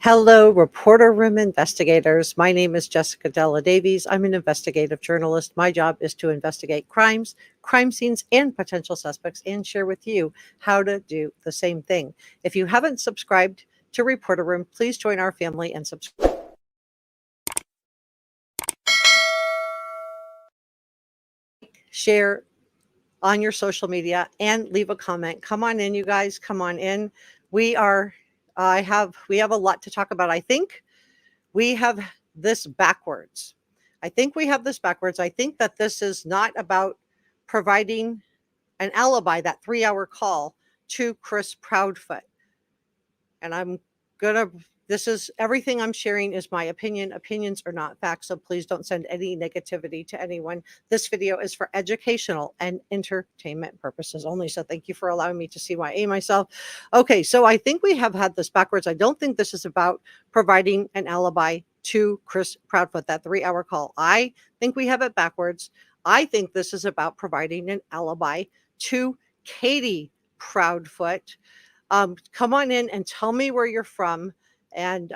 Hello, reporter room investigators. My name is Jessica Della Davies. I'm an investigative journalist. My job is to investigate crimes, crime scenes, and potential suspects and share with you how to do the same thing. If you haven't subscribed to Reporter Room, please join our family and subscribe. Share on your social media and leave a comment. Come on in, you guys. Come on in. We have a lot to talk about. I think we have this backwards. I think that this is not about providing an alibi, that 3-hour call to Chris Proudfoot. And this is everything I'm sharing is my opinion. Opinions are not facts, so please don't send any negativity to anyone. This video is for educational and entertainment purposes only. So thank you for allowing me to see myself. Okay, so I think we have had this backwards. I don't think this is about providing an alibi to Chris Proudfoot, that 3-hour call. I think we have it backwards. I think this is about providing an alibi to Katie Proudfoot. Come on in and tell me where you're from. And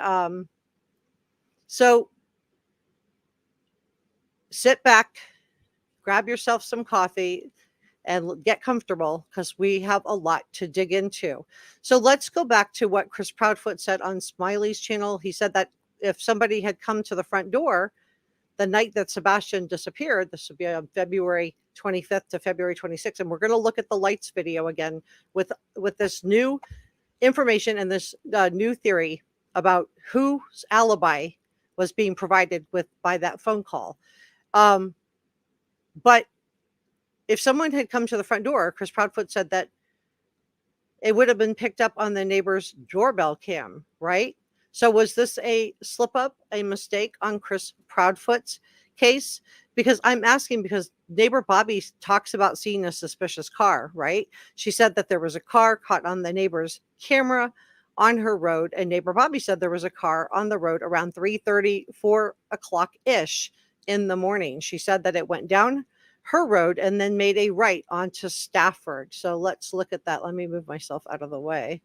so sit back, grab yourself some coffee, and get comfortable because we have a lot to dig into. So let's go back to what Chris Proudfoot said on Smiley's channel. He said that if somebody had come to the front door the night that Sebastian disappeared, this would be on February 25th to February 26th, and we're going to look at the lights video again with this new information and this new theory about whose alibi was being provided by that phone call. But if someone had come to the front door, Chris Proudfoot said that it would have been picked up on the neighbor's doorbell cam, right? So was this a slip up, a mistake on Chris Proudfoot's case? Because I'm asking because neighbor Bobby talks about seeing a suspicious car, right? She said that there was a car caught on the neighbor's camera on her road, and neighbor Bobby said there was a car on the road around 3:30, 4 o'clock-ish in the morning. She said that it went down her road and then made a right onto Stafford. So let's look at that. Let me move myself out of the way.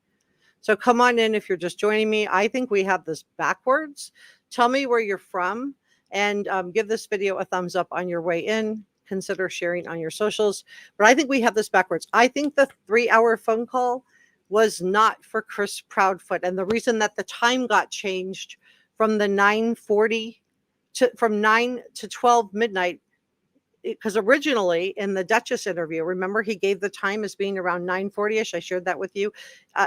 So come on in if you're just joining me. I think we have this backwards. Tell me where you're from and give this video a thumbs up on your way in. Consider sharing on your socials. But I think we have this backwards. I think the 3-hour phone call was not for Chris Proudfoot. And the reason that the time got changed from the 9:40 from 9 to 12 midnight, because originally in the Duchess interview, remember he gave the time as being around 9:40-ish. I shared that with you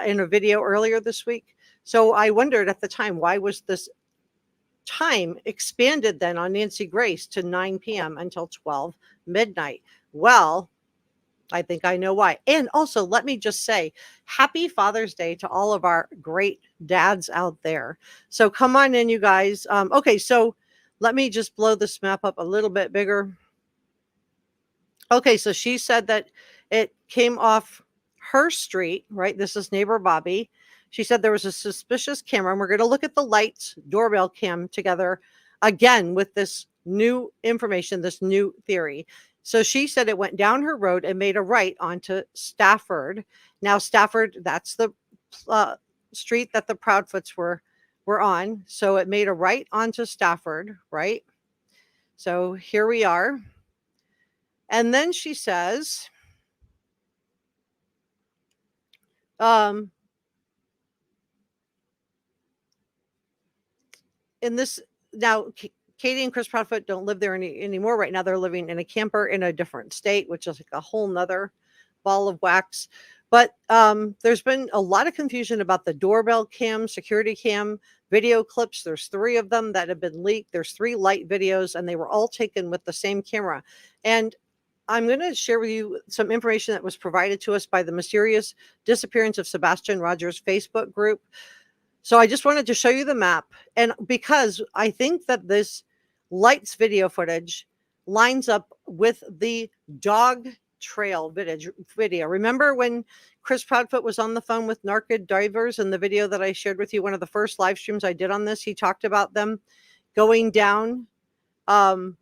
in a video earlier this week. So I wondered at the time, why was this time expanded then on Nancy Grace to 9 p.m. until 12 midnight? Well, I think I know why. And also, let me just say, happy Father's Day to all of our great dads out there. So come on in, you guys. Okay, so let me just blow this map up a little bit bigger. Okay, so she said that it came off her street, right? This is neighbor Bobby. She said there was a suspicious camera, and we're going to look at the lights doorbell cam together again with this new information, this new theory. So she said it went down her road and made a right onto Stafford. Now, Stafford, that's the street that the Proudfoots were on. So it made a right onto Stafford, right? So here we are. And then she says, in this, now Katie and Chris Proudfoot don't live there anymore right now. They're living in a camper in a different state, which is like a whole nother ball of wax. But there's been a lot of confusion about the doorbell cam, security cam, video clips. There's 3 of them that have been leaked. There's 3 light videos, and they were all taken with the same camera. And I'm going to share with you some information that was provided to us by the mysterious disappearance of Sebastian Rogers Facebook group. So I just wanted to show you the map. And because I think that this lights video footage lines up with the dog trail video. Remember when Chris Proudfoot was on the phone with narco divers in the video that I shared with you, one of the first live streams I did on this, he talked about them going down and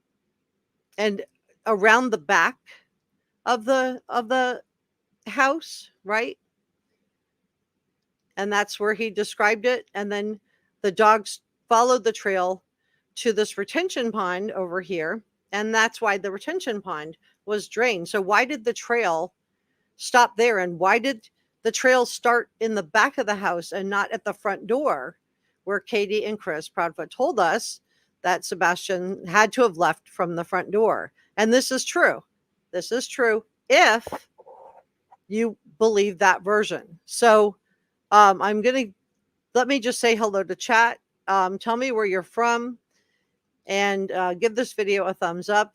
around the back of the house, right? And that's where he described it. And then the dogs followed the trail to this retention pond over here. And that's why the retention pond was drained. So why did the trail stop there? And why did the trail start in the back of the house and not at the front door, where Katie and Chris Proudfoot told us that Sebastian had to have left from the front door? And this is true. This is true if you believe that version. So I'm going to let me just say hello to chat. Tell me where you're from, and give this video a thumbs up.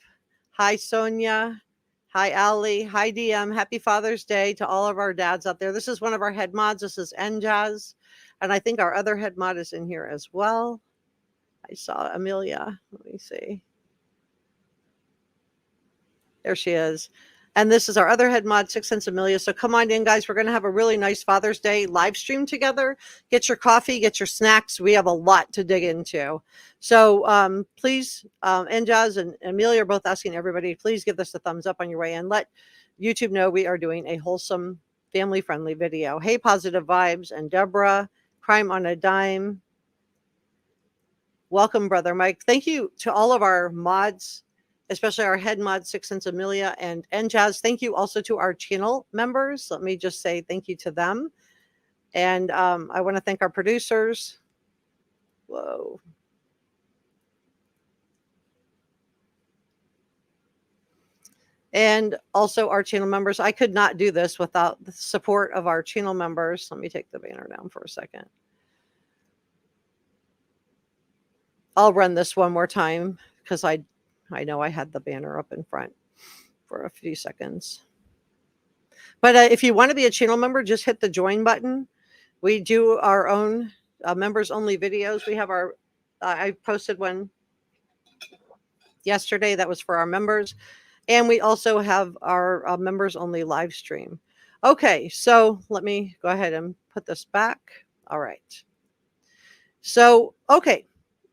Hi, Sonia. Hi, Ali. Hi, DM. Happy Father's Day to all of our dads out there. This is one of our head mods. This is Njaz. And I think our other head mod is in here as well. I saw Amelia. Let me see. There she is. And this is our other head mod, 6 Cents Amelia. So come on in, guys. We're going to have a really nice Father's Day live stream together. Get your coffee, get your snacks. We have a lot to dig into. So please, Njaz and Amelia are both asking everybody, please give this a thumbs up on your way and let YouTube know we are doing a wholesome, family-friendly video. Hey, Positive Vibes and Deborah, Crime on a Dime. Welcome, Brother Mike. Thank you to all of our mods, especially our head mod, 6 Cents Amelia and Njaz. Thank you also to our channel members. Let me just say thank you to them. And I want to thank our producers. Whoa. And also our channel members. I could not do this without the support of our channel members. Let me take the banner down for a second. I'll run this one more time because I know I had the banner up in front for a few seconds. But if you want to be a channel member, just hit the join button. We do our own members only videos. We have our, I posted one yesterday that was for our members. And we also have our members only live stream. Okay, so let me go ahead and put this back. All right. So, okay.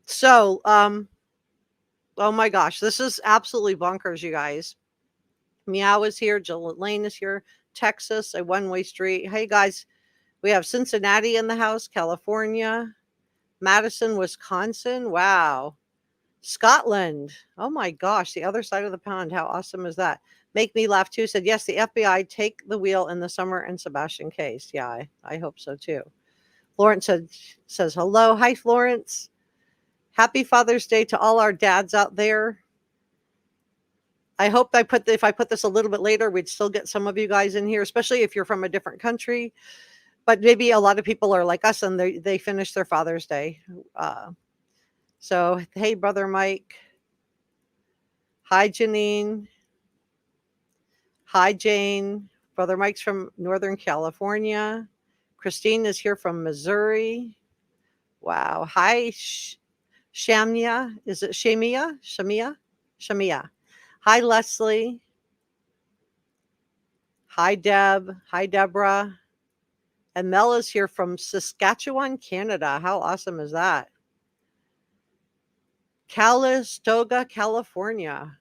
So, oh my gosh, this is absolutely bonkers, you guys. Meow is here. Jill Lane is here. Texas, a one-way street. Hey, guys, we have Cincinnati in the house, California, Madison, Wisconsin. Wow. Scotland. Oh my gosh, the other side of the pond. How awesome is that? Make Me Laugh Too said, yes, the FBI take the wheel in the Summer and Sebastian case. Yeah, I hope so too. Florence says hello. Hi, Florence. Happy Father's Day to all our dads out there. I hope if I put this a little bit later, we'd still get some of you guys in here, especially if you're from a different country. But maybe a lot of people are like us and they finish their Father's Day. So, hey, Brother Mike. Hi, Janine. Hi, Jane. Brother Mike's from Northern California. Christine is here from Missouri. Wow. Hi, Shamia. Is it Shamia? Shamia. Hi, Leslie. Hi, Deb. Hi, Deborah. And Mel is here from Saskatchewan, Canada. How awesome is that? Calistoga, California.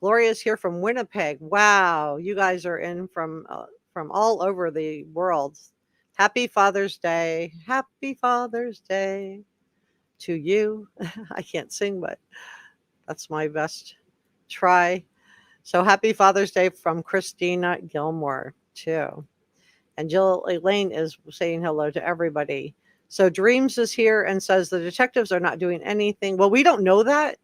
Gloria's here from Winnipeg. Wow, you guys are in from all over the world. Happy Father's Day. Happy Father's Day to you. I can't sing, but that's my best try. So happy Father's Day from Christina Gilmore too. And Jill Elaine is saying hello to everybody. So Dreams is here and says the detectives are not doing anything. Well, we don't know that.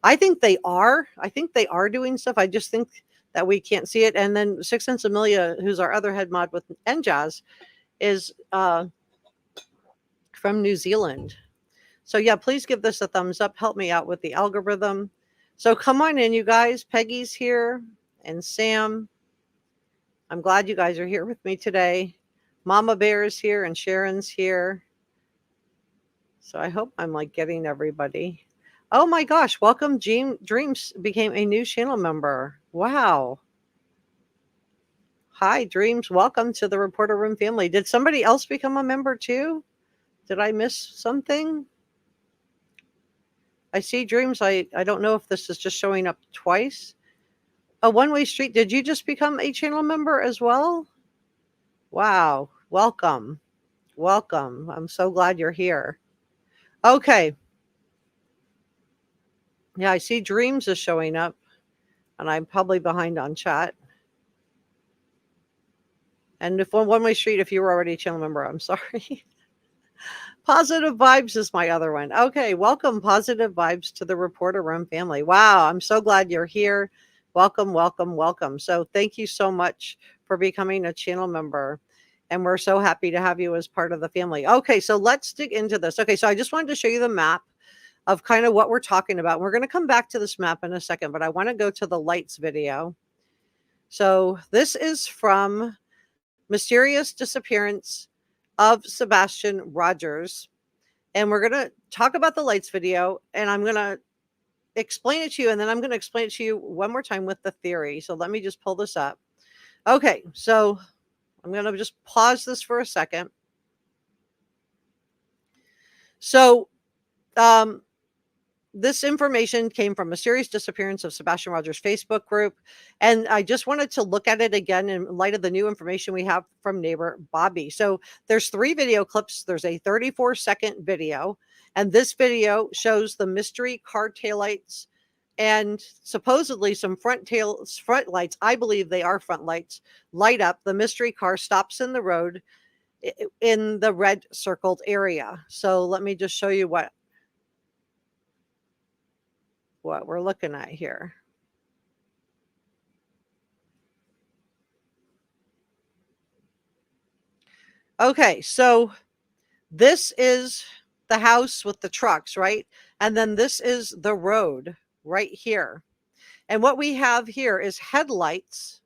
I think they are. I think they are doing stuff. I just think that we can't see it. And then 6 Cents Amelia, who's our other head mod with Njaz, is from New Zealand. So yeah, please give this a thumbs up. Help me out with the algorithm. So come on in, you guys. Peggy's here and Sam. I'm glad you guys are here with me today. Mama Bear is here and Sharon's here. So I hope I'm like getting everybody. Oh my gosh, welcome. Dreams became a new channel member. Wow. Hi, Dreams. Welcome to the Reporter Room family. Did somebody else become a member too? Did I miss something? I see Dreams. I don't know if this is just showing up twice. A one-way street. Did you just become a channel member as well? Wow. Welcome. Welcome. I'm so glad you're here. Okay. Yeah, I see Dreams is showing up, and I'm probably behind on chat. And if one way street, if you were already a channel member, I'm sorry. Positive Vibes is my other one. Okay, welcome Positive Vibes to the Reporter Room family. Wow, I'm so glad you're here. Welcome, welcome, welcome. So thank you so much for becoming a channel member. And we're so happy to have you as part of the family. Okay, so let's dig into this. Okay, so I just wanted to show you the map of kind of what we're talking about. We're going to come back to this map in a second, but I want to go to the lights video. So this is from Mysterious Disappearance of Sebastian Rogers. And we're going to talk about the lights video, and I'm going to explain it to you, and then I'm going to explain it to you one more time with the theory. So let me just pull this up. Okay, so I'm going to just pause this for a second. So this information came from Mysterious Disappearance of Sebastian Rogers Facebook group, and I just wanted to look at it again in light of the new information we have from neighbor Bobby. So there's 3 video clips. There's a 34-second video, and this video shows the mystery car taillights and supposedly some front lights. I believe they are front lights, light up. The mystery car stops in the road in the red circled area. So let me just show you what we're looking at here. Okay, so this is the house with the trucks, right? And then this is the road right here. And what we have here is headlights.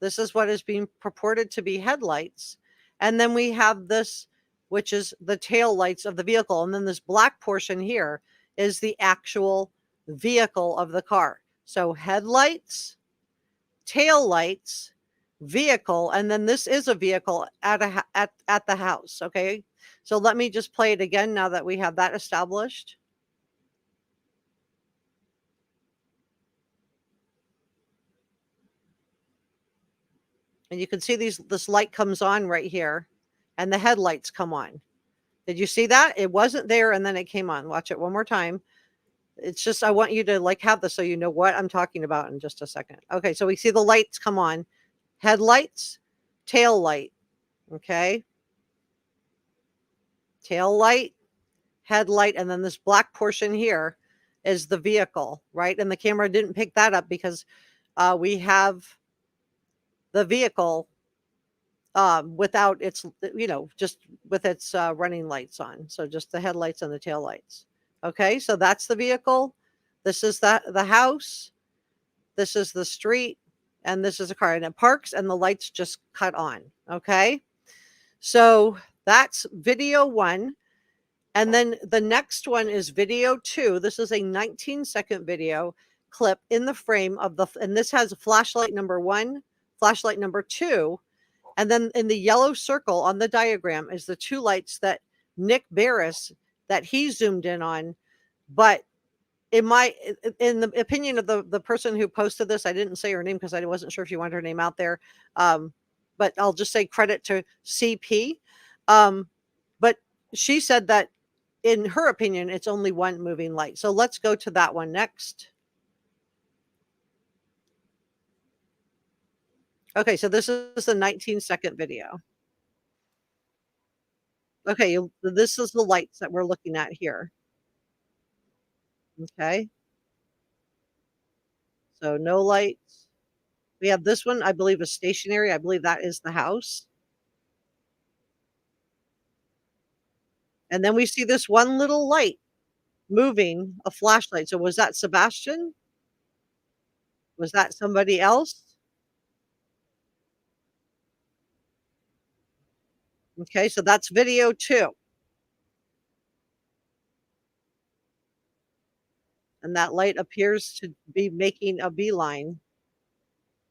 This is what is being purported to be headlights. And then we have this, which is the tail lights of the vehicle. And then this black portion here is the actual vehicle of the car. So headlights, tail lights, vehicle, and then this is a vehicle at the house. Okay, so let me just play it again now that we have that established. And you can see this light comes on right here, and the headlights come on. Did you see that? It wasn't there, and then it came on. Watch it one more time. It's just I want you to like have this so you know what I'm talking about in just a second. Okay, so we see the lights come on, headlights, tail light. Okay, tail light, headlight, and then this black portion here is the vehicle, right? And the camera didn't pick that up because we have the vehicle without its, just with its running lights on. So just the headlights and the tail lights. Okay, so that's the vehicle. This is the house. This is the street, and this is a car, and it parks, and the lights just cut on. Okay, so that's video 1. And then the next one is video 2. This is a 19-second video clip in the frame of and this has flashlight number 1, flashlight number 2. And then in the yellow circle on the diagram is the 2 lights that Nick Barris, that he zoomed in on. But in the opinion of the person who posted this, I didn't say her name because I wasn't sure if you wanted her name out there. But I'll just say credit to CP. But she said that in her opinion, it's only one moving light. So let's go to that one next. Okay, so this is the 19-second video. Okay, this is the lights that we're looking at here. Okay, so no lights. We have this one, I believe, is stationary. I believe that is the house. And then we see this one little light moving, a flashlight. So was that Sebastian? Was that somebody else? Okay, so that's video 2. And that light appears to be making a beeline.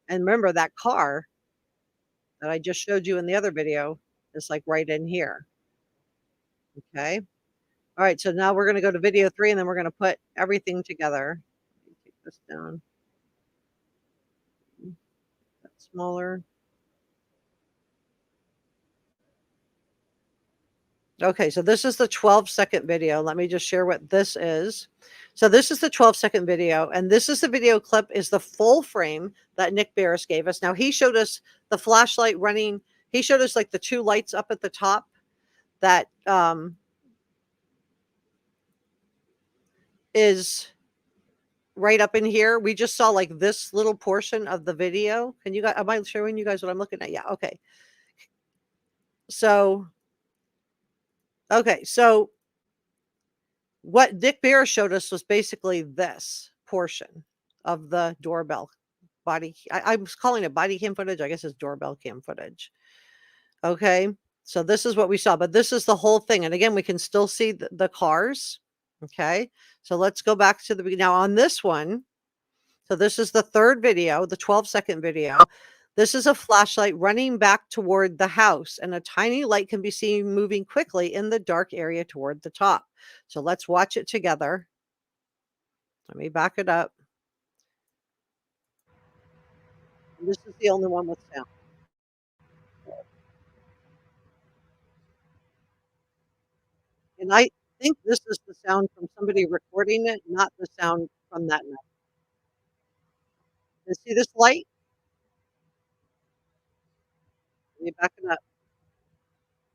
And remember that car that I just showed you in the other video is like right in here. Okay. All right. So now we're going to go to video 3 and then we're going to put everything together. Take this down. That's smaller. Okay, so this is the 12-second video. Let me just share what this is. So this is the 12-second video, and this is the video clip is the full frame that Nick Barris gave us. Now he showed us the flashlight running. He showed us like the two lights up at the top that is right up in here. We just saw like this little portion of the video. Can you guys, am I showing you guys what I'm looking at? Yeah, okay. So, okay, so what Nick Bear showed us was basically this portion of the doorbell body. I was calling it body cam footage. I guess it's doorbell cam footage. Okay. So this is what we saw, but this is the whole thing. And again, we can still see the cars. Okay. So let's go back to the beginning. Now on this one, so this is the third video, the 12-second video. This is a flashlight running back toward the house, and a tiny light can be seen moving quickly in the dark area toward the top. So let's watch it together. Let me back it up. This is the only one with sound. And I think this is the sound from somebody recording it, not the sound from that night. You see this light? Let me back it up.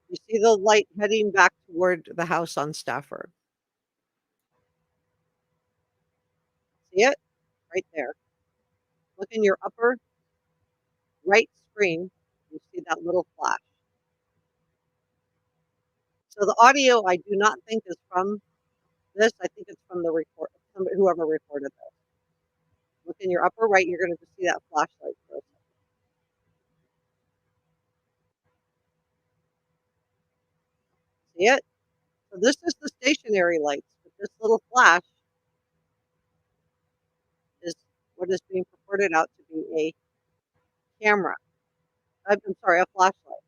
You see the light heading back toward the house on Stafford. See it? Right there. Look in your upper right screen. You see that little flash. So the audio I do not think is from this. I think it's from the record, whoever recorded this. Look in your upper right, you're going to just see that flashlight for a second. See it? So this is the stationary lights, but this little flash is what is being purported out to be a camera. I'm sorry, a flashlight.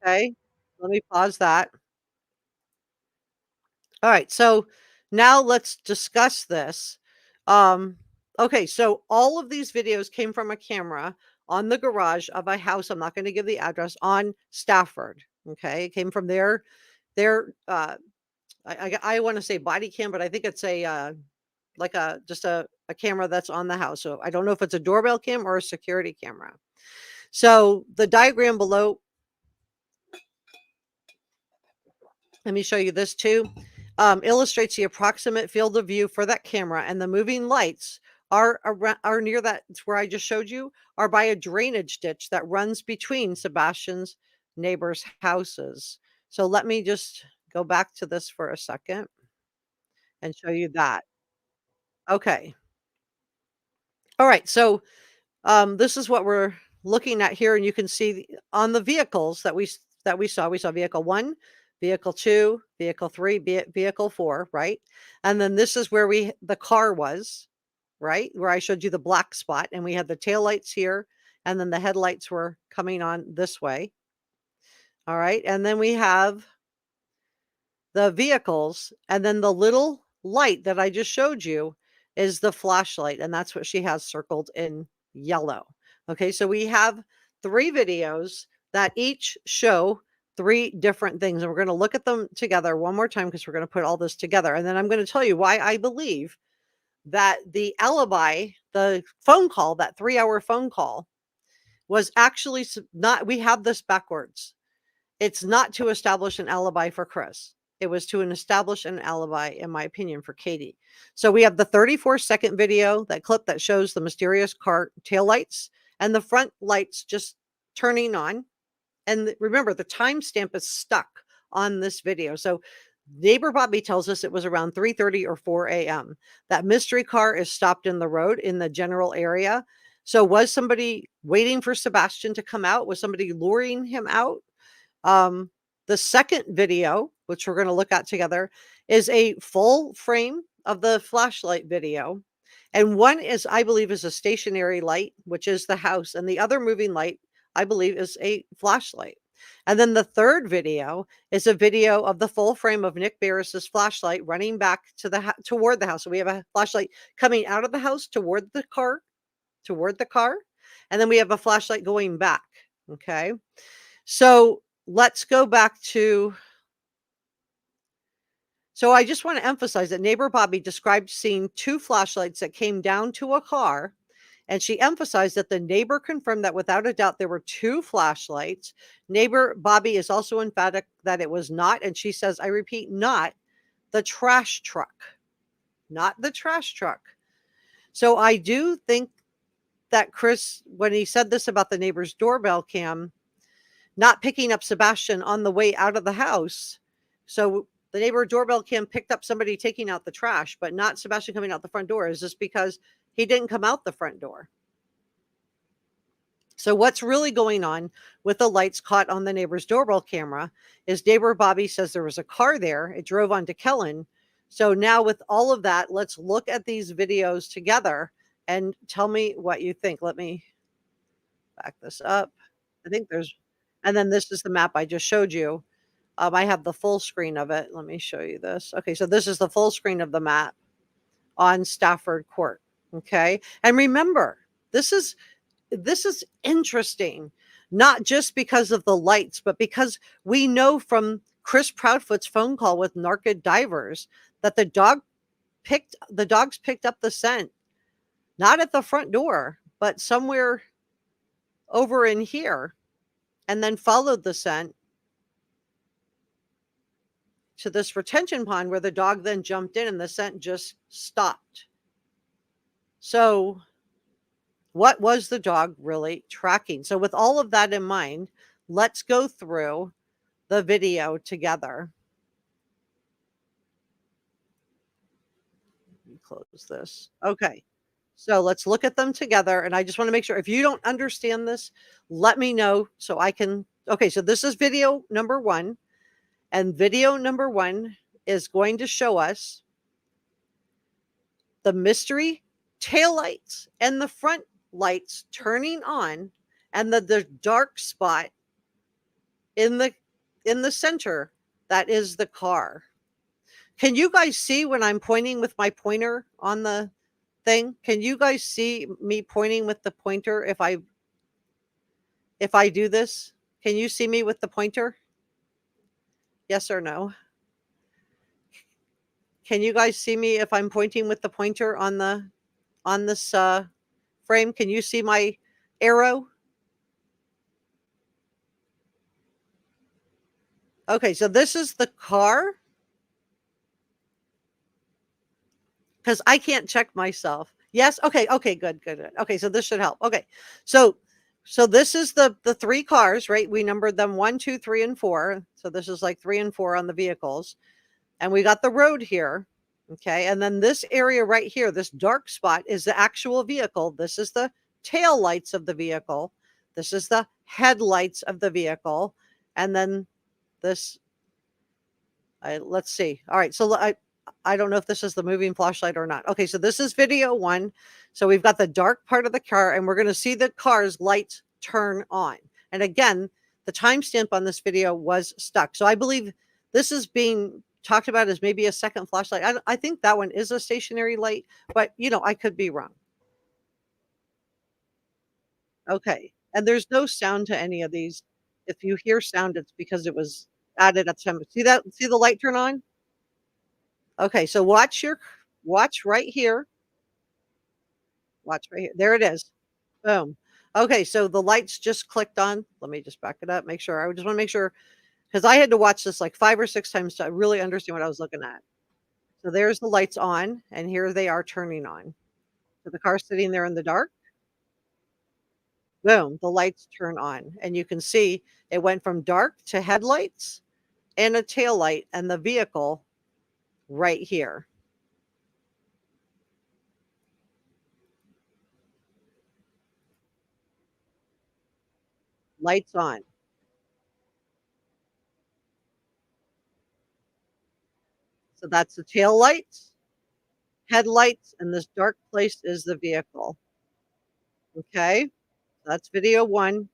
Okay, let me pause that. All right, so now let's discuss this. Um, okay, so all of these videos came from a camera on the garage of a house. I'm not going to give the address on Stafford. Okay, it came from their I want to say body cam, but I think it's a like a just a camera that's on the house. So I don't know if it's a doorbell cam or a security camera. So the diagram below, let me show you this too, illustrates the approximate field of view for that camera, and the moving lights are near that where I just showed you, are by a drainage ditch that runs between Sebastian's neighbors' houses. So let me just go back to this for a second and show you that. Okay. All right. So this is what we're looking at here, and you can see on the vehicles that we saw. We saw vehicle 1, vehicle 2, vehicle 3, vehicle 4, right? And then this is where the car was, right? Where I showed you the black spot, and we had the tail lights here, and then the headlights were coming on this way. All right. And then we have the vehicles, and then the little light that I just showed you is the flashlight, and that's what she has circled in yellow. Okay, so we have 3 videos that each show 3 different things, and we're going to look at them together one more time because we're going to put all this together, and then I'm going to tell you why I believe that the alibi, the phone call, that 3-hour phone call, was actually not. We have this backwards. It's not to establish an alibi for Chris. It was to establish an alibi, in my opinion, for Katie. So we have the 34-second video, that clip that shows the mysterious car taillights and the front lights just turning on. And remember, the timestamp is stuck on this video. So neighbor Bobby tells us it was around 3:30 or 4 a.m. That mystery car is stopped in the road in the general area. So was somebody waiting for Sebastian to come out? Was somebody luring him out? The second video, which we're going to look at together, is a full frame of the flashlight video. And one is, I believe, is a stationary light, which is the house. And the other moving light, I believe, is a flashlight. And then the third video is a video of the full frame of Nick Barris's flashlight running back to toward the house. So we have a flashlight coming out of the house toward the car, and then we have a flashlight going back. Okay. So let's go back to So I just want to emphasize that neighbor Bobby described seeing two flashlights that came down to a car. And she emphasized that the neighbor confirmed that without a doubt there were two flashlights. Neighbor Bobby is also emphatic that it was not, and she says, I repeat, not the trash truck. Not the trash truck. So I do think that Chris, when he said this about the neighbor's doorbell cam, not picking up Sebastian on the way out of the house. So the neighbor doorbell cam picked up somebody taking out the trash, but not Sebastian coming out the front door. Is this because he didn't come out the front door? So what's really going on with the lights caught on the neighbor's doorbell camera is neighbor Bobby says there was a car there. It drove onto Kellen. So now with all of that, let's look at these videos together and tell me what you think. Let me back this up. I think there's, and then this is the map I just showed you. I have the full screen of it. Let me show you this. Okay, so this is the full screen of the map on Stafford Court. Okay, and remember, this is interesting, not just because of the lights, but because we know from Chris Proudfoot's phone call with narco divers that the dogs picked up the scent, not at the front door, but somewhere over in here, and then followed the scent to this retention pond where the dog then jumped in and the scent just stopped. So what was the dog really tracking? So with all of that in mind, let's go through the video together. Let me close this. Okay. So let's look at them together. And I just want to make sure if you don't understand this, let me know so I can. Okay. So this is video number 1. And video number 1 is going to show us the mystery taillights and the front lights turning on, and the dark spot in the center that is the car. Can you guys see when I'm pointing with my pointer on the thing? Can you guys see me pointing with the pointer if I do this? Can you see me with the pointer? Yes or no? Can you guys see me if I'm pointing with the pointer on this frame? Can you see my arrow? Okay, so this is the car. Because I can't check myself. Yes? Okay, okay, good, good, good. Okay, so this should help. Okay, so this is the 3 cars, right? We numbered them 1, 2, 3, and 4. So this is like 3 and 4 on the vehicles. And we got the road here. Okay, and then this area right here, this dark spot is the actual vehicle. This is the tail lights of the vehicle. This is the headlights of the vehicle. And then this, let's see. All right, so I don't know if this is the moving flashlight or not. Okay, so this is video 1. So we've got the dark part of the car, and we're going to see the car's lights turn on. And again, the timestamp on this video was stuck. So I believe this is being talked about as maybe a second flashlight. I think that one is a stationary light, but I could be wrong. Okay, and there's no sound to any of these. If you hear sound, it's because it was added at the time. See that? See the light turn on? Okay, so watch right here. Watch right here. There it is. Boom. Okay, so the lights just clicked on. Let me just back it up, make sure. I just want to make sure because I had to watch this like 5 or 6 times to really understand what I was looking at. So there's the lights on, and here they are turning on. So the car's sitting there in the dark. Boom, the lights turn on, and you can see it went from dark to headlights and a tail light and the vehicle right here. Lights on. So that's the tail lights, headlights, and this dark place is the vehicle. Okay, that's video 1.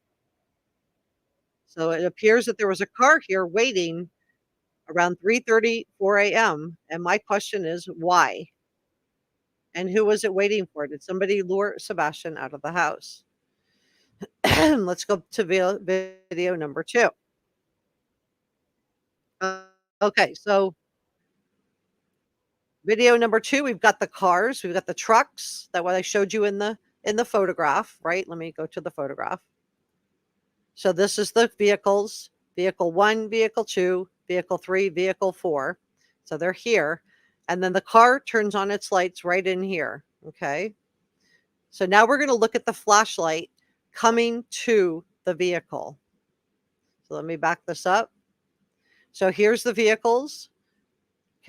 So it appears that there was a car here waiting around 3:30, 4 a.m. And my question is why? And who was it waiting for? Did somebody lure Sebastian out of the house? Let's go to video number 2. Uh, okay, so Video number 2, we've got the cars, we've got the trucks, that what I showed you in the photograph, right? Let me go to the photograph. So this is the vehicles, vehicle 1, vehicle 2, vehicle 3, vehicle 4. So they're here. And then the car turns on its lights right in here, okay? So now we're going to look at the flashlight coming to the vehicle. So let me back this up. So here's the vehicles.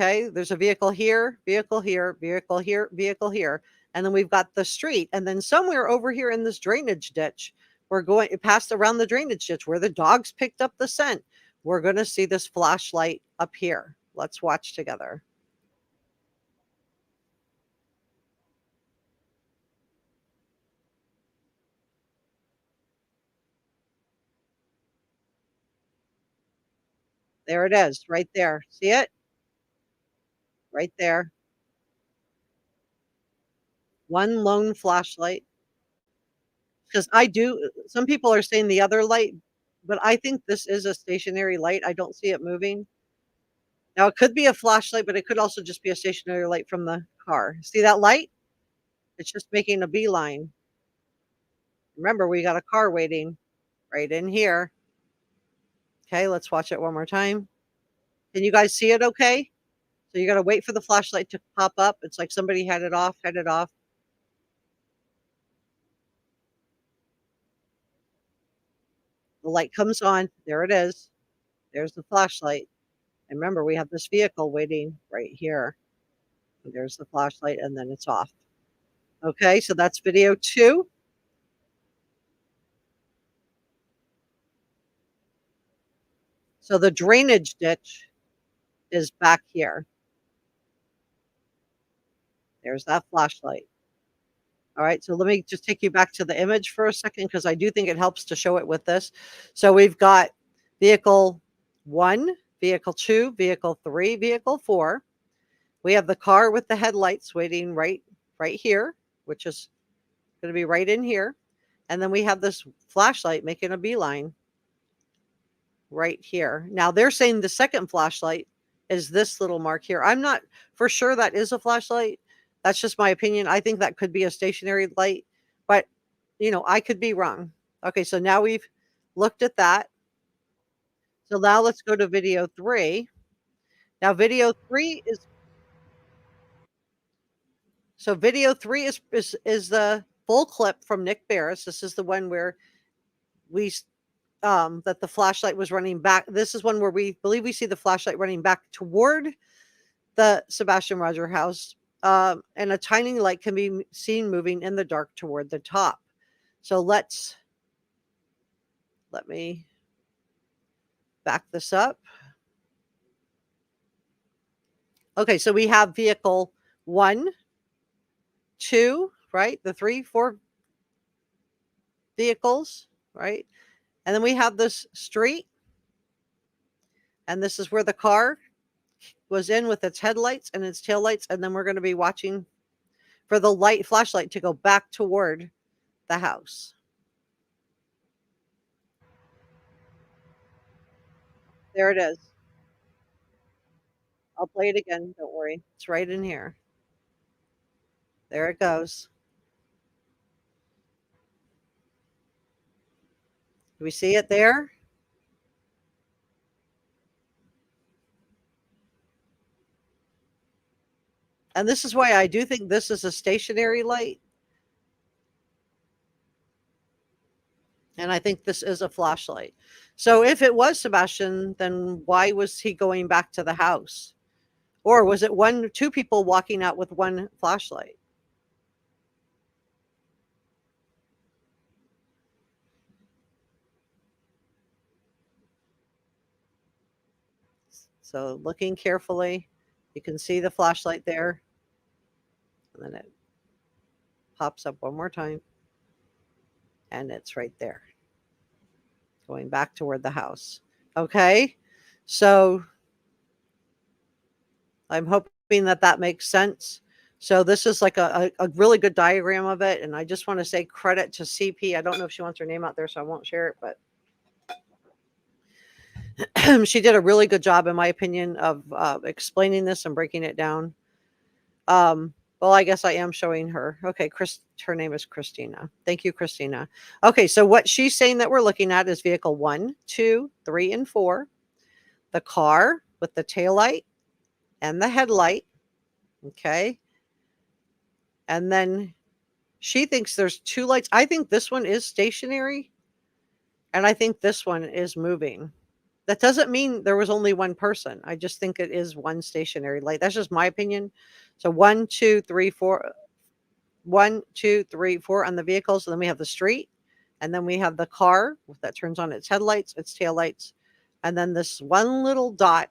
Okay, there's a vehicle here, vehicle here, vehicle here, vehicle here. And then we've got the street. And then somewhere over here in this drainage ditch, we're going past around the drainage ditch where the dogs picked up the scent. We're going to see this flashlight up here. Let's watch together. There it is, right there. See it? Right there. One lone flashlight. Because I do some people are saying the other light, but I think this is a stationary light. I don't see it moving. Now it could be a flashlight, but it could also just be a stationary light from the car. See that light? It's just making a beeline. Remember, we got a car waiting right in here. Okay, let's watch it one more time. Can you guys see it okay? So you gotta wait for the flashlight to pop up. It's like somebody had it off, had it off. The light comes on. There it is. There's the flashlight. And remember, we have this vehicle waiting right here. There's the flashlight, and then it's off. Okay, so that's video 2. So the drainage ditch is back here. There's that flashlight. All right, so let me just take you back to the image for a second because I do think it helps to show it with this. So we've got vehicle 1, vehicle 2, vehicle 3, vehicle 4. We have the car with the headlights waiting right here, which is going to be right in here. And then we have this flashlight making a beeline right here. Now they're saying the second flashlight is this little mark here. I'm not for sure that is a flashlight. That's just my opinion. I think that could be a stationary light, but I could be wrong. Okay, so now we've looked at that. So now let's go to video 3. Now video 3 is the full clip from Nick Barris. This is the one where we that the flashlight was running back. This is one where we believe we see the flashlight running back toward the Sebastian Rogers house. And a tiny light can be seen moving in the dark toward the top. So let me back this up. Okay, so we have vehicle 1, 2, right? The 3, 4 vehicles, right? And then we have this street. And this is where the car was in with its headlights and its taillights. And then we're going to be watching for the flashlight to go back toward the house. There it is. I'll play it again. Don't worry. It's right in here. There it goes. Do we see it there? And this is why I do think this is a stationary light. And I think this is a flashlight. So if it was Sebastian, then why was he going back to the house? Or was it 2 people walking out with one flashlight? So looking carefully, you can see the flashlight there. And then it pops up one more time. And it's right there. Going back toward the house. Okay. So I'm hoping that makes sense. So this is like a really good diagram of it. And I just want to say credit to CP. I don't know if she wants her name out there, so I won't share it, but she did a really good job, in my opinion, of explaining this and breaking it down. Well, I guess I am showing her. Okay, her name is Christina. Thank you, Christina. Okay, so what she's saying that we're looking at is vehicle 1, 2, 3, and 4. The car with the taillight and the headlight. Okay. And then she thinks there's 2 lights. I think this one is stationary, and I think this one is moving. That doesn't mean there was only one person. I just think it is one stationary light. That's just my opinion. So 1, 2, 3, 4. 1, 2, 3, 4 on the vehicles. And then we have the street. And then we have the car that turns on its headlights, its taillights. And then this one little dot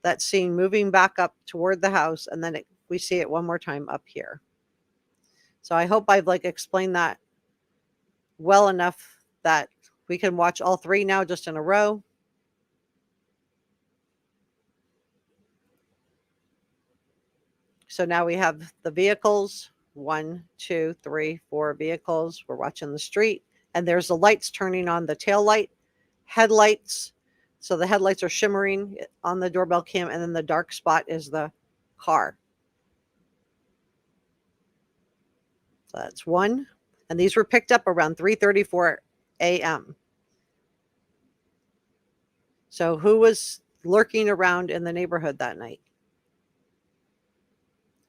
that's seen moving back up toward the house. And then we see it one more time up here. So I hope I've explained that well enough that we can watch all 3 now just in a row. So now we have the vehicles, 1, 2, 3, 4 vehicles. We're watching the street, and there's the lights turning on, the tail light, headlights. So the headlights are shimmering on the doorbell cam, and then the dark spot is the car. So that's 1. And these were picked up around 3:34 a.m. So who was lurking around in the neighborhood that night?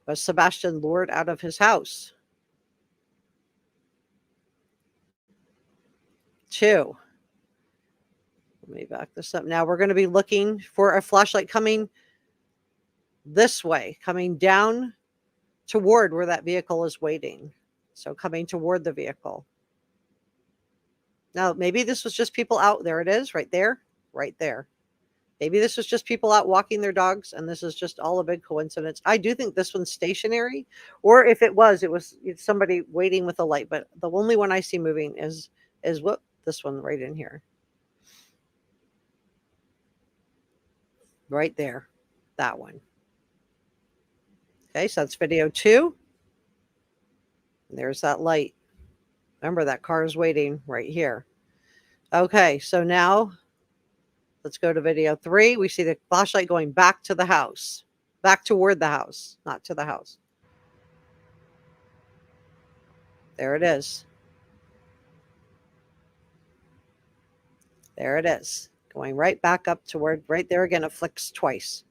Was Sebastian lured out of his house? 2. Let me back this up. Now we're going to be looking for a flashlight coming this way, coming down toward where that vehicle is waiting. So coming toward the vehicle. Now, maybe this was just people out. There it is, right there, right there. Maybe this was just people out walking their dogs, and this is just all a big coincidence. I do think this one's stationary, or if it was somebody waiting with a light. But the only one I see moving is what this one right in here, right there, that one. Okay, so that's video 2. And there's that light. Remember, that car is waiting right here. Okay, so now let's go to video 3. We see the flashlight going back to the house, back toward the house, not to the house. There it is. There it is. Going right back up toward, right there again, it flicks twice.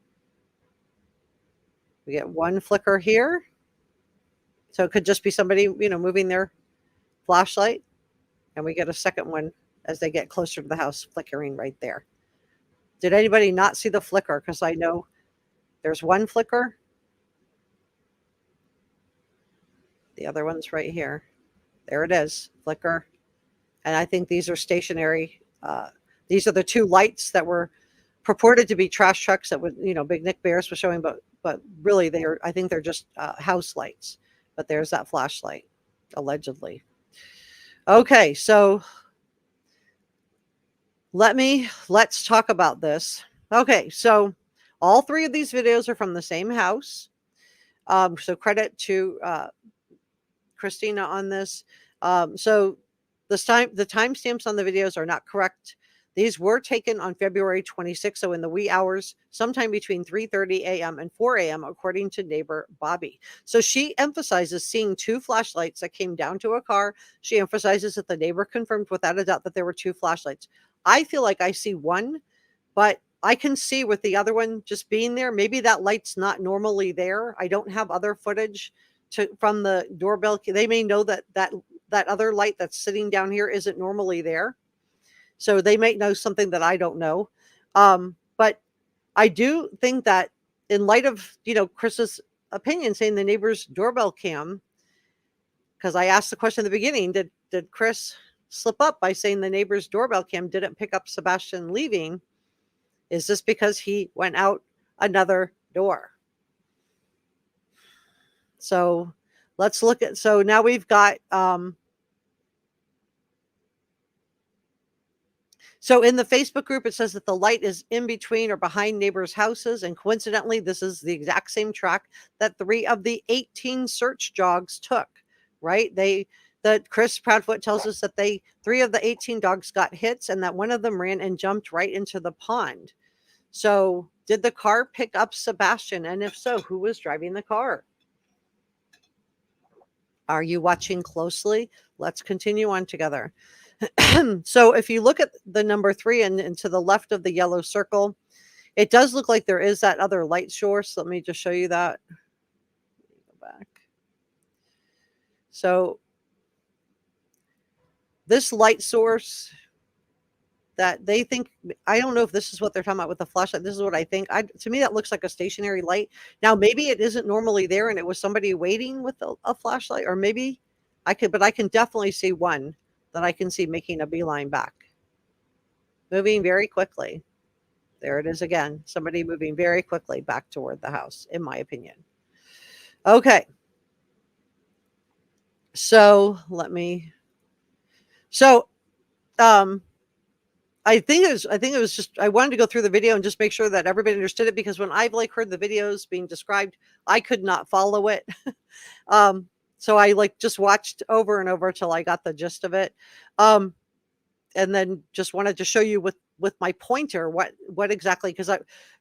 We get 1 flicker here. So it could just be somebody, moving their flashlight. And we get a second one as they get closer to the house, flickering right there. Did anybody not see the flicker? Because I know there's 1 flicker. The other one's right here. There it is, flicker. And I think these are stationary. These are the 2 lights that were purported to be trash trucks that would, Big Nick Bears was showing, but really I think they're just house lights. But there's that flashlight, allegedly. Okay, so let's talk about this. Okay, so all 3 of these videos are from the same house. So credit to Christina on this. So the timestamps on the videos are not correct. These were taken on February 26th, so in the wee hours, sometime between 3:30 a.m. and 4 a.m., according to neighbor Bobby. So she emphasizes seeing 2 flashlights that came down to a car. She emphasizes that the neighbor confirmed without a doubt that there were 2 flashlights. I feel like I see 1, but I can see with the other one just being there. Maybe that light's not normally there. I don't have other footage from the doorbell. They may know that other light that's sitting down here isn't normally there. So they might know something that I don't know. But I do think that in light of, Chris's opinion saying the neighbor's doorbell cam, because I asked the question in the beginning, did Chris slip up by saying the neighbor's doorbell cam didn't pick up Sebastian leaving? Is this because he went out another door? So let's look at, so now we've got, so in the Facebook group, it says that the light is in between or behind neighbors' houses. And coincidentally, this is the exact same track that 3 of the 18 search dogs took, right? That Chris Proudfoot tells us that 3 of the 18 dogs got hits and that one of them ran and jumped right into the pond. So Did the car pick up Sebastian? And if so, who was driving the car? Are you watching closely? Let's continue on together. So if you look at the number 3 and to the left of the yellow circle, it does look like there is that other light source. Let me just show you that. Go back. So this light source that they think, I don't know if this is what they're talking about with the flashlight. This is what I think. To me, that looks like a stationary light. Now, maybe it isn't normally there and it was somebody waiting with a flashlight, or maybe but I can definitely see one that I can see making a beeline back, moving very quickly. There it is again. Somebody moving very quickly back toward the house, in my opinion. Okay. So I think it was just, I wanted to go through the video and just make sure that everybody understood it, because when I've heard the videos being described, I could not follow it. So I just watched over and over till I got the gist of it. And then just wanted to show you with my pointer what exactly, because I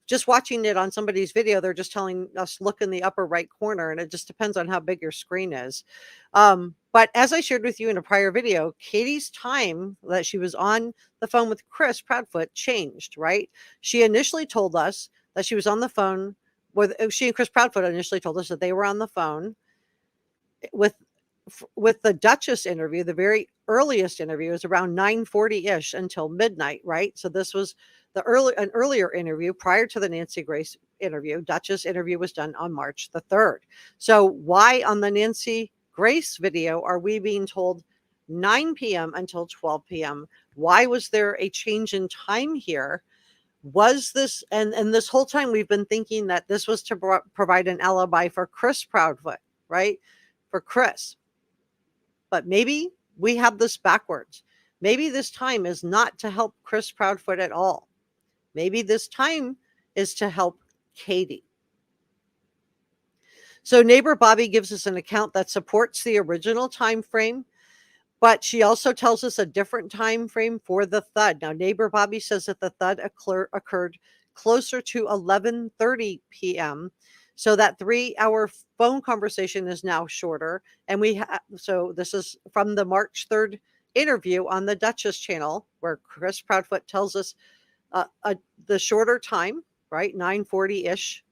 just watching it on somebody's video, they're just telling us look in the upper right corner, and it just depends on how big your screen is. But as I shared with you in a prior video, Katie's time that she was on the phone with Chris Proudfoot changed, right? She initially told us that she was on the phone she and Chris Proudfoot initially told us that they were on the phone with the Duchess interview. The very earliest interview was around 9:40-ish until midnight, right? So this was an earlier interview prior to the Nancy Grace interview. Duchess interview was done on March the 3rd. So why on the Nancy Grace video are we being told 9 p.m. until 12 p.m.? Why was there a change in time here? Was this, and this whole time we've been thinking that this was to provide an alibi for Chris Proudfoot, right? For Chris. But maybe we have this backwards. Maybe this time is not to help Chris Proudfoot at all. Maybe this time is to help Katie. So neighbor Bobby gives us an account that supports the original time frame, but she also tells us a different time frame for the thud. Now, neighbor Bobby says that the thud occurred closer to 11:30 p.m., so that 3-hour phone conversation is now shorter. And so this is from the March 3rd interview on the Duchess channel, where Chris Proudfoot tells us the shorter time, right? 9:40-ish.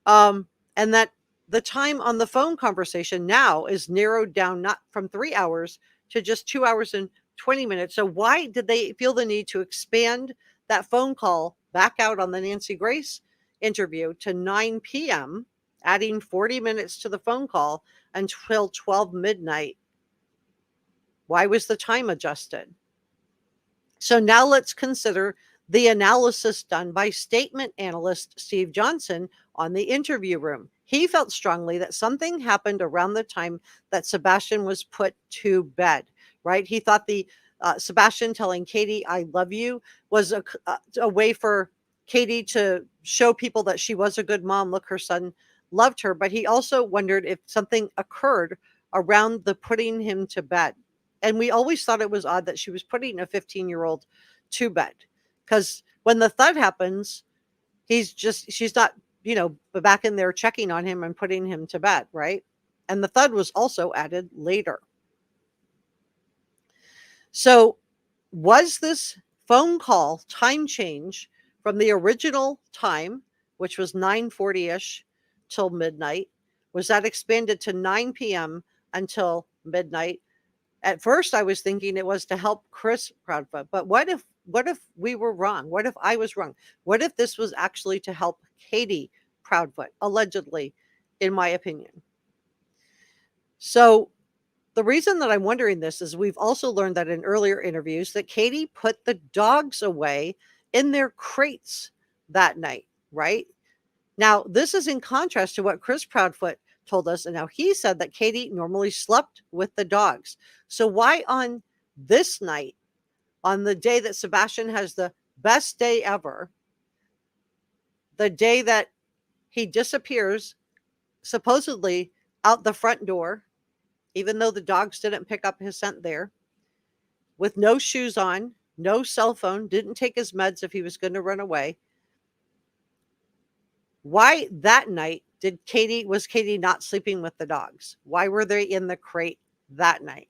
And that the time on the phone conversation now is narrowed down, not from 3 hours to just 2 hours and 20 minutes. So why did they feel the need to expand that phone call back out on the Nancy Grace interview to 9 p.m., adding 40 minutes to the phone call until 12 midnight? Why was the time adjusted? So now let's consider the analysis done by statement analyst Steve Johnson on the interview room. He felt strongly that something happened around the time that Sebastian was put to bed, right? He thought the Sebastian telling Katie, "I love you," was a way for Katie to show people that she was a good mom. Look, her son loved her. But he also wondered if something occurred around the putting him to bed. And we always thought it was odd that she was putting a 15-year-old to bed, because when the thud happens, she's not, back in there checking on him and putting him to bed, right? And the thud was also added later. So was this phone call time change from the original time, which was 9:40-ish till midnight, was that expanded to 9 p.m. until midnight? At first I was thinking it was to help Chris Proudfoot, but what if we were wrong? What if I was wrong? What if this was actually to help Katie Proudfoot, allegedly, in my opinion? So the reason that I'm wondering this is we've also learned that in earlier interviews that Katie put the dogs away in their crates that night, right? Now, this is in contrast to what Chris Proudfoot told us. And now he said that Katie normally slept with the dogs. So why on this night, on the day that Sebastian has the best day ever, the day that he disappears supposedly out the front door, even though the dogs didn't pick up his scent there, with no shoes on, no cell phone, didn't take his meds if he was going to run away, Why that night was Katie not sleeping with the dogs? Why were they in the crate that night?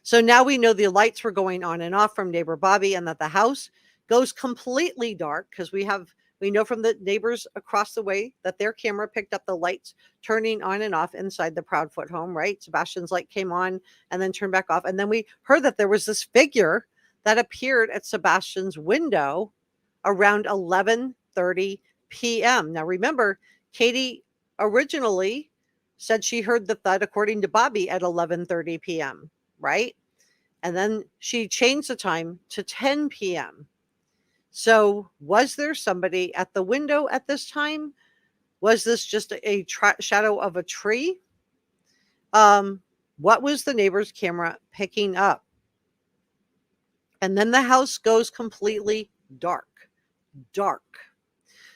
So now we know the lights were going on and off from neighbor Bobby, and that the house goes completely dark because we know from the neighbors across the way that their camera picked up the lights turning on and off inside the Proudfoot home, right? Sebastian's light came on and then turned back off. And then we heard that there was this figure that appeared at Sebastian's window around 11:30 p.m. Now remember, Katie originally said she heard the thud, according to Bobby, at 11:30 p.m., right? And then she changed the time to 10 p.m. So, was there somebody at the window at this time? Was this just a shadow of a tree? Um, what was the neighbor's camera picking up? And then the house goes completely dark. Dark.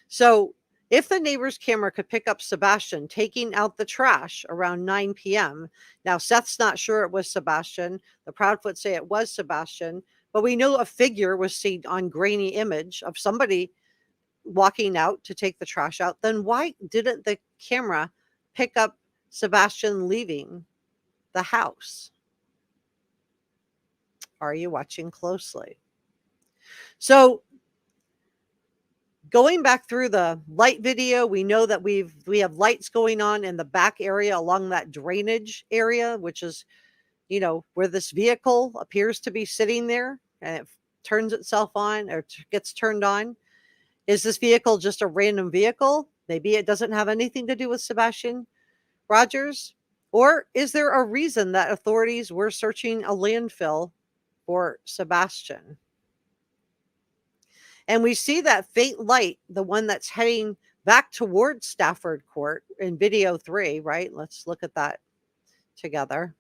So, if the neighbor's camera could pick up Sebastian taking out the trash around 9 p.m., now Seth's not sure it was Sebastian. The Proudfoot say it was Sebastian, but we know a figure was seen on grainy image of somebody walking out to take the trash out. Then why didn't the camera pick up Sebastian leaving the house? Are you watching closely? So, going back through the light video, we know that we have lights going on in the back area along that drainage area, which is, where this vehicle appears to be sitting there, and it turns itself on or gets turned on. Is this vehicle just a random vehicle? Maybe it doesn't have anything to do with Sebastian Rogers. Or is there a reason that authorities were searching a landfill for Sebastian? And we see that faint light, the one that's heading back towards Stafford Court in video 3, right? Let's look at that together.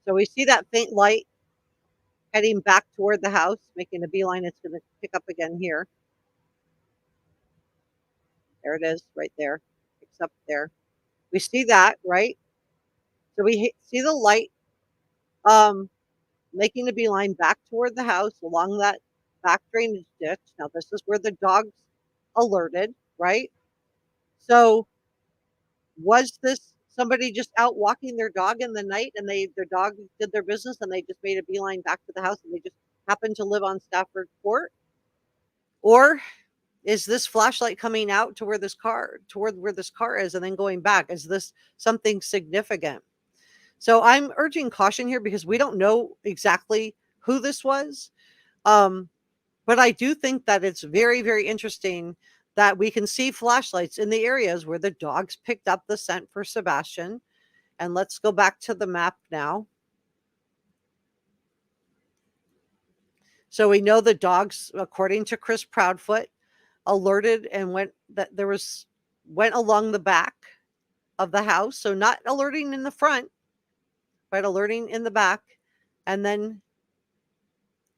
So we see that faint light heading back toward the house, making a beeline. It's going to pick up again here. There it is, right there. Picks up there. We see that, right? So we see the light um, making a beeline back toward the house along that back drainage ditch. Now, this is where the dogs alerted, right? So, was this somebody just out walking their dog in the night, and their dog did their business and they just made a beeline back to the house, and they just happened to live on Stafford Court? Or is this flashlight coming out to toward where this car is, and then going back? Is this something significant? So I'm urging caution here because we don't know exactly who this was. Um, but I do think that it's very, very interesting that we can see flashlights in the areas where the dogs picked up the scent for Sebastian. And let's go back to the map now. So we know the dogs, according to Chris Proudfoot, alerted and went along the back of the house. So not alerting in the front, but alerting in the back, and then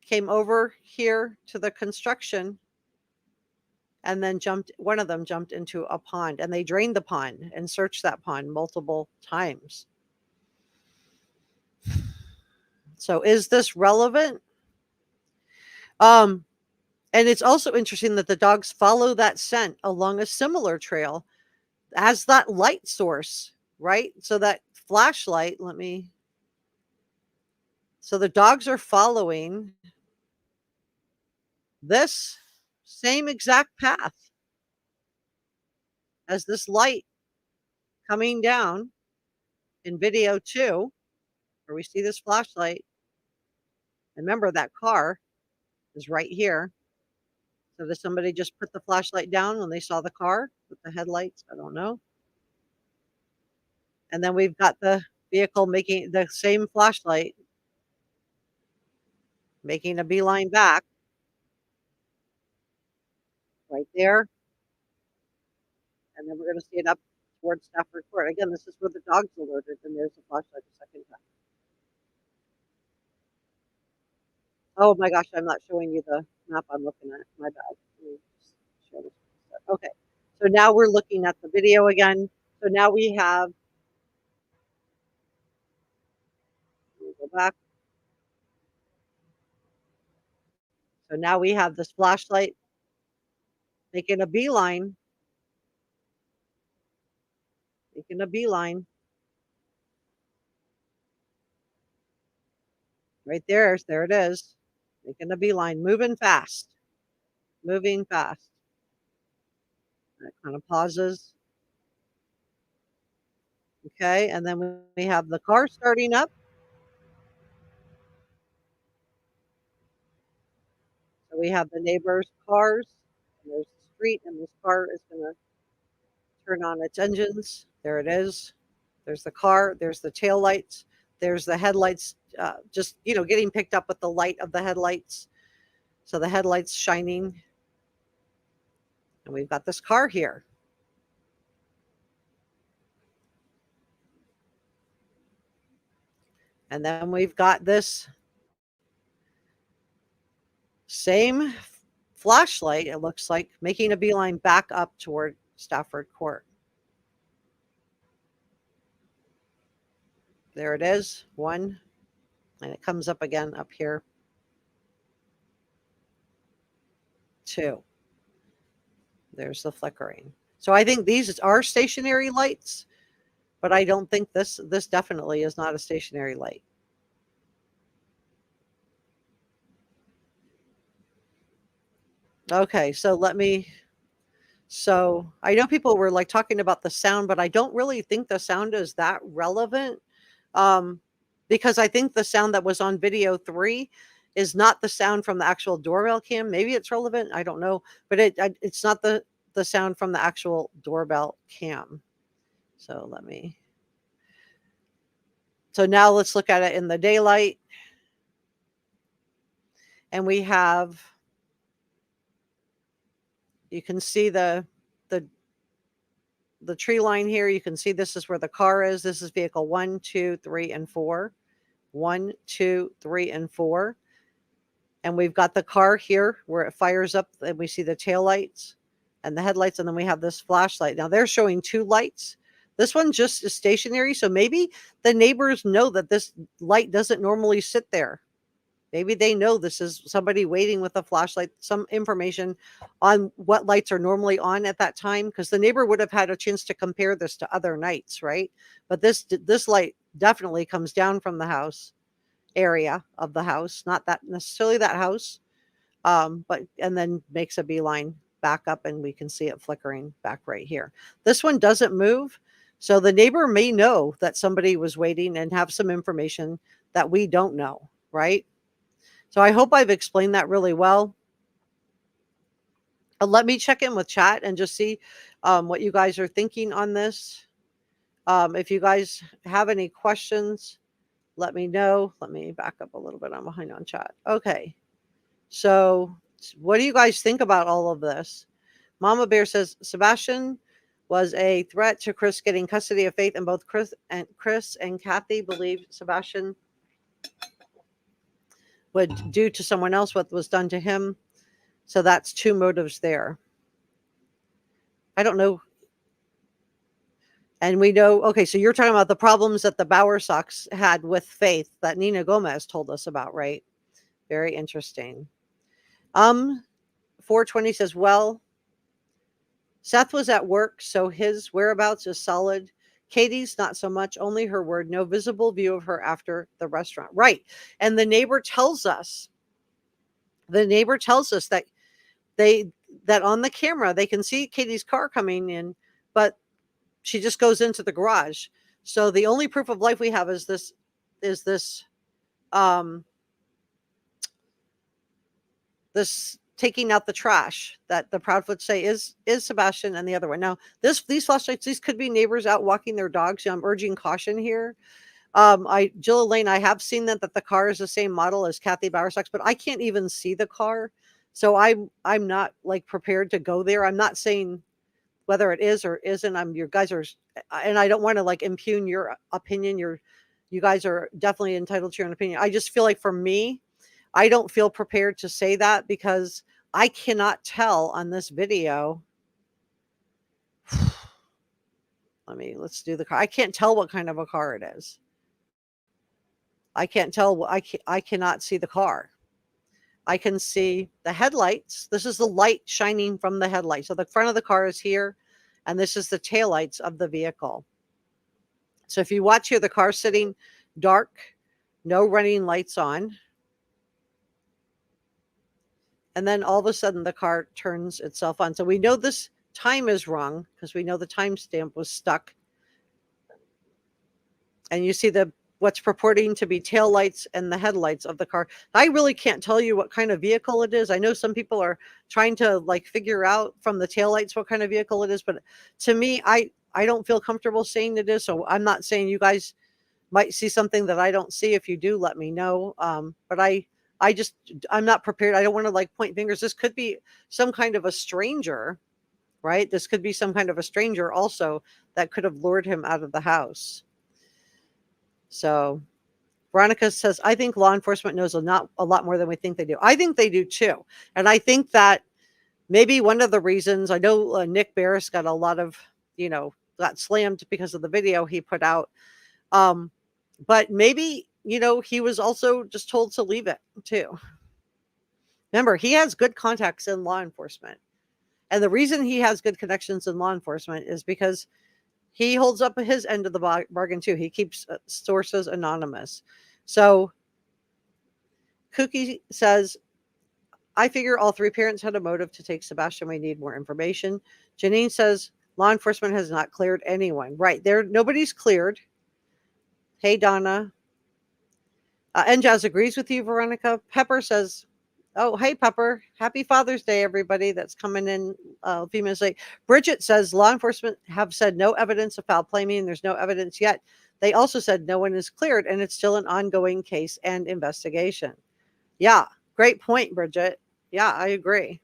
came over here to the construction, and then one of them jumped into a pond, and they drained the pond and searched that pond multiple times. So is this relevant? And it's also interesting that the dogs follow that scent along a similar trail as that light source, right? So that flashlight, so the dogs are following this same exact path as this light coming down in video 2, where we see this flashlight. Remember, that car is right here. So did somebody just put the flashlight down when they saw the car with the headlights? I don't know. And then we've got the vehicle making the same flashlight, making a beeline back right there. And then we're going to see it up towards Stafford Court. Again, this is where the dogs alerted, and there's the flashlight the second time. Oh my gosh, I'm not showing you the map I'm looking at. My bad. Let me just share this. Okay, so now we're looking at the video again. So now we have Go back. So now we have this flashlight making a beeline, making a beeline right there. There it is, making a beeline, moving fast. And it kind of pauses. Okay, and then we have the car starting up. So we have the neighbors' cars, and there's the street, and this car is going to turn on its engines. There it is. There's the car. There's the tail lights. There's the headlights. Just getting picked up with the light of the headlights. So the headlights shining, and we've got this car here. And then we've got this same flashlight, it looks like, making a beeline back up toward Stafford Court. There it is, one, and it comes up again up here. Two. There's the flickering. So I think these are stationary lights, but I don't think this definitely is not a stationary light. Okay, so I know people were like talking about the sound, but I don't really think the sound is that relevant. Because I think the sound that was on video 3 is not the sound from the actual doorbell cam. Maybe it's relevant, I don't know, but it's not the sound from the actual doorbell cam. So now let's look at it in the daylight. And we have, you can see the tree line here. You can see this is where the car is. This is vehicle 1, 2, 3, and 4. 1, 2, 3, and 4. And we've got the car here where it fires up, and we see the tail lights and the headlights, and then we have this flashlight. Now they're showing 2 lights. This one just is stationary, so maybe the neighbors know that this light doesn't normally sit there. Maybe they know this is somebody waiting with a flashlight, some information on what lights are normally on at that time, because the neighbor would have had a chance to compare this to other nights, right? But this light definitely comes down from the house area of the house, not that necessarily that house, but and then makes a beeline back up, and we can see it flickering back right here. This one doesn't move, so the neighbor may know that somebody was waiting and have some information that we don't know, right? So I hope I've explained that really well. Let me check in with chat and just see what you guys are thinking on this. If you guys have any questions, let me know. Let me back up a little bit. I'm behind on chat. Okay. So what do you guys think about all of this? Mama Bear says Sebastian was a threat to Chris getting custody of Faith, and both Chris and Kathy believe Sebastian would do to someone else what was done to him. So that's 2 motives there. I don't know. And we know, okay, so you're talking about the problems that the Bowersox had with Faith that Nina Gomez told us about, right? Very interesting. 420 says, well, Seth was at work, so his whereabouts is solid. Katie's not so much, only her word, no visible view of her after the restaurant. Right. And the neighbor tells us that that on the camera, they can see Katie's car coming in, but she just goes into the garage. So the only proof of life we have is this this taking out the trash that the Proudfoot say is Sebastian, and the other one. Now, these flashlights, these could be neighbors out walking their dogs. I'm urging caution here. Jill Elaine, I have seen that the car is the same model as Kathy Bowersox, but I can't even see the car. So I'm not like prepared to go there. I'm not saying whether it is or isn't. You guys are, and I don't want to like impugn your opinion. You guys are definitely entitled to your own opinion. I just feel like for me, I don't feel prepared to say that because I cannot tell on this video. Let's do the car. I can't tell what kind of a car it is. I can't tell. I cannot see the car. I can see the headlights. This is the light shining from the headlights. So the front of the car is here, and this is the taillights of the vehicle. So if you watch here, the car sitting dark, no running lights on. And then all of a sudden the car turns itself on. So we know this time is wrong because we know the timestamp was stuck. And you see what's purporting to be tail lights and the headlights of the car. I really can't tell you what kind of vehicle it is. I know some people are trying to like figure out from the tail lights what kind of vehicle it is, but to me, I don't feel comfortable saying it is. So I'm not saying you guys might see something that I don't see. If you do, let me know. But I'm not prepared. I don't want to like point fingers. This could be some kind of a stranger, right? This could be some kind of a stranger also that could have lured him out of the house. So Veronica says, I think law enforcement knows a lot more than we think they do. I think they do too. And I think that maybe one of the reasons, I know Nick Barris got a lot of, got slammed because of the video he put out. But maybe, he was also just told to leave it too. Remember, he has good contacts in law enforcement. And the reason he has good connections in law enforcement is because he holds up his end of the bargain too. He keeps sources anonymous. So Cookie says, I figure all three parents had a motive to take Sebastian. We need more information. Janine says, law enforcement has not cleared anyone. Right. Nobody's cleared. Hey, Donna. Njaz agrees with you, Veronica. Pepper says, oh, hey, Pepper. Happy Father's Day, everybody that's coming in a few minutes late. Bridget says law enforcement have said no evidence of foul play, meaning there's no evidence yet. They also said no one is cleared, and it's still an ongoing case and investigation. Yeah, great point, Bridget. Yeah, I agree.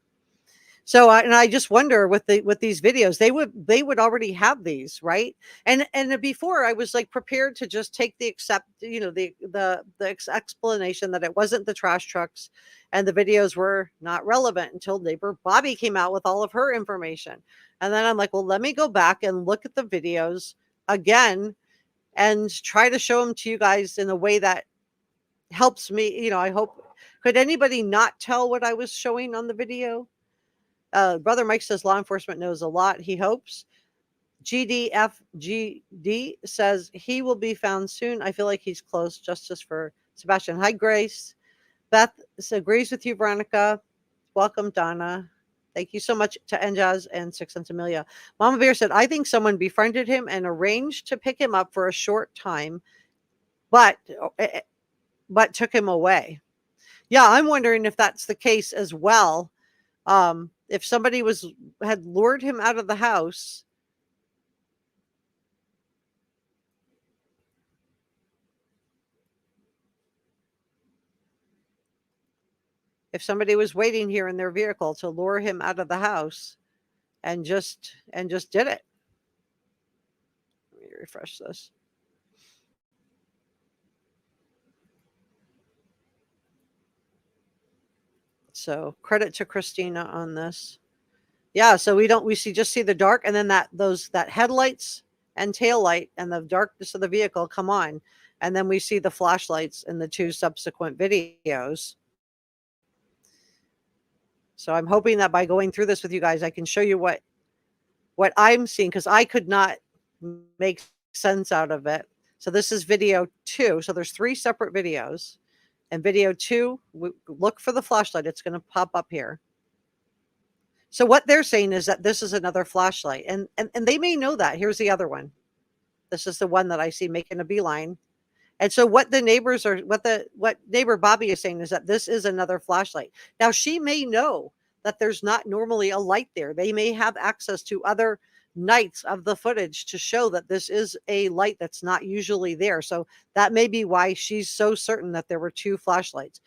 So I just wonder with these videos, they would already have these, right? And before I was like prepared to just take the explanation that it wasn't the trash trucks and the videos were not relevant until neighbor Bobby came out with all of her information. And then I'm like, well, let me go back and look at the videos again and try to show them to you guys in a way that helps me. I hope, could anybody not tell what I was showing on the video? Brother Mike says law enforcement knows a lot, he hopes. GDFGD says he will be found soon. I feel like he's close. Justice for Sebastian. Hi, Grace. Beth agrees with you, Veronica. Welcome, Donna. Thank you so much to Njaz and Six Sense Amelia. Mama Bear said, I think someone befriended him and arranged to pick him up for a short time, but took him away. Yeah, I'm wondering if that's the case as well. If somebody had lured him out of the house, if somebody was waiting here in their vehicle to lure him out of the house and just did it. Let me refresh this. So credit to Christina on this. Yeah, so we just see the dark, and then that headlights and tail light and the darkness of the vehicle come on, and then we see the flashlights in the two subsequent videos. So I'm hoping that by going through this with you guys, I can show you what I'm seeing, because I could not make sense out of it. So this is video 2. So there's 3 separate videos. And video 2, look for the flashlight. It's going to pop up here. So what they're saying is that this is another flashlight. And they may know that. Here's the other one. This is the one that I see making a beeline. And so what the neighbors are, what neighbor Bobby is saying is that this is another flashlight. Now, she may know that there's not normally a light there. They may have access to other nights of the footage to show that this is a light that's not usually there. So that may be why she's so certain that there were 2 flashlights.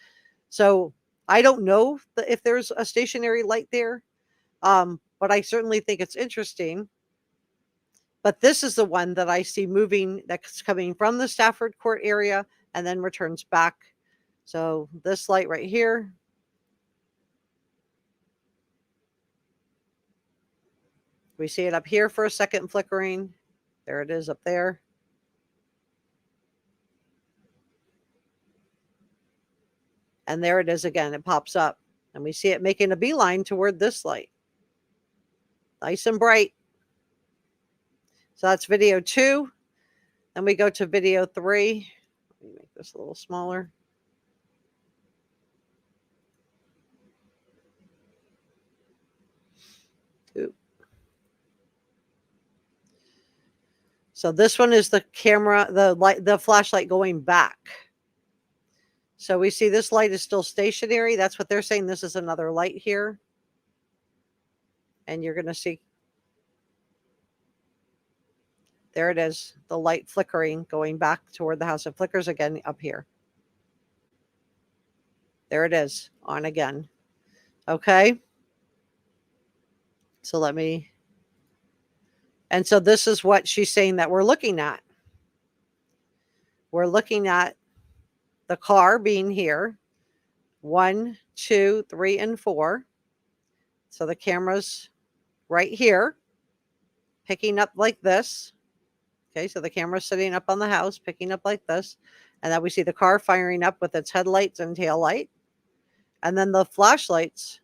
So I don't know if there's a stationary light there, but I certainly think it's interesting. But this is the one that I see moving, that's coming from the Stafford Court area and then returns back. So this light right here. We see it up here for a second flickering. There it is up there. And there it is again. It pops up. And we see it making a beeline toward this light. Nice and bright. So that's video 2. Then we go to video 3. Let me make this a little smaller. Ooh. So this one is the camera, the flashlight going back. So we see this light is still stationary. That's what they're saying. This is another light here. And you're going to see, there it is, the light flickering going back toward the house. It flickers again up here. There it is, on again. Okay. So let me, and so this is what she's saying that we're looking at. We're looking at the car being here. 1, 2, 3, and 4. So the camera's right here, picking up like this. Okay, so the camera's sitting up on the house, picking up like this. And then we see the car firing up with its headlights and tail light. And then the flashlights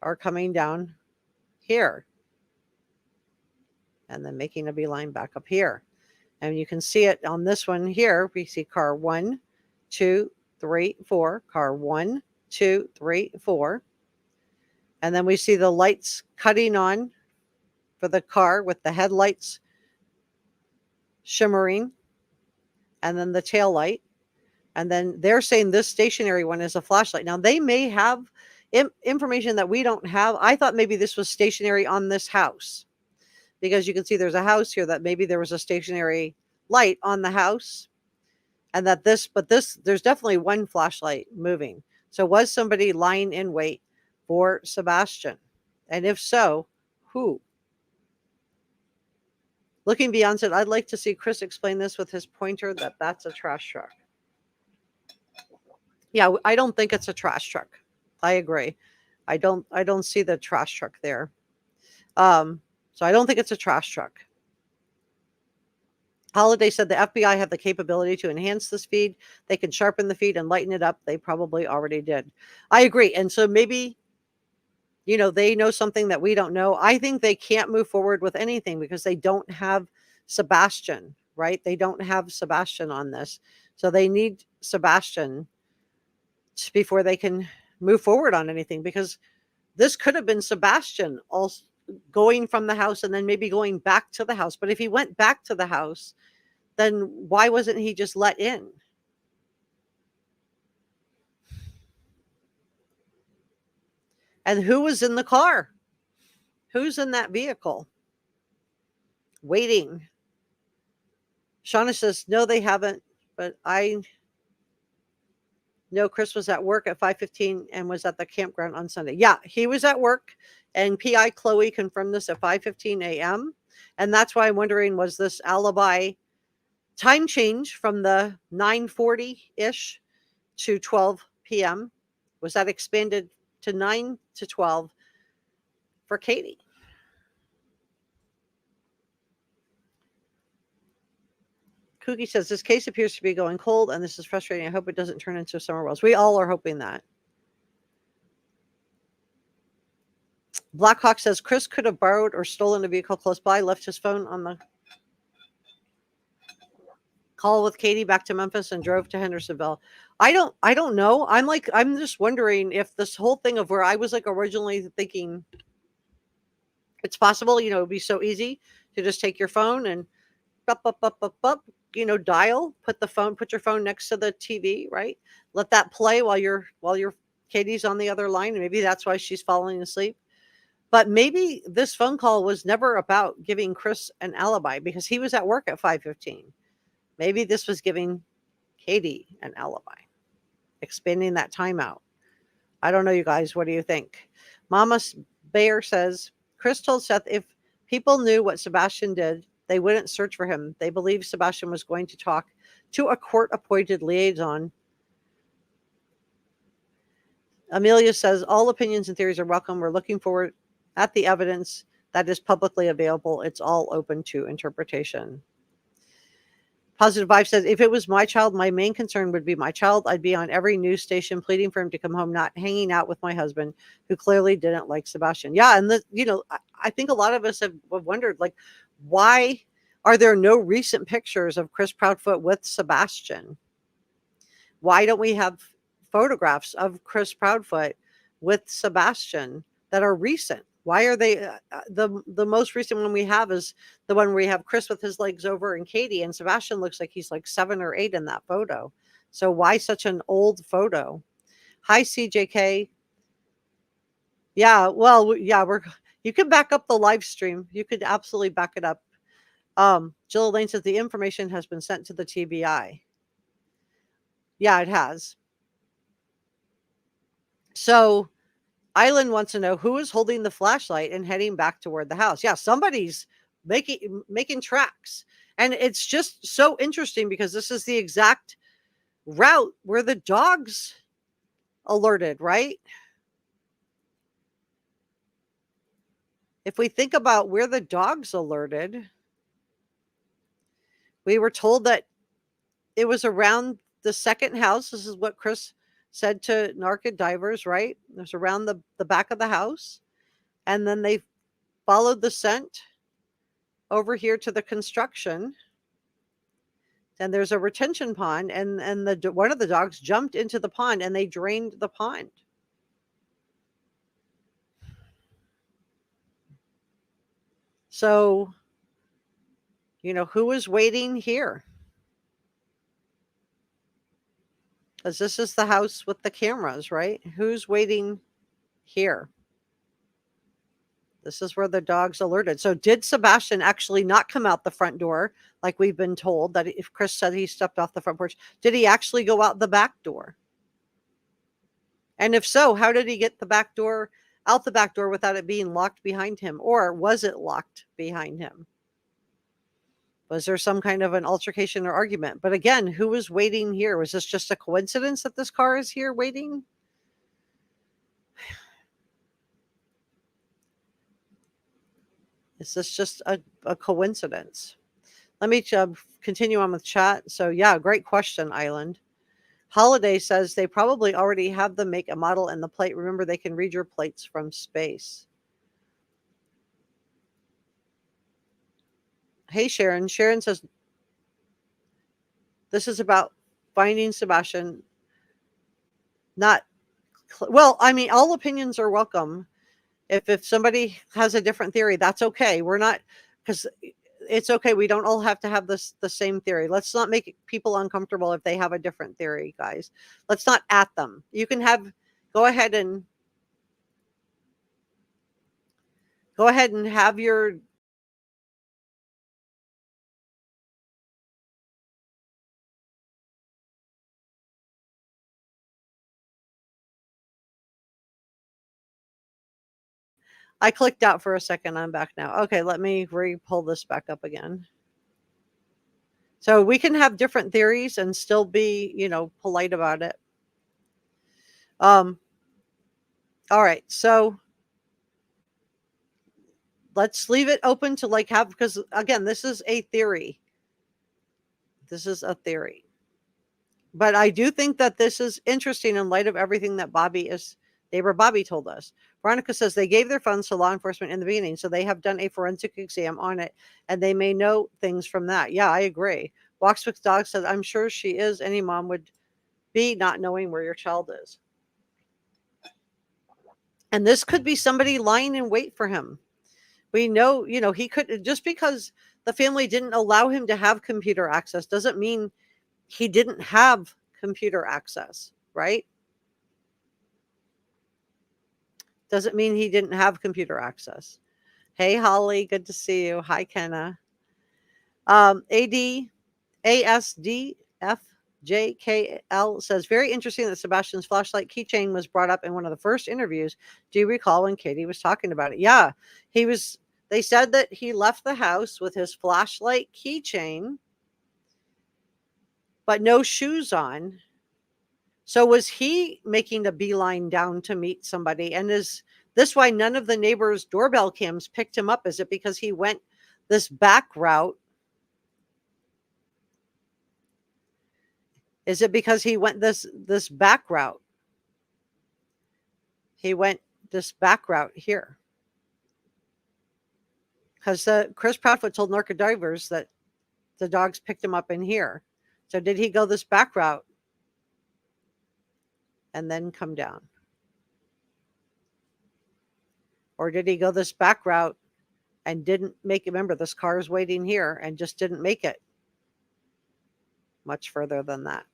are coming down here. And then making a beeline back up here. And you can see it on this one here. We see car 1, 2, 3, 4. Car 1, 2, 3, 4. And then we see the lights cutting on for the car with the headlights shimmering. And then the tail light. And then they're saying this stationary one is a flashlight. Now, they may have information that we don't have. I thought maybe this was stationary on this house, because you can see there's a house here that maybe there was a stationary light on the house, and that this, but this, there's definitely one flashlight moving. So was somebody lying in wait for Sebastian? And if so, who? Looking Beyond said, I'd like to see Chris explain this with his pointer that that's a trash truck. Yeah, I don't think it's a trash truck. I agree. I don't see the trash truck there. So I don't think it's a trash truck. Holiday said the FBI have the capability to enhance this feed. They can sharpen the feed and lighten it up. They probably already did. I agree. And so maybe, you know, they know something that we don't know. I think they can't move forward with anything because they don't have Sebastian, right? They don't have Sebastian on this. So they need Sebastian before they can move forward on anything, because this could have been Sebastian also going from the house and then maybe going back to the house. But if he went back to the house, then why wasn't he just let in? And who was in the car? Who's in that vehicle? Waiting. Shauna says, no, they haven't, but I know Chris was at work at 5:15 and was at the campground on Sunday. Yeah, he was at work, and PI Chloe confirmed this at 5:15 a.m. And that's why I'm wondering, was this alibi time change from the 9:40-ish to 12 p.m.? Was that expanded to 9 to 12 for Katie? Cookie says, this case appears to be going cold, and this is frustrating. I hope it doesn't turn into Summer Wells. We all are hoping that. Blackhawk says, Chris could have borrowed or stolen a vehicle close by, left his phone on the call with Katie back to Memphis, and drove to Hendersonville. I don't know. I'm just wondering if this whole thing of where I was like originally thinking it's possible, you know, it'd be so easy to just take your phone and dial, put your phone next to the TV, right? Let that play while your Katie's on the other line. And maybe that's why she's falling asleep. But maybe this phone call was never about giving Chris an alibi, because he was at work at 5:15. Maybe this was giving Katie an alibi, expanding that timeout. I don't know, you guys. What do you think? Mama Bear says, Chris told Seth if people knew what Sebastian did, they wouldn't search for him. They believed Sebastian was going to talk to a court-appointed liaison. Amelia says, all opinions and theories are welcome. We're looking forward at the evidence that is publicly available. It's all open to interpretation. Positive Vibe says, if it was my child, my main concern would be my child. I'd be on every news station pleading for him to come home, not hanging out with my husband, who clearly didn't like Sebastian. Yeah, and I think a lot of us have wondered, like, why are there no recent pictures of Chris Proudfoot with Sebastian? Why don't we have photographs of Chris Proudfoot with Sebastian that are recent? Why are they the most recent one we have is the one where we have Chris with his legs over and Katie, and Sebastian looks like he's like 7 or 8 in that photo. So why such an old photo? Hi, CJK. Yeah, well, yeah, you can back up the live stream. You could absolutely back it up. Jill Lane says the information has been sent to the TBI. Yeah, it has. So Island wants to know who is holding the flashlight and heading back toward the house. Yeah, somebody's making tracks. And it's just so interesting because this is the exact route where the dogs alerted, right? If we think about where the dogs alerted, we were told that it was around the second house. This is what Chris said to Narca divers, right? It was around the back of the house. And then they followed the scent over here to the construction. And there's a retention pond, and one of the dogs jumped into the pond and they drained the pond. So, who is waiting here? Because this is the house with the cameras, right? Who's waiting here? This is where the dogs alerted. So did Sebastian actually not come out the front door like we've been told, that if Chris said he stepped off the front porch, did he actually go out the back door? And if so, how did he get out the back door without it being locked behind him? Or was it locked behind him? Was there some kind of an altercation or argument? But again, who was waiting here? Was this just a coincidence that this car is here waiting? Is this just a coincidence? Let me continue on with chat. So yeah, great question, Island. Holiday says they probably already have the make, a model, and the plate. Remember, they can read your plates from space. Hey, Sharon. Sharon says this is about finding Sebastian. Well, I mean, all opinions are welcome. If somebody has a different theory, that's okay. We're not, because it's okay. We don't all have to have the same theory. Let's not make people uncomfortable if they have a different theory, guys. Let's not at them. You can go ahead and have your. I clicked out for a second. I'm back now. Okay, let me pull this back up again. So we can have different theories and still be, polite about it. All right. So let's leave it open to because again, this is a theory. This is a theory. But I do think that this is interesting in light of everything that neighbor Bobby told us. Veronica says they gave their funds to law enforcement in the beginning, so they have done a forensic exam on it, and they may know things from that. Yeah, I agree. Walks with Dog says, I'm sure she is. Any mom would be, not knowing where your child is. And this could be somebody lying in wait for him. We know, he could, just because the family didn't allow him to have computer access doesn't mean he didn't have computer access, right? Doesn't mean he didn't have computer access. Hey, Holly, good to see you. Hi, Kenna. ASDFJKL says, very interesting that Sebastian's flashlight keychain was brought up in one of the first interviews. Do you recall when Katie was talking about it? Yeah, they said that he left the house with his flashlight keychain, but no shoes on. So was he making a beeline down to meet somebody? And is this why none of the neighbors' doorbell cams picked him up? Is it because he went this back route? Is it because he went this back route? He went this back route here. Because Chris Proudfoot told narco divers that the dogs picked him up in here. So did he go this back route and then come down? Or did he go this back route and didn't make it? Remember, this car is waiting here and just didn't make it much further than that.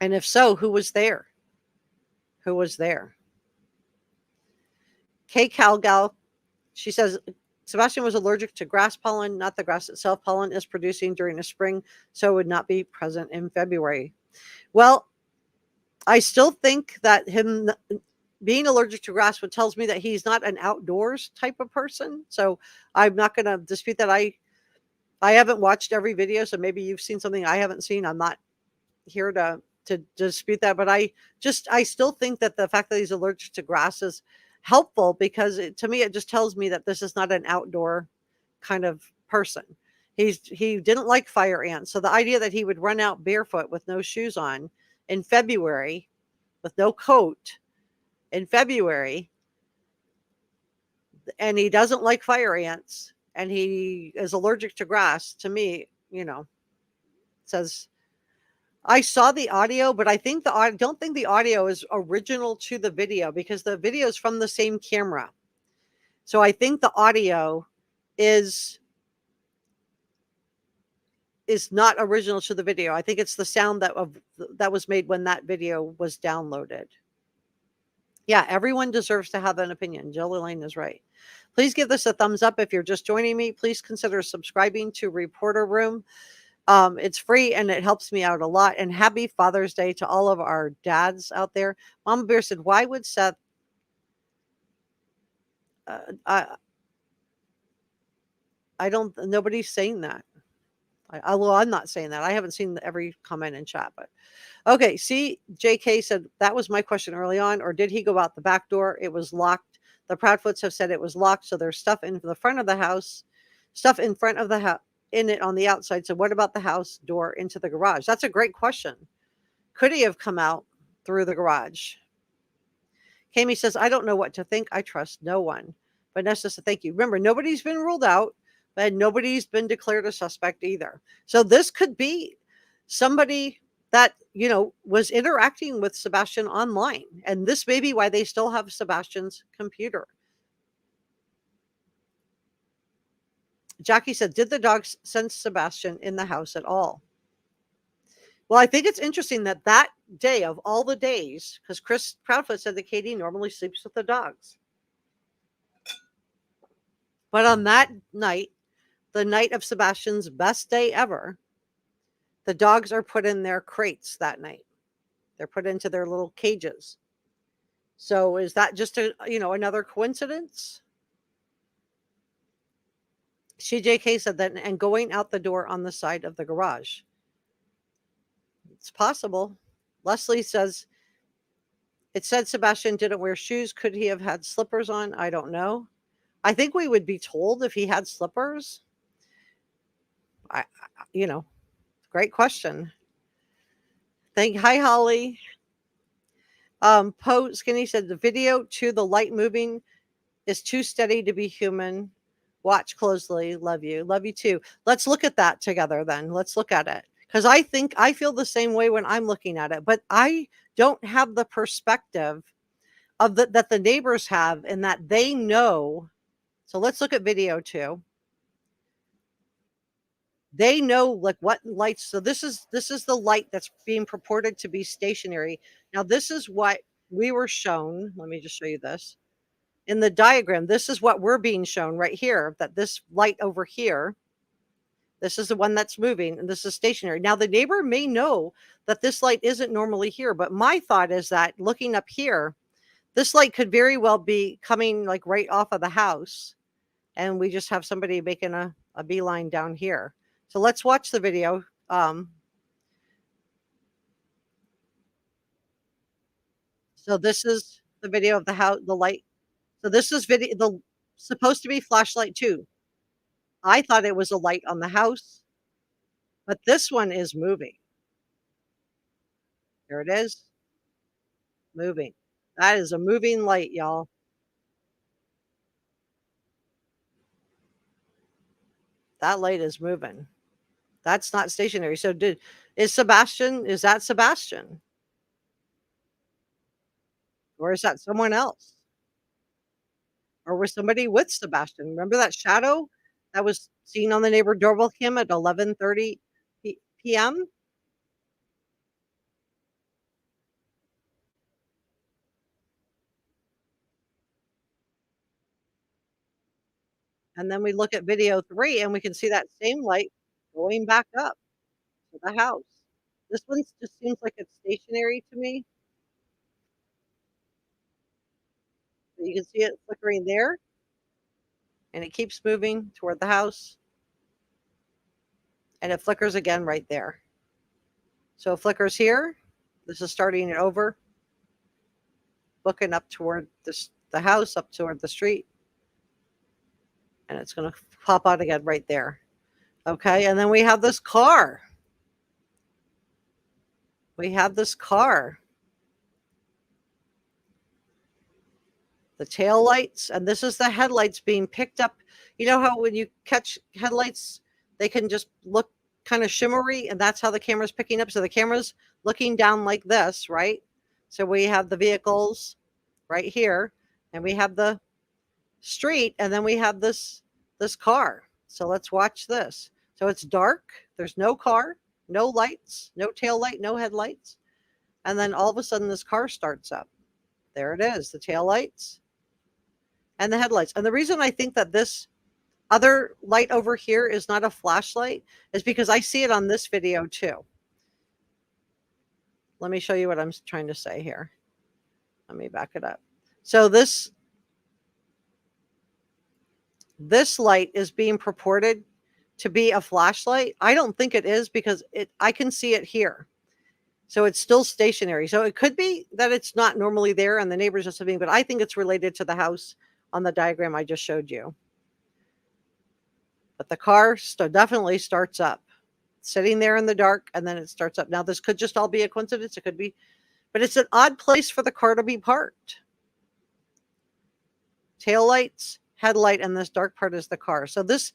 And if so, who was there? Who was there? Kay Calgal, she says, Sebastian was allergic to grass pollen, not the grass itself. Pollen is producing during the spring, so it would not be present in February. Well, I still think that him being allergic to grass tells me that he's not an outdoors type of person. So I'm not going to dispute that. I haven't watched every video, so maybe you've seen something I haven't seen. I'm not here to dispute that, but I still think that the fact that he's allergic to grass is helpful, because to me it just tells me that this is not an outdoor kind of person. He didn't like fire ants, so the idea that he would run out barefoot with no shoes on in February with no coat in February, and he doesn't like fire ants and he is allergic to grass, to me, says, I saw the audio, but I don't think the audio is original to the video, because the video is from the same camera. So I think the audio is not original to the video. I think it's the sound that was made when that video was downloaded. Yeah, everyone deserves to have an opinion. Jill Elaine is right. Please give this a thumbs up if you're just joining me. Please consider subscribing to Reporter Room. It's free and it helps me out a lot. And happy Father's Day to all of our dads out there. Mama Bear said, why would Seth... nobody's saying that. Well, I'm not saying that. I haven't seen every comment in chat, but okay. See, JK said, that was my question early on. Or did he go out the back door? It was locked. The Proudfoots have said it was locked. So there's stuff in the front of the house, stuff in front of the house, in it on the outside. So what about the house door into the garage? That's a great question. Could he have come out through the garage? Kami says, I don't know what to think. I trust no one. Vanessa said, thank you. Remember, nobody's been ruled out, but nobody's been declared a suspect either. So this could be somebody that, was interacting with Sebastian online. And this may be why they still have Sebastian's computer. Jackie said, did the dogs sense Sebastian in the house at all? Well, I think it's interesting that day of all the days, because Chris Proudfoot said that Katie normally sleeps with the dogs. But on that night, the night of Sebastian's best day ever, the dogs are put in their crates that night. They're put into their little cages. So is that just another coincidence? CJK said that, and going out the door on the side of the garage. It's possible. Leslie says, it said Sebastian didn't wear shoes. Could he have had slippers on? I don't know. I think we would be told if he had slippers. Great question. Hi, Holly. Poe Skinny said the video to the light moving is too steady to be human. Watch closely. Love you. Love you too. Let's look at that together then. Let's look at it. Because I feel the same way when I'm looking at it, but I don't have the perspective of that the neighbors have, and that they know. So let's look at video 2. They know like what lights. So this is the light that's being purported to be stationary. Now this is what we were shown. Let me just show you this. In the diagram, this is what we're being shown right here, that this light over here, this is the one that's moving, and this is stationary. Now, the neighbor may know that this light isn't normally here, but my thought is that looking up here, this light could very well be coming like right off of the house, and we just have somebody making a beeline down here. So let's watch the video. So this is the video of the house, the light. So this is supposed to be flashlight 2. I thought it was a light on the house, but this one is moving. There it is, moving. That is a moving light, y'all. That light is moving. That's not stationary. So is that Sebastian? Or is that someone else? Or was somebody with Sebastian? Remember that shadow that was seen on the neighbor doorbell cam at 11:30 PM? And then we look at video 3 and we can see that same light going back up to the house. This one just seems like it's stationary to me. So you can see it flickering there, and it keeps moving toward the house, and it flickers again right there. So it flickers here. This is starting it over, looking up toward the house, up toward the street, and it's going to pop out again right there. Okay, and then we have this car. We have this car. The tail lights, and this is the headlights being picked up. You know how when you catch headlights, they can just look kind of shimmery, and that's how the camera's picking up. So the camera's looking down like this, right? So we have the vehicles right here, and we have the street, and then we have this car. So let's watch this. So it's dark. There's no car, no lights, no tail light, no headlights. And then all of a sudden this car starts up. There it is, the tail lights and the headlights. And the reason I think that this other light over here is not a flashlight is because I see it on this video too. Let me show you what I'm trying to say here. Let me back it up. So this light is being purported to be a flashlight. I don't think it is because I can see it here. So it's still stationary. So it could be that it's not normally there and the neighbor's just living, but I think it's related to the house on the diagram I just showed you. But the car definitely starts up, sitting there in the dark, and then it starts up. Now, this could just all be a coincidence. It could be, but it's an odd place for the car to be parked. Tail lights, headlight, and this dark part is the car. So this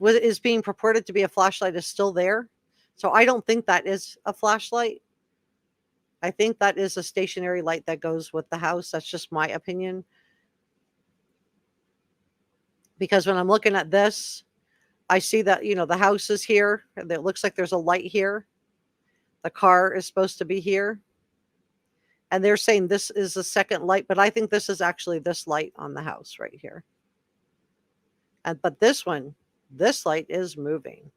is being purported to be a flashlight is still there. So I don't think that is a flashlight. I think that is a stationary light that goes with the house. That's just my opinion. Because when I'm looking at this, I see that, the house is here. And it looks like there's a light here. The car is supposed to be here. And they're saying this is the second light, but I think this is actually this light on the house right here. But this light is moving.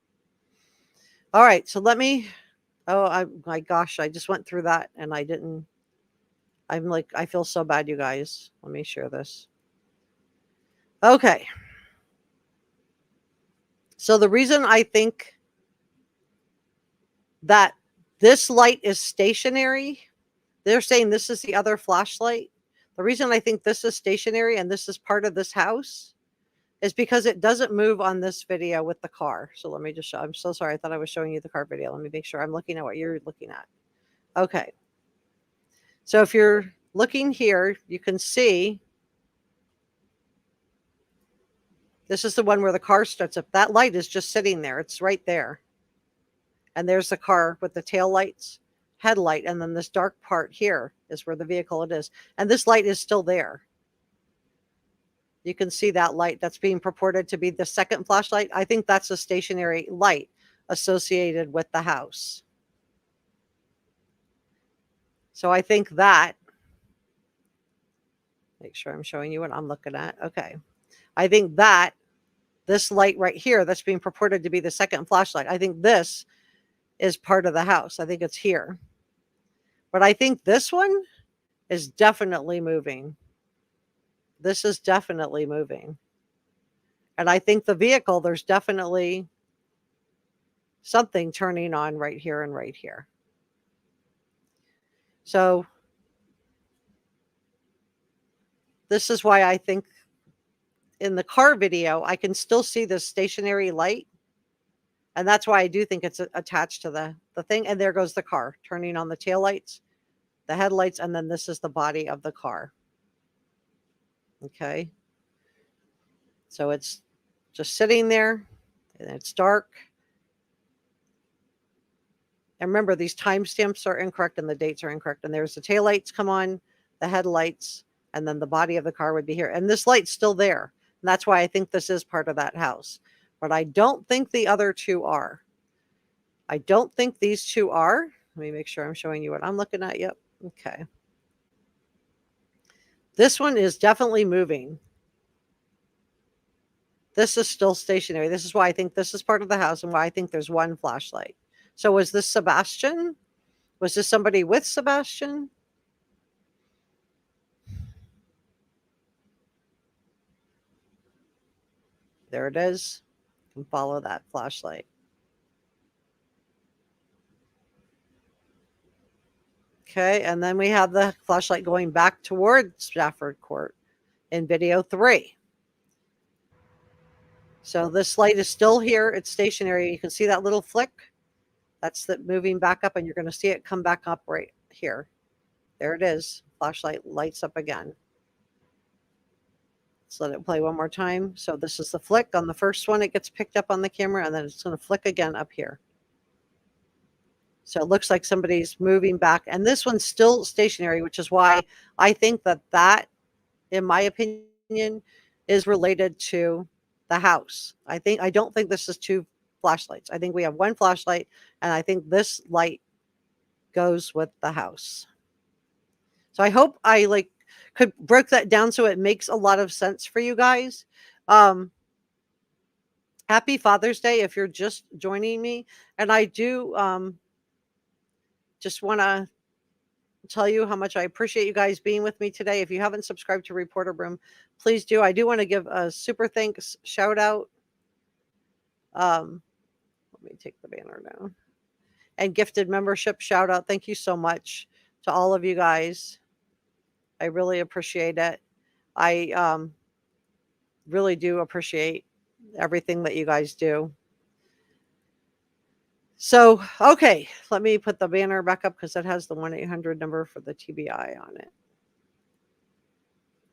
All right, so my gosh, I just went through that and I feel so bad, you guys. Let me share this. Okay. So the reason I think that this light is stationary, they're saying this is the other flashlight. The reason I think this is stationary and this is part of this house is because it doesn't move on this video with the car. So let me just show. I'm so sorry. I thought I was showing you the car video. Let me make sure I'm looking at what you're looking at. Okay. So if you're looking here, you can see this is the one where the car starts up. That light is just sitting there. It's right there. And there's the car with the tail lights, headlight, and then this dark part here is where the vehicle it is. And this light is still there. You can see that light that's being purported to be the second flashlight. I think that's a stationary light associated with the house. So I think that, make sure I'm showing you what I'm looking at. Okay. I think that this light right here that's being purported to be the second flashlight, I think this is part of the house. I think it's here. But I think this one is definitely moving. This is definitely moving. And I think the vehicle, there's definitely something turning on right here and right here. So this is why I think in the car video, I can still see this stationary light. And that's why I do think it's attached to the thing. And there goes the car turning on the taillights the headlights, and then this is the body of the car. Okay. So it's just sitting there, and it's dark. And remember, these timestamps are incorrect and the dates are incorrect. And there's the taillights come on, the headlights, and then the body of the car would be here. And this light's still there. And that's why I think this is part of that house. But I don't think the other two are. I don't think these two are. Let me make sure I'm showing you what I'm looking at. Yep. Okay. This one is definitely moving. This is still stationary. This is why I think this is part of the house and why I think there's one flashlight. So was this Sebastian? Was this somebody with Sebastian? There it is. You can follow that flashlight. Okay, and then we have the flashlight going back towards Stafford Court in video 3. So this light is still here. It's stationary. You can see that little flick. That's the moving back up, and you're going to see it come back up right here. There it is. Flashlight lights up again. Let's let it play one more time. So this is the flick. On the first one, it gets picked up on the camera, and then it's going to flick again up here. So it looks like somebody's moving back. And this one's still stationary, which is why I think that, in my opinion, is related to the house. I don't think this is two flashlights. I think we have one flashlight, and I think this light goes with the house. So I hope I could break that down so it makes a lot of sense for you guys. Happy Father's Day if you're just joining me. And I do just want to tell you how much I appreciate you guys being with me today. If you haven't subscribed to Reporter Room, please do. I do want to give a super thanks shout out. Let me take the banner down. And gifted membership shout out. Thank you so much to all of you guys. I really appreciate it. I really do appreciate everything that you guys do. So, okay, let me put the banner back up because it has the 1-800 number for the TBI on it.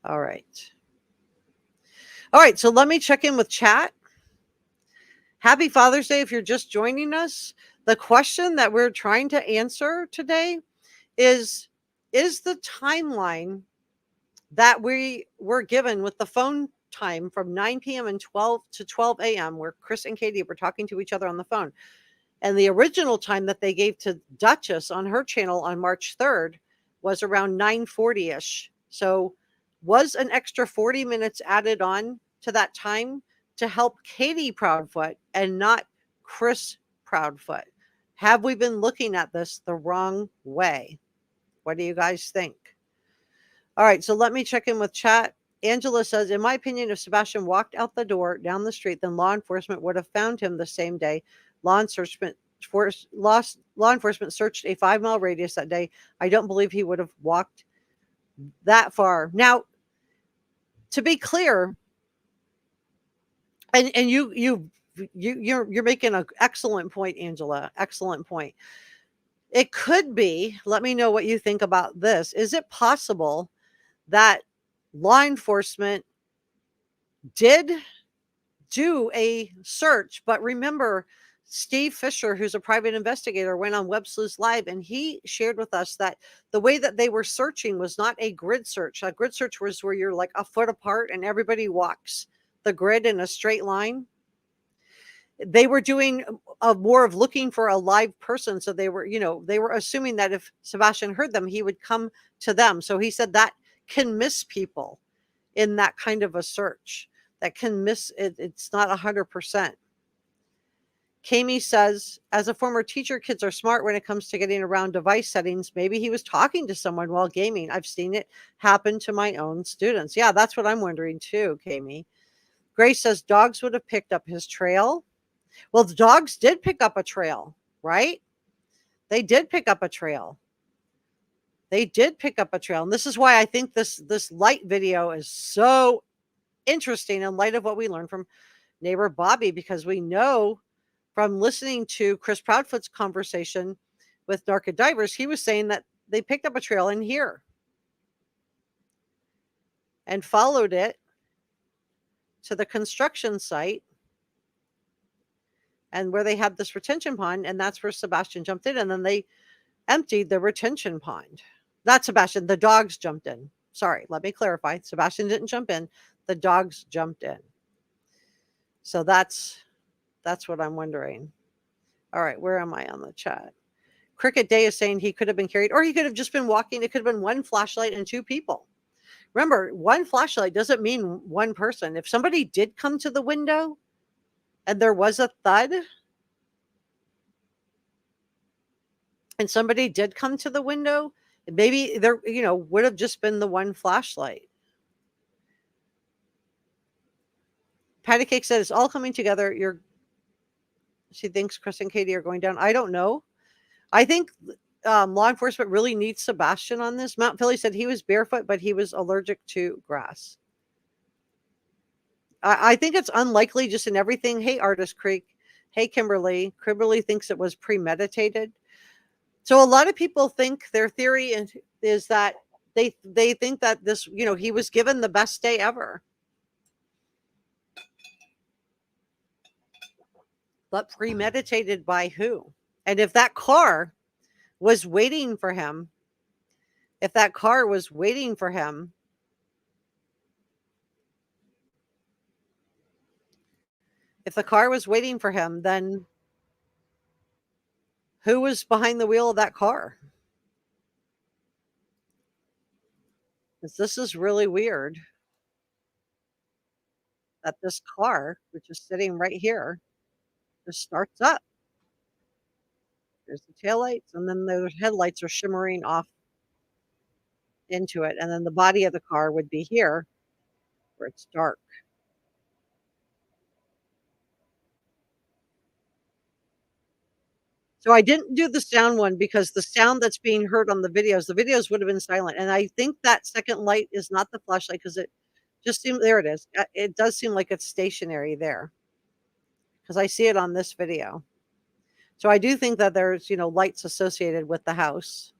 All right. All right, so let me check in with chat. Happy Father's Day if you're just joining us. The question that we're trying to answer today is the timeline that we were given with the phone time from 9 p.m. and 12 to 12 a.m. where Chris and Katie were talking to each other on the phone. And the original time that they gave to Duchess on her channel on March 3rd was around 9:40-ish. So was an extra 40 minutes added on to that time to help Katie Proudfoot and not Chris Proudfoot? Have we been looking at this the wrong way? What do you guys think? All right, so let me check in with chat. Angela says, in my opinion, if Sebastian walked out the door down the street, then law enforcement would have found him the same day. Law enforcement searched a 5-mile radius that day. I don't believe he would have walked that far. Now, to be clear, and you're making an excellent point, Angela. Excellent point. It could be, let me know what you think about this. Is it possible that law enforcement did do a search, but remember, Steve Fisher, who's a private investigator, went on Web Sleuths Live, and he shared with us that the way that they were searching was not a grid search. A grid search was where you're like a foot apart and everybody walks the grid in a straight line. They were doing more of looking for a live person. So they were assuming that if Sebastian heard them, he would come to them. So he said that can miss people in that kind of a search. That can miss it. It's not 100%. Kami says, as a former teacher, kids are smart when it comes to getting around device settings. Maybe he was talking to someone while gaming. I've seen it happen to my own students. Yeah, that's what I'm wondering too, Kami. Grace says dogs would have picked up his trail. Well, the dogs did pick up a trail, right? They did pick up a trail. They did pick up a trail. And this is why I think this light video is so interesting in light of what we learned from neighbor Bobby, because we know from listening to Chris Proudfoot's conversation with Narca Divers, he was saying that they picked up a trail in here and followed it to the construction site and where they had this retention pond, and that's where Sebastian jumped in, and then they emptied the retention pond. Not Sebastian, the dogs jumped in. Sorry, let me clarify. Sebastian didn't jump in. The dogs jumped in. So that's what I'm wondering. All right, where am I on the chat? Cricket Day is saying he could have been carried, or he could have just been walking. It could have been one flashlight and two people. Remember, one flashlight doesn't mean one person. If somebody did come to the window and there was a thud, and somebody did come to the window, maybe there, would have just been the one flashlight. Patty Cake said it's all coming together. She thinks Chris and Katie are going down. I don't know. I think law enforcement really needs Sebastian on this. Mount Philly said he was barefoot, but he was allergic to grass. I think it's unlikely just in everything. Hey, Artist Creek. Hey, Kimberly. Kimberly thinks it was premeditated. So a lot of people think their theory is that they think that this, he was given the best day ever. But premeditated by who? And if that car was waiting for him, then who was behind the wheel of that car? This is really weird that this car, which is sitting right here, just starts up. There's the taillights, and then the headlights are shimmering off into it. And then the body of the car would be here where it's dark. So I didn't do the sound one because the sound that's being heard on the videos would have been silent. And I think that second light is not the flashlight because it just seemed, there it is. It does seem like it's stationary there because I see it on this video. So I do think that there's, lights associated with the house.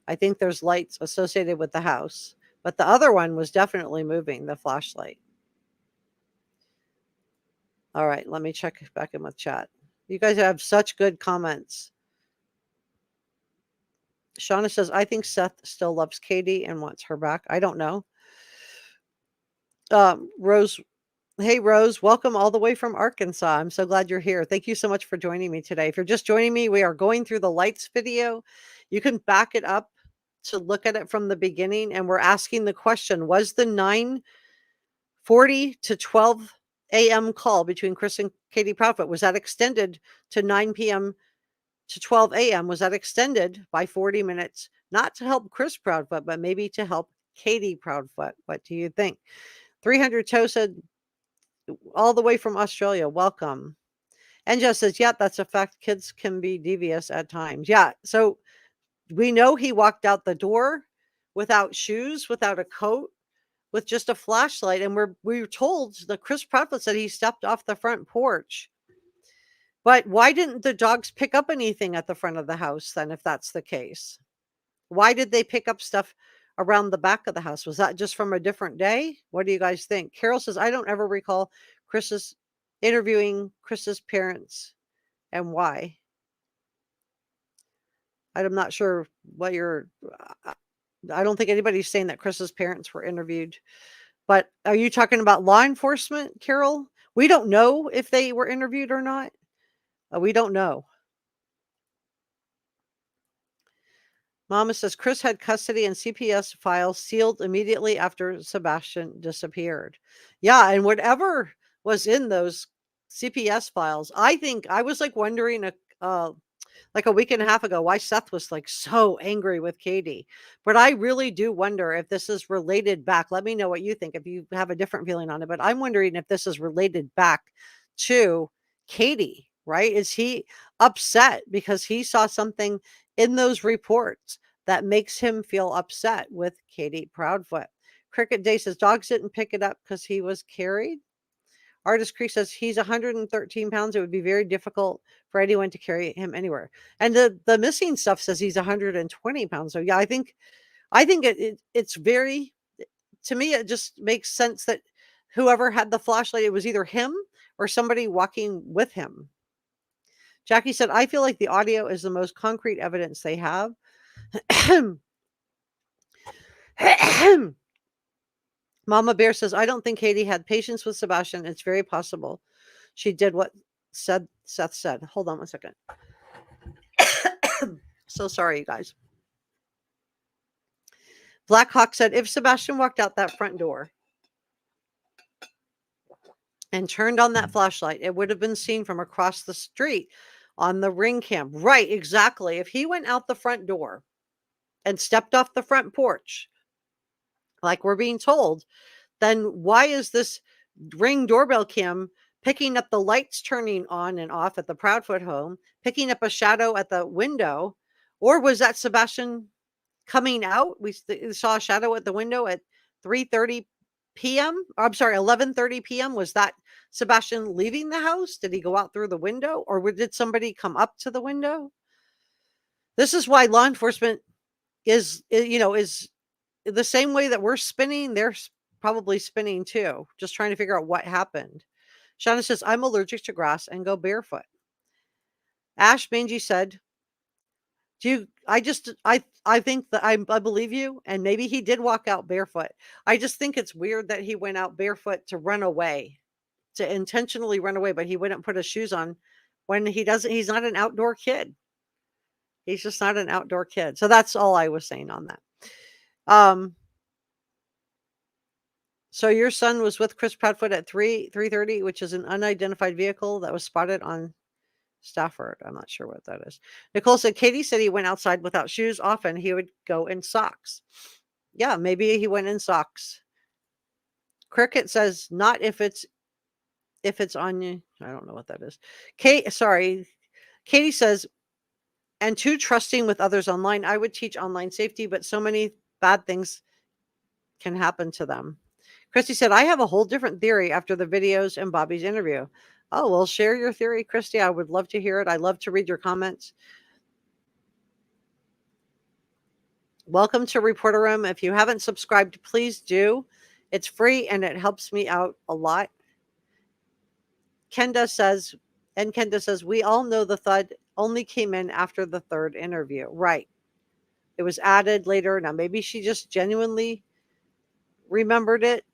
I think there's lights associated with the house, but the other one was definitely moving, the flashlight. All right, let me check back in with chat. You guys have such good comments. Shauna says, I think Seth still loves Katie and wants her back. I don't know. Rose, hey, Rose, welcome all the way from Arkansas. I'm so glad you're here. Thank you so much for joining me today. If you're just joining me, we are going through the lights video. You can back it up to look at it from the beginning, and we're asking the question, was the 9:40 to 12 a.m. call between Chris and Katie Proudfoot, was that extended to 9 p.m. to 12 a.m.? Was that extended by 40 minutes, not to help Chris Proudfoot, but maybe to help Katie Proudfoot? What do you think? 300 Toe said, all the way from Australia, welcome. And just says, yeah, that's a fact. Kids can be devious at times. Yeah. So we know he walked out the door without shoes, without a coat, with just a flashlight. And we were told that Chris Proudfoot said he stepped off the front porch. But why didn't the dogs pick up anything at the front of the house then, if that's the case? Why did they pick up stuff around the back of the house? Was that just from a different day? What do you guys think? Carol says, I don't ever recall interviewing Chris's parents and why. I'm not sure what I don't think anybody's saying that Chris's parents were interviewed. But are you talking about law enforcement, Carol? We don't know if they were interviewed or not. We don't know. Mama says Chris had custody and CPS files sealed immediately after Sebastian disappeared. Yeah, and whatever was in those CPS files, I think I was like wondering like a week and a half ago why Seth was like so angry with Katie. But I really do wonder if this is related back. Let me know what you think if you have a different feeling on it. But I'm wondering if this is related back to Katie, right? Is he upset because he saw something in those reports that makes him feel upset with Katie Proudfoot? Cricket Day says dogs didn't pick it up because he was carried. Artist Creek says he's 113 pounds. It would be very difficult for anyone to carry him anywhere. And the missing stuff says he's 120 pounds. So yeah, I think it's very, to me, it just makes sense that whoever had the flashlight, it was either him or somebody walking with him. Jackie said, I feel like the audio is the most concrete evidence they have. Mama Bear says, I don't think Katie had patience with Sebastian. It's very possible she did what Seth said. Hold on one second. So sorry, you guys. Black Hawk said, if Sebastian walked out that front door and turned on that flashlight, it would have been seen from across the street on the ring cam. Right, exactly. If he went out the front door and stepped off the front porch, like we're being told, then why is this ring doorbell cam picking up the lights turning on and off at the Proudfoot home, picking up a shadow at the window? Or was that Sebastian coming out? We saw a shadow at the window at 3:30 p.m. I'm sorry, 11:30 p.m. Was that Sebastian leaving the house? Did he go out through the window, or did somebody come up to the window? This is why law enforcement is the same way that we're spinning. They're probably spinning too, just trying to figure out what happened. Shauna says, I'm allergic to grass and go barefoot. Ash Mangy said, I think that I believe you, and maybe he did walk out barefoot. I just think it's weird that he went out barefoot to run away, to intentionally run away, but he wouldn't put his shoes on when he's not an outdoor kid. He's just not an outdoor kid. So that's all I was saying on that. So your son was with Chris Proudfoot at 3:30, which is an unidentified vehicle that was spotted on Stafford. I'm not sure what that is. Nicole said, Katie said he went outside without shoes. Often he would go in socks. Yeah, maybe he went in socks. Cricket says, not if it's on you. I don't know what that is. Katie says, and too trusting with others online. I would teach online safety, but so many bad things can happen to them. Christy said, I have a whole different theory after the videos and Bobby's interview. Oh, well, share your theory, Christy. I would love to hear it. I love to read your comments. Welcome to Reporter Room. If you haven't subscribed, please do. It's free and it helps me out a lot. Kenda says, we all know the thud only came in after the third interview. Right. It was added later. Now, maybe she just genuinely remembered it.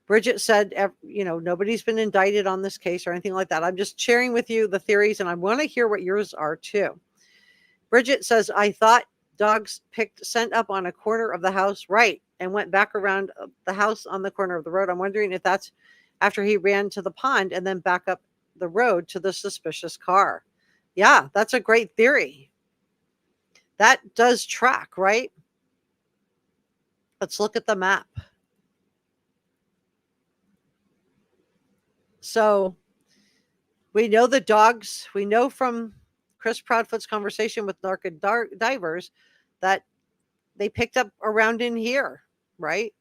Bridget said, nobody's been indicted on this case or anything like that. I'm just sharing with you the theories, and I want to hear what yours are too. Bridget says, I thought dogs sent up on a corner of the house, right, and went back around the house on the corner of the road. I'm wondering if that's after he ran to the pond and then back up the road to the suspicious car. Yeah, that's a great theory. That does track, right? Let's look at the map. So we know the dogs, we know from Chris Proudfoot's conversation with divers that they picked up around in here, right?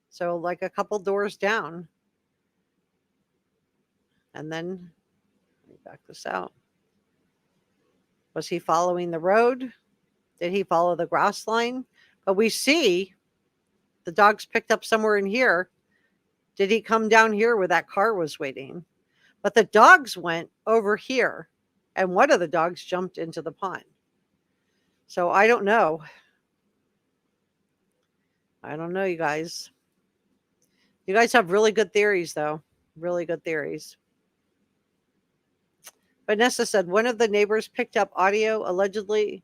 So like a couple doors down. And then, let me back this out. Was he following the road? Did he follow the grass line? But we see the dogs picked up somewhere in here. Did he come down here where that car was waiting? But the dogs went over here, and one of the dogs jumped into the pond. So I don't know. I don't know, you guys. You guys have really good theories, though. Really good theories. Vanessa said one of the neighbors picked up audio, allegedly.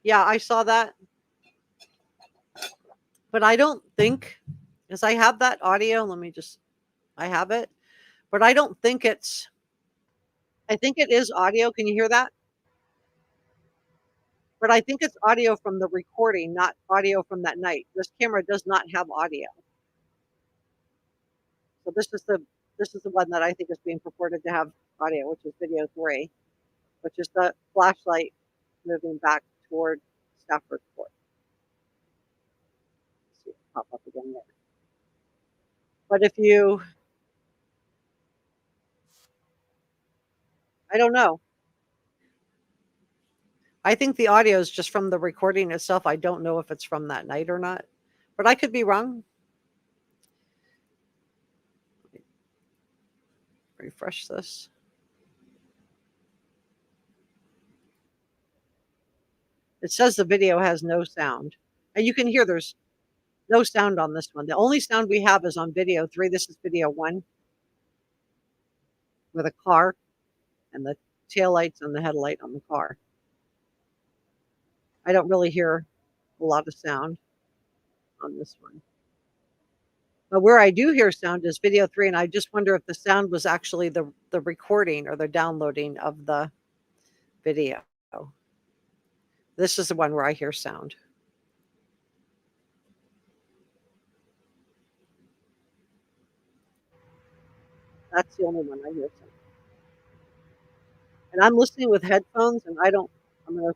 Yeah, I saw that. But I don't think, because I have that audio. I have it. But I don't think I think it is audio. Can you hear that? But I think it's audio from the recording, not audio from that night. This camera does not have audio. So this is the one that I think is being purported to have audio, which is video 3, which is the flashlight moving back toward Stafford Court. See it pop up again there. But if you I don't know. I think the audio is just from the recording itself. I don't know if it's from that night or not, but I could be wrong. Refresh this. It says the video has no sound, and you can hear there's no sound on this one. The only sound we have is on video 3. This is video 1 with a car and the taillights and the headlight on the car. I don't really hear a lot of sound on this one. But where I do hear sound is video 3, and I just wonder if the sound was actually the recording or the downloading of the video. This is the one where I hear sound. That's the only one I hear sound. And I'm listening with headphones, and I'm gonna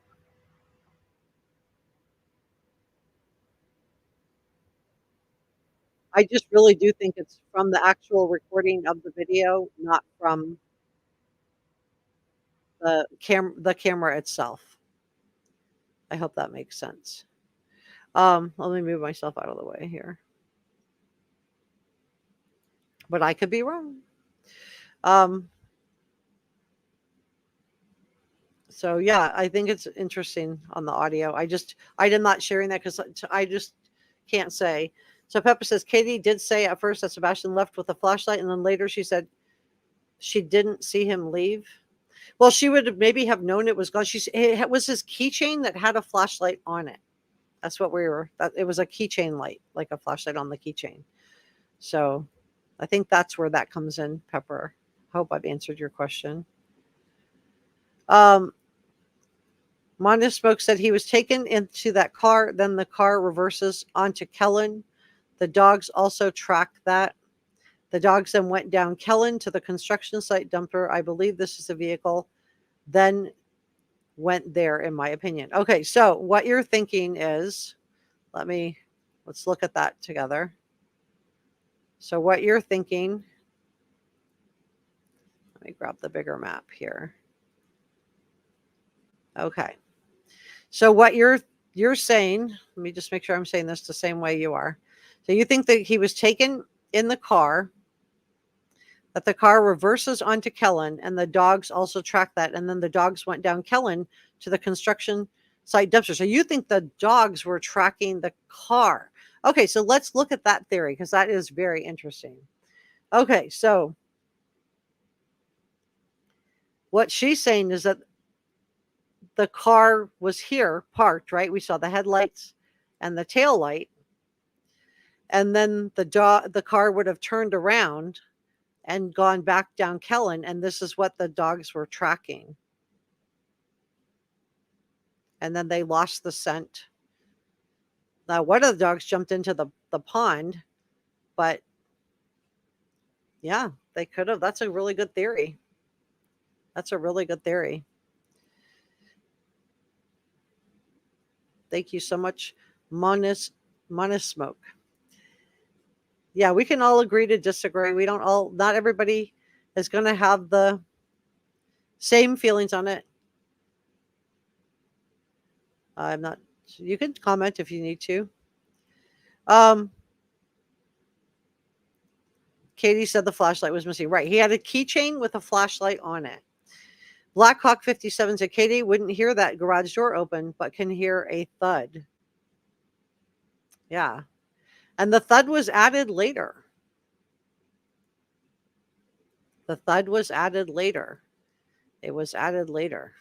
I just really do think it's from the actual recording of the video, not from the camera itself. I hope that makes sense. Let me move myself out of the way here. But I could be wrong. So yeah, I think it's interesting on the audio. I'm not sharing that because I just can't say. So Peppa says Katie did say at first that Sebastian left with a flashlight, and then later she said she didn't see him leave. Well, she would have maybe have known it was gone. It was his keychain that had a flashlight on it. That's what it was a keychain light, like a flashlight on the keychain. So I think that's where that comes in, Pepper. Hope I've answered your question. Monda Smoke said he was taken into that car, then the car reverses onto Kellen. The dogs also track that. The dogs then went down Kellen to the construction site dumper. I believe this is a vehicle. Then went there, in my opinion. Okay, so what you're thinking is, let's look at that together. So what you're thinking, let me grab the bigger map here. Okay. So what you're saying, let me just make sure I'm saying this the same way you are. So you think that he was taken in the car, that the car reverses onto Kellen, and the dogs also track that, and then the dogs went down Kellen to the construction site dumpster. So you think the dogs were tracking the car. Okay, so let's look at that theory because that is very interesting. Okay, so what she's saying is that the car was here parked, right? We saw the headlights and the tail light. And then the car would have turned around and gone back down Kellen, and this is what the dogs were tracking. And then they lost the scent. Now, one of the dogs jumped into the pond, but yeah, they could have. That's a really good theory. That's a really good theory. Thank you so much, Monis Smoke. Yeah, we can all agree to disagree. Not everybody is going to have the same feelings on it. You can comment if you need to. Katie said the flashlight was missing. Right. He had a keychain with a flashlight on it. Blackhawk 57 said Katie wouldn't hear that garage door open, but can hear a thud. Yeah. And the thud was added later. The thud was added later. It was added later.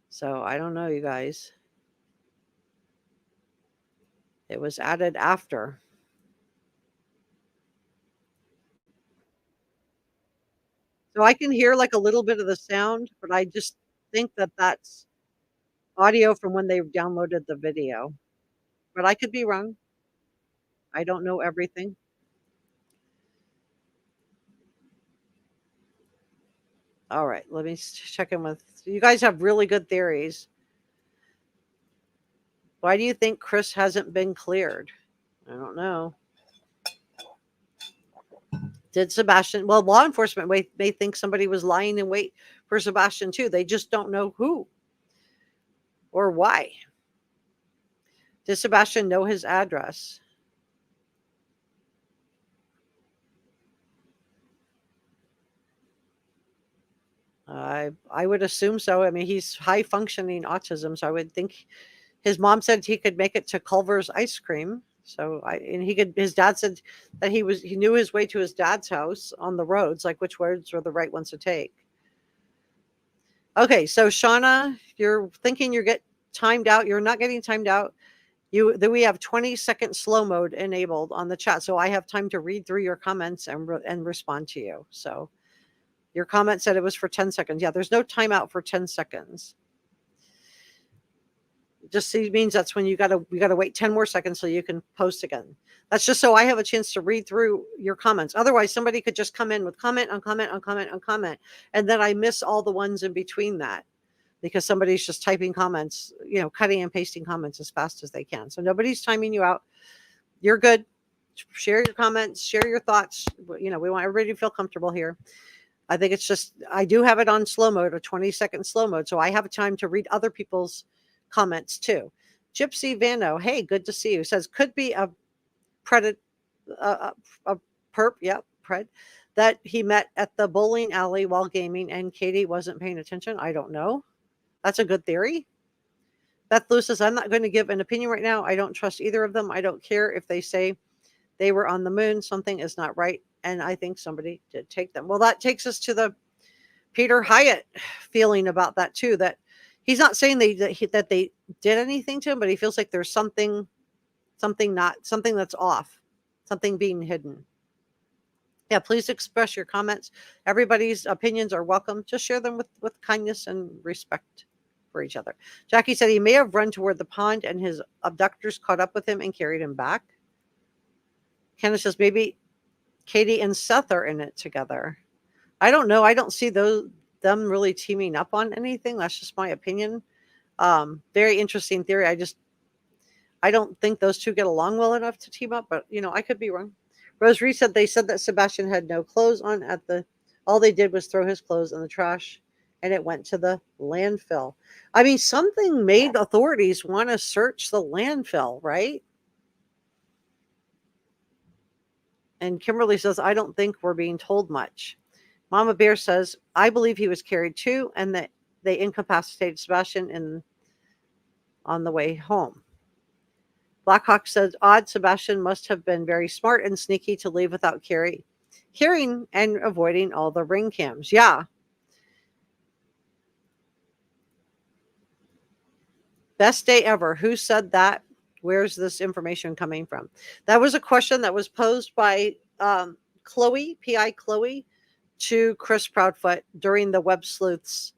So I don't know, you guys. It was added after. So I can hear like a little bit of the sound, but I just think that that's audio from when they downloaded the video. But I could be wrong. I don't know everything. All right, let me check in with you guys. Have really good theories. Why do you think Chris hasn't been cleared? I don't know. Did Sebastian, well, law enforcement may think somebody was lying in wait for Sebastian too. They just don't know who or why. Did Sebastian know his address? I would assume so. I mean, he's high functioning autism, so I would think his mom said he could make it to Culver's ice cream. So and he could. His dad said that he knew his way to his dad's house on the roads, like which roads were the right ones to take. Okay, so Shauna, you're thinking you get timed out. You're not getting timed out. We have 20-second slow mode enabled on the chat, so I have time to read through your comments and respond to you. So your comment said it was for 10 seconds. Yeah, there's no timeout for 10 seconds. Just means that's when you gotta wait 10 more seconds so you can post again. That's just so I have a chance to read through your comments. Otherwise, somebody could just come in with comment on comment on comment on comment, and then I miss all the ones in between that because somebody's just typing comments, cutting and pasting comments as fast as they can. So nobody's timing you out. You're good. Share your comments, share your thoughts. We want everybody to feel comfortable here. I think it's just, I do have it on slow mode, a 20-second slow mode, so I have time to read other people's comments too. Gypsy Vano, hey, good to see you. Says could be a predator, a perp, yep, pred, that he met at the bowling alley while gaming and Katie wasn't paying attention. I don't know. That's a good theory. Beth Lewis says, I'm not going to give an opinion right now. I don't trust either of them. I don't care if they say they were on the moon. Something is not right. And I think somebody did take them. Well, that takes us to the Peter Hyatt feeling about that too, that he's not saying that they did anything to him, but he feels like there's something that's off, something being hidden. Yeah, please express your comments. Everybody's opinions are welcome. Just share them with kindness and respect for each other. Jackie said he may have run toward the pond and his abductors caught up with him and carried him back. Kenneth says maybe Katie and Seth are in it together. I don't know. I don't see them really teaming up on anything. That's just my opinion. Very interesting theory. I don't think those two get along well enough to team up, but I could be wrong. Rose Reed said they said that Sebastian had no clothes on all they did was throw his clothes in the trash and it went to the landfill. I mean, something made authorities want to search the landfill, right? And Kimberly says, I don't think we're being told much. Mama Bear says, I believe he was carried too, and that they incapacitated Sebastian on the way home. Blackhawk says, odd, Sebastian must have been very smart and sneaky to leave without hearing and avoiding all the ring cams. Yeah. Best day ever. Who said that? Where's this information coming from? That was a question that was posed by Chloe, PI Chloe, to Chris Proudfoot during the Web Sleuths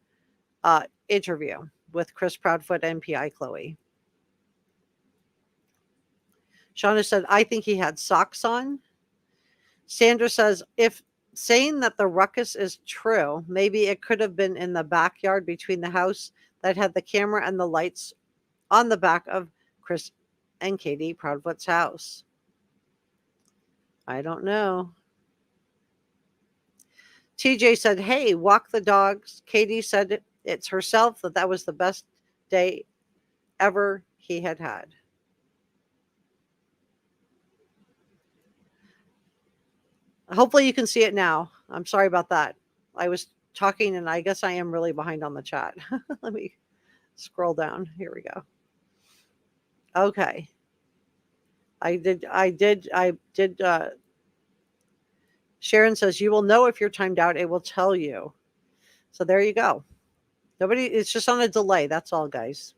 interview with Chris Proudfoot and PI Chloe. Shauna said, I think he had socks on. Sandra says, if saying that the ruckus is true, maybe it could have been in the backyard between the house that had the camera and the lights on the back of Chris and Katie Proudfoot's house. I don't know. TJ said, hey, walk the dogs. Katie said it's herself that was the best day ever he had had. Hopefully you can see it now. I'm sorry about that. I was talking and I guess I am really behind on the chat. Let me scroll down. Here we go. Okay. I did. Sharon says, you will know if you're timed out. It will tell you. So there you go. It's just on a delay. That's all, guys.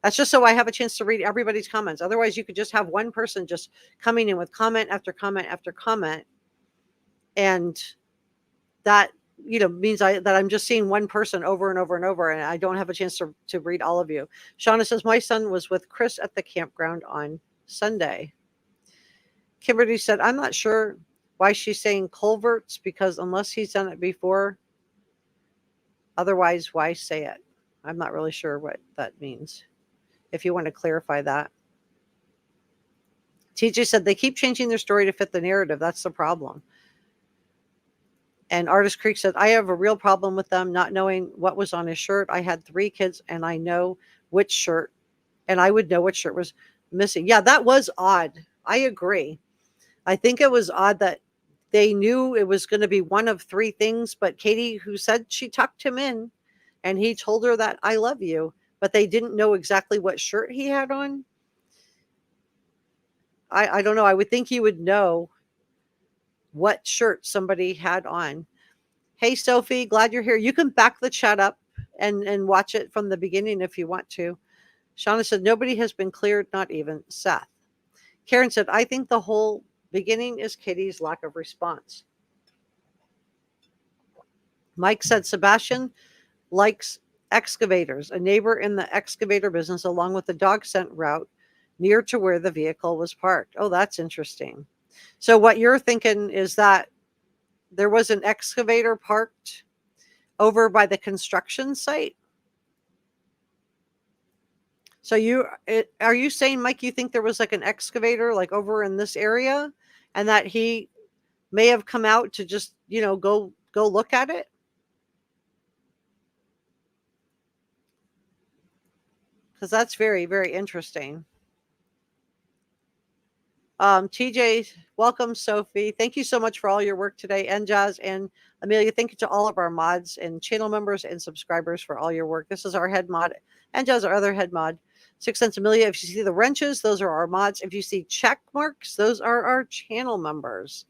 That's just so I have a chance to read everybody's comments. Otherwise, you could just have one person just coming in with comment after comment after comment. And that, means that I'm just seeing one person over and over and over, and I don't have a chance to read all of you. Shauna says, my son was with Chris at the campground on Sunday. Kimberly said, I'm not sure why she's saying culverts, because unless he's done it before, otherwise, why say it? I'm not really sure what that means. If you want to clarify that. TJ said, they keep changing their story to fit the narrative. That's the problem. And Artist Creek said, I have a real problem with them not knowing what was on his shirt. I had 3 kids and I know which shirt, and I would know which shirt was missing. Yeah, that was odd. I agree. I think it was odd that they knew it was going to be one of 3 things, but Katie, who said she tucked him in and he told her that I love you, but they didn't know exactly what shirt he had on. I don't know. I would think you would know what shirt somebody had on. Hey, Sophie, glad you're here. You can back the chat up and watch it from the beginning if you want to. Shauna said, nobody has been cleared, not even Seth. Karen said, I think the whole beginning is Katie's lack of response. Mike said, Sebastian likes excavators, a neighbor in the excavator business, along with the dog scent route near to where the vehicle was parked. Oh, that's interesting. So what you're thinking is that there was an excavator parked over by the construction site? So are you saying, Mike, you think there was like an excavator like over in this area and that he may have come out to just, go look at it? Because that's very, very interesting. TJ, welcome, Sophie. Thank you so much for all your work today. And Jazz and Amelia, thank you to all of our mods and channel members and subscribers for all your work. This is our head mod, and Jazz, our other head mod. 6 cents Amelia. If you see the wrenches, those are our mods. If you see check marks, those are our channel members.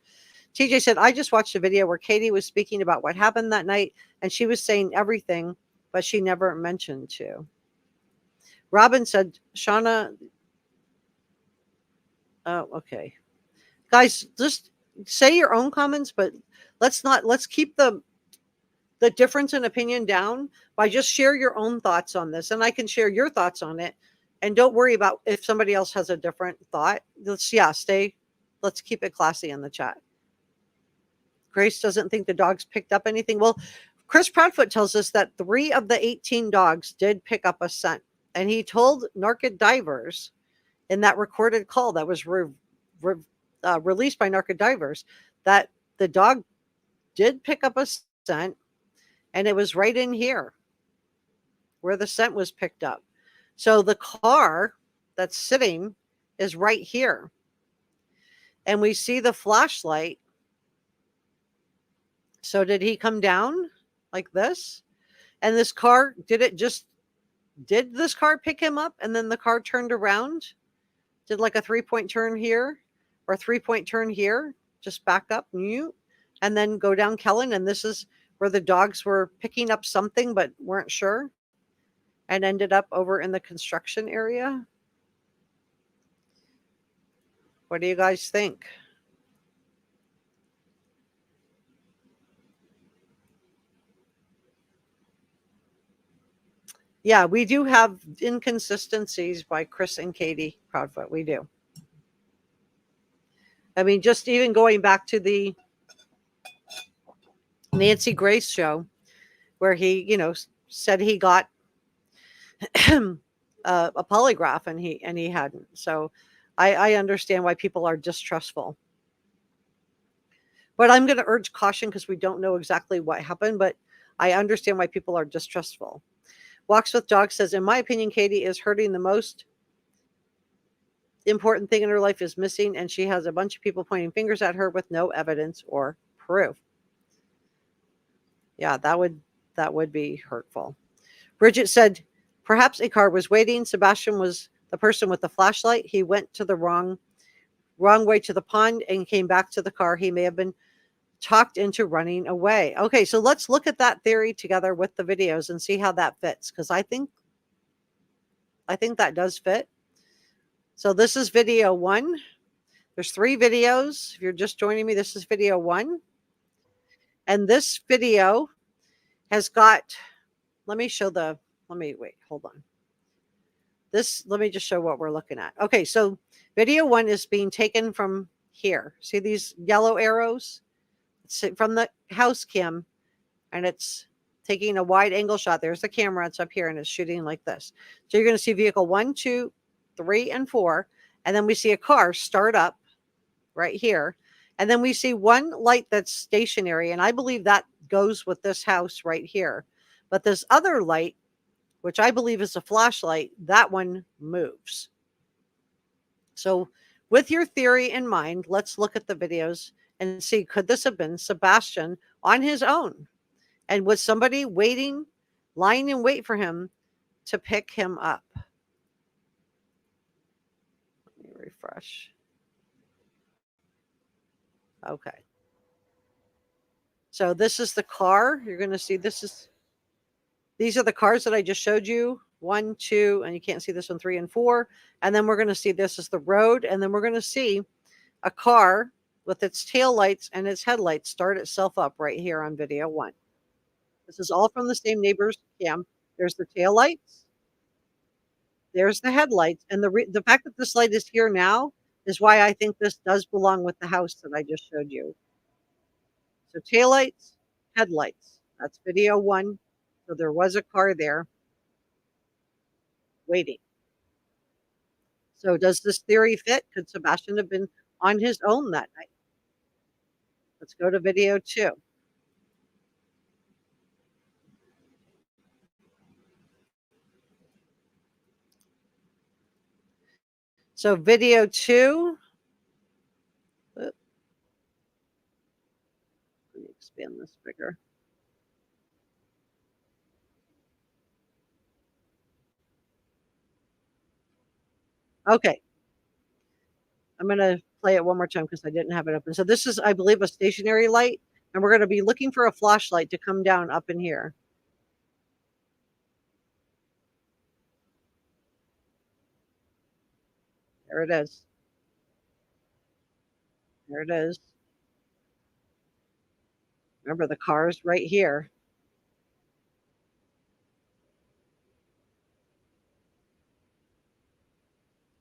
TJ said, I just watched a video where Katie was speaking about what happened that night, and she was saying everything, but she never mentioned to. Robin said, Shauna. Oh, okay. Guys, just say your own comments, but let's keep the difference in opinion down by just share your own thoughts on this. And I can share your thoughts on it. And don't worry about if somebody else has a different thought. Let's keep it classy in the chat. Grace doesn't think the dogs picked up anything. Well, Chris Proudfoot tells us that 3 of the 18 dogs did pick up a scent. And he told Narcissist divers in that recorded call that was released by Narcissist divers that the dog did pick up a scent, and it was right in here where the scent was picked up. So the car that's sitting is right here. And we see the flashlight. So did he come down like this? And this car, did this car pick him up and then the car turned around? Did like a 3-point turn here or a 3-point turn here? Just back up and then go down Kellen. And this is where the dogs were picking up something but weren't sure and ended up over in the construction area. What do you guys think? Yeah, we do have inconsistencies by Chris and Katie Proudfoot. We do. I mean, just even going back to the Nancy Grace show where he, said he got a polygraph and he hadn't. So I understand why people are distrustful. But I'm going to urge caution because we don't know exactly what happened, but I understand why people are distrustful. Walks with Dog says, in my opinion, Katie is hurting. The most important thing in her life is missing, and she has a bunch of people pointing fingers at her with no evidence or proof. Yeah, that would be hurtful. Bridget said, perhaps a car was waiting. Sebastian was the person with the flashlight. He went to the wrong way to the pond and came back to the car. He may have been talked into running away. Okay, so let's look at that theory together with the videos and see how that fits, because I think that does fit. So this is video 1. There's 3 videos. If you're just joining me, this is video 1. And this video has got, let me wait, hold on. Let me just show what we're looking at. Okay, so video 1 is being taken from here. See these yellow arrows? It's from the house cam, and it's taking a wide angle shot. There's the camera. It's up here, and it's shooting like this. So you're going to see vehicle 1, 2, 3, and 4, and then we see a car start up right here, And then we see one light that's stationary, and I believe that goes with this house right here. But this other light, which I believe is a flashlight, that one moves. So with your theory in mind, let's look at the videos and see, could this have been Sebastian on his own? And was somebody waiting, lying in wait for him to pick him up? Let me refresh. Okay. So this is the car. You're going to see these are the cars that I just showed you. 1, 2, and you can't see this one, 3 and 4. And then we're going to see this is the road. And then we're going to see a car with its tail lights and its headlights start itself up right here on video 1. This is all from the same neighbor's cam. There's the tail lights. There's the headlights. And the fact that this light is here now is why I think this does belong with the house that I just showed you. So taillights, headlights. That's video 1. So there was a car there waiting. So does this theory fit? Could Sebastian have been on his own that night? Let's go to video 2. So video 2. Let me expand this bigger. Okay. I'm going to play it one more time because I didn't have it open. So this is, I believe, a stationary light. And we're going to be looking for a flashlight to come down up in here. There it is. There it is. Remember, the car's right here.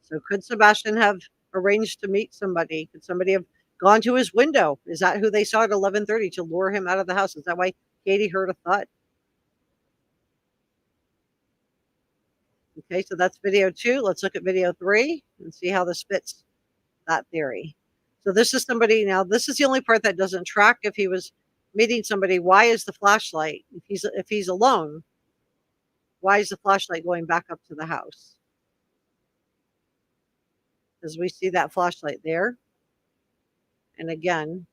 So could Sebastian have arranged to meet somebody? Could somebody have gone to his window? Is that who they saw at 11:30 to lure him out of the house? Is that why Katie heard a thud? Okay, so that's video 2. Let's look at video 3 and see how this fits that theory. So this is somebody, now this is the only part that doesn't track. If he was meeting somebody, why is the flashlight, if he's alone, why is the flashlight going back up to the house? Because we see that flashlight there. And again,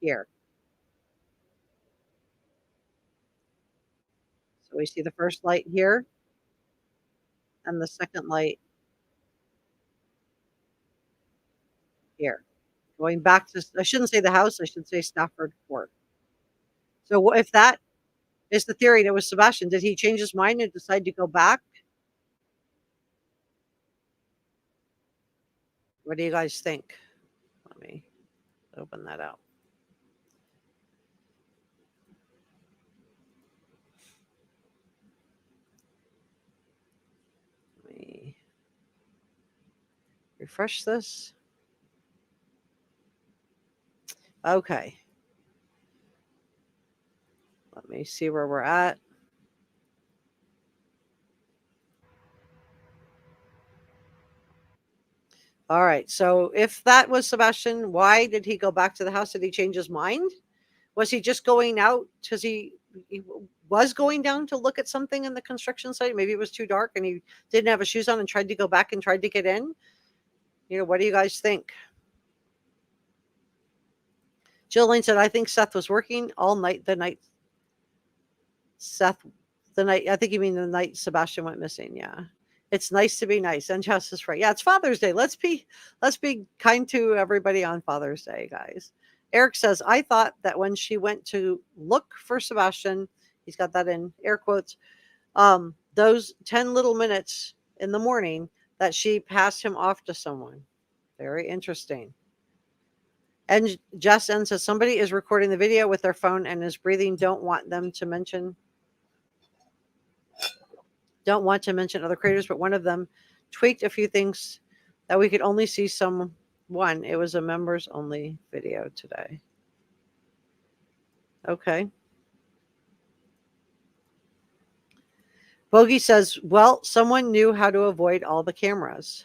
here. So we see the first light here and the second light here. Going back to, I shouldn't say the house, I should say Stafford Court. So if that is the theory, that was Sebastian, did he change his mind and decide to go back? What do you guys think? Let me open that out. Let me refresh this. Okay. Let me see where we're at. All right. So if that was Sebastian, why did he go back to the house? Did he change his mind? Was he just going out because he was going down to look at something in the construction site? Maybe it was too dark and he didn't have his shoes on and tried to go back and tried to get in. What do you guys think? Jillian said, I think Seth was working all night the night I think you mean the night Sebastian went missing. Yeah. It's nice to be nice. And Jess is right. Yeah, it's Father's Day. Let's be kind to everybody on Father's Day, guys. Eric says, I thought that when she went to look for Sebastian, he's got that in air quotes, those 10 little minutes in the morning that she passed him off to someone. Very interesting. And Jess N says, somebody is recording the video with their phone and is breathing. Don't want to mention other creators, but one of them tweaked a few things that we could only see someone. It was a members only video today. Okay. Bogey says, well, someone knew how to avoid all the cameras.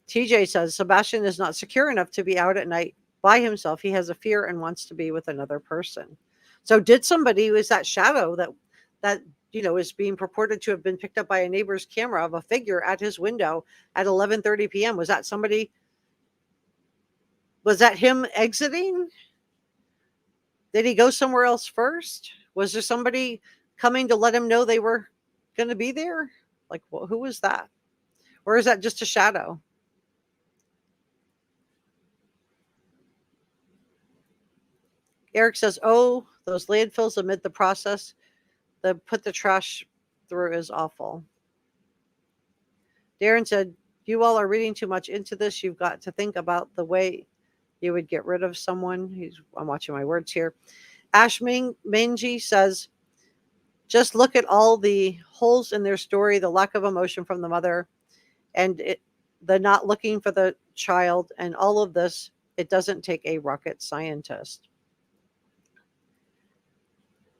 TJ says Sebastian is not secure enough to be out at night by himself. He has a fear and wants to be with another person. So did somebody, was that shadow that is being purported to have been picked up by a neighbor's camera of a figure at his window at 11:30 p.m.? Was that somebody? Was that him exiting? Did he go somewhere else first? Was there somebody coming to let him know they were going to be there? Like, well, who was that? Or is that just a shadow? Eric says, oh, those landfills amid the process that put the trash through is awful. Darren said, you all are reading too much into this. You've got to think about the way you would get rid of someone. I'm watching my words here. Ash Manji says, just look at all the holes in their story, the lack of emotion from the mother, and the not looking for the child, and all of this. It doesn't take a rocket scientist.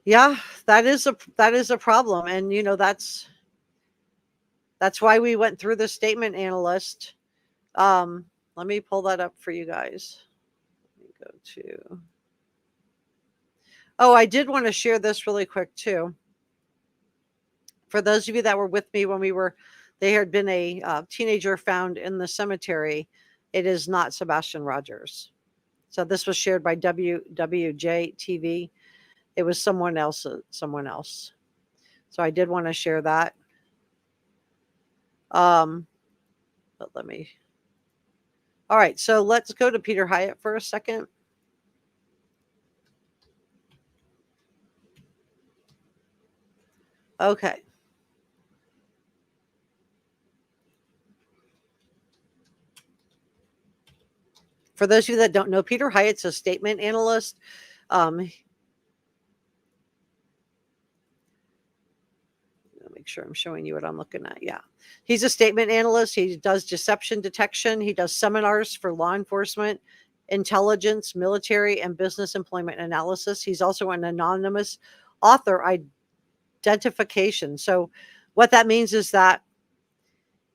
Yeah, that is a problem, and that's why we went through the statement analyst. Let me pull that up for you guys. Let me go to. Oh, I did want to share this really quick too. For those of you that were with me when there had been a teenager found in the cemetery. It is not Sebastian Rogers. So this was shared by WWJ TV. It was someone else. So I did want to share that. But let me. All right, so let's go to Peter Hyatt for a second. Okay. For those of you that don't know, Peter Hyatt's a statement analyst. Make sure I'm showing you what I'm looking at. Yeah. He's a statement analyst. He does deception detection. He does seminars for law enforcement, intelligence, military, and business employment analysis. He's also an anonymous author identification. So what that means is that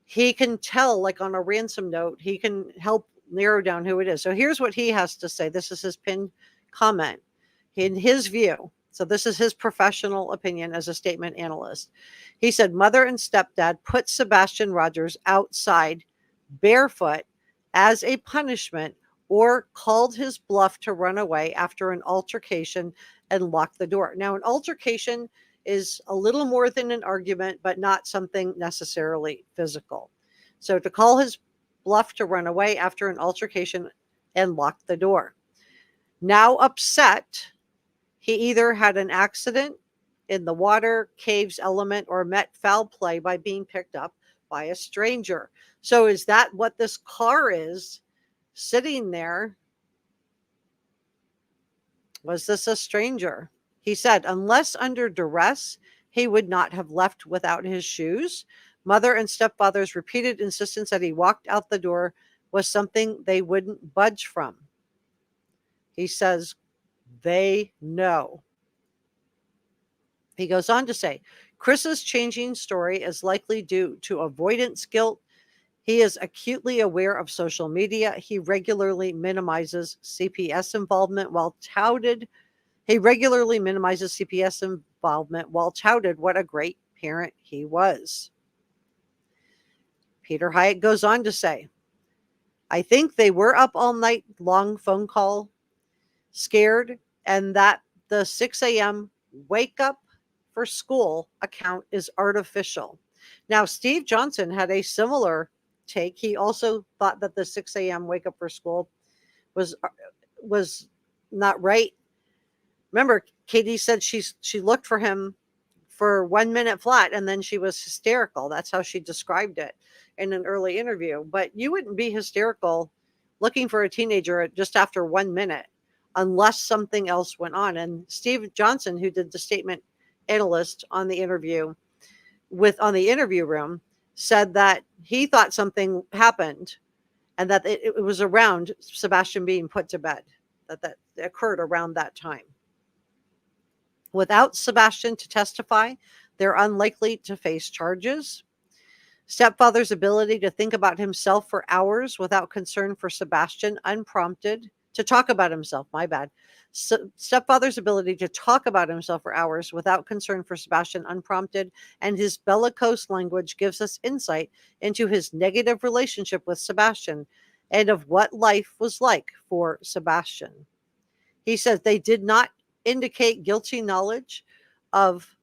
he can tell, like on a ransom note, he can help narrow down who it is. So here's what he has to say. This is his pinned comment. In his view, so this is his professional opinion as a statement analyst. He said, mother and stepdad put Sebastian Rogers outside barefoot as a punishment or called his bluff to run away after an altercation and locked the door. Now, an altercation is a little more than an argument, but not something necessarily physical. So to call his bluff to run away after an altercation and lock the door. Now upset, he either had an accident in the water, caves element, or met foul play by being picked up by a stranger. So is that what this car is sitting there? Was this a stranger? He said, unless under duress, he would not have left without his shoes. Mother and stepfather's repeated insistence that he walked out the door was something they wouldn't budge from. He says, they know. He goes on to say, Chris's changing story is likely due to avoidance guilt. He is acutely aware of social media. He regularly minimizes CPS involvement while touted what a great parent he was. Peter Hyatt goes on to say, I think they were up all night long phone call, scared, and that the 6 a.m. wake up for school account is artificial. Now, Steve Johnson had a similar take. He also thought that the 6 a.m. wake up for school was not right. Remember, Katie said she looked for him for 1 minute flat, and then she was hysterical. That's how she described it in an early interview. But you wouldn't be hysterical looking for a teenager just after 1 minute unless something else went on. And Steve Johnson, who did the statement analyst on the interview on the interview room, said that he thought something happened and that it was around Sebastian being put to bed, that occurred around that time. Without Sebastian to testify, they're unlikely to face charges. Stepfather's ability to think about himself for hours without concern for Sebastian, unprompted. To talk about himself, my bad. Stepfather's ability to talk about himself for hours without concern for Sebastian, unprompted, and his bellicose language gives us insight into his negative relationship with Sebastian and of what life was like for Sebastian. He says they did not indicate guilty knowledge of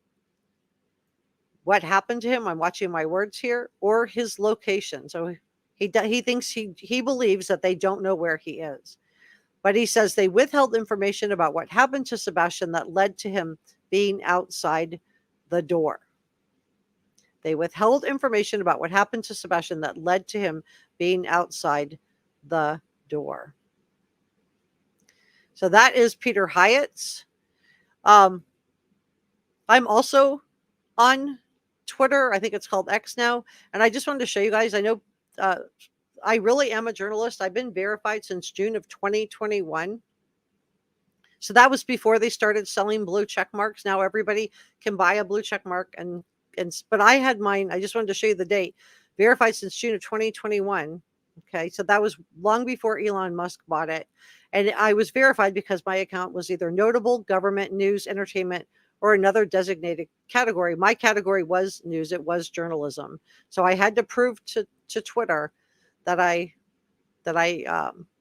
what happened to him. I'm watching my words here, or his location. So he thinks he believes that they don't know where he is. But he says they withheld information about what happened to Sebastian that led to him being outside the door. They withheld information about what happened to Sebastian that led to him being outside the door. So that is Peter Hyatt's. I'm also on Twitter. I think it's called X now. And I just wanted to show you guys, I know I really am a journalist. I've been verified since June of 2021. So that was before they started selling blue check marks. Now everybody can buy a blue check mark, but I had mine. I just wanted to show you the date. Verified since June of 2021. Okay, so that was long before Elon Musk bought it. And I was verified because my account was either notable, government, news, entertainment, or another designated category. My category was news. It was journalism. So I had to prove to Twitter that I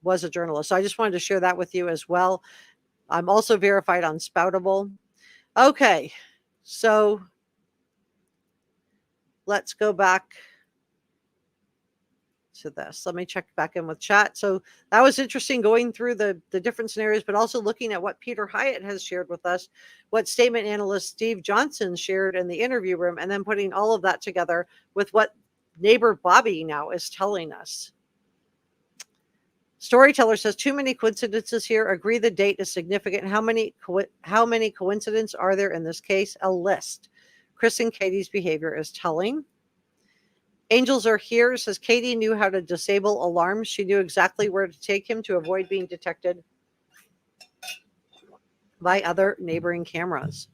was a journalist. So I just wanted to share that with you as well. I'm also verified on Spoutable. Okay, so let's go back to this. Let me check back in with chat. So that was interesting, going through the different scenarios, but also looking at what Peter Hyatt has shared with us, what statement analyst Steve Johnson shared in the interview room, and then putting all of that together with what neighbor Bobby now is telling us. Storyteller says, too many coincidences here. Agree the date is significant. How many coincidences are there in this case? A list. Chris and Katie's behavior is telling. Angels are here, says Katie knew how to disable alarms. She knew exactly where to take him to avoid being detected by other neighboring cameras.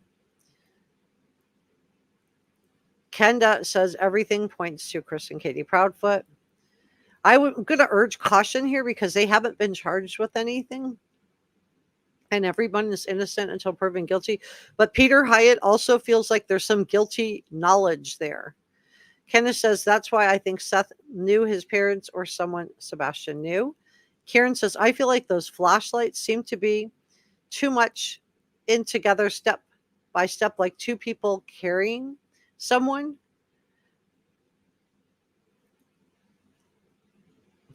Kenda says everything points to Chris and Katie Proudfoot. I'm going to urge caution here because they haven't been charged with anything. And everyone is innocent until proven guilty. But Peter Hyatt also feels like there's some guilty knowledge there. Kenneth says, that's why I think Seth knew his parents or someone Sebastian knew. Karen says, I feel like those flashlights seem to be too much in together step by step, like two people carrying someone.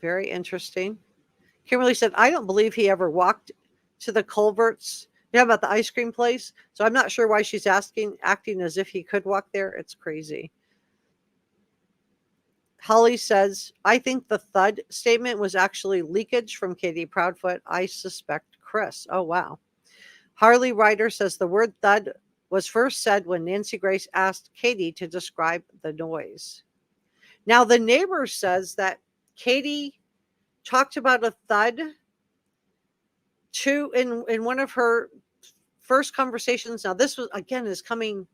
Very interesting. Kimberly said, I don't believe he ever walked to the culverts. You know about the ice cream place? So I'm not sure why she's acting as if he could walk there. It's crazy. Holly says, I think the thud statement was actually leakage from Katie Proudfoot. I suspect Chris. Oh, wow. Harley Ryder says the word thud was first said when Nancy Grace asked Katie to describe the noise. Now, the neighbor says that Katie talked about a thud in one of her first conversations. Now, this was, again, is coming.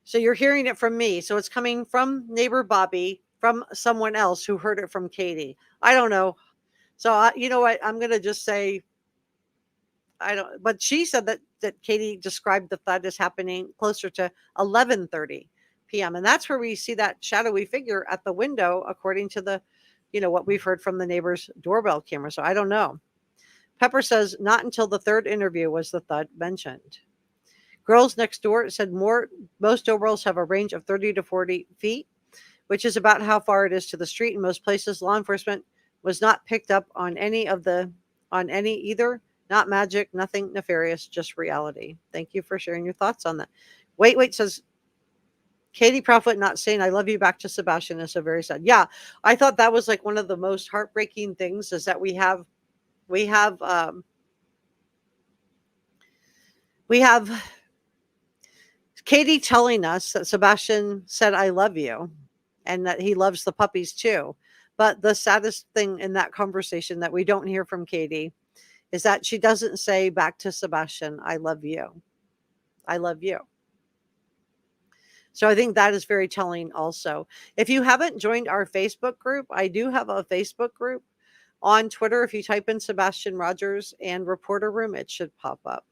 So you're hearing it from me. So it's coming from neighbor Bobby, from someone else who heard it from Katie. I don't know. So you know what? I'm going to just say, I don't, but she said that Katie described the thud as happening closer to 11:30 p.m. And that's where we see that shadowy figure at the window, according to the, what we've heard from the neighbor's doorbell camera. So I don't know. Pepper says not until the third interview was the thud mentioned. Girls Next Door said most doorbells have a range of 30 to 40 feet, which is about how far it is to the street. In most places, law enforcement was not picked up on any either. Not magic, nothing nefarious, just reality. Thank you for sharing your thoughts on that. Wait, says Katie Proudfoot not saying I love you back to Sebastian is so very sad. Yeah, I thought that was like one of the most heartbreaking things is that we have Katie telling us that Sebastian said, I love you, and that he loves the puppies too. But the saddest thing in that conversation that we don't hear from Katie is that she doesn't say back to Sebastian, I love you. I love you. So I think that is very telling also. If you haven't joined our Facebook group, I do have a Facebook group on Twitter. If you type in Sebastian Rogers and Reporter Room, it should pop up.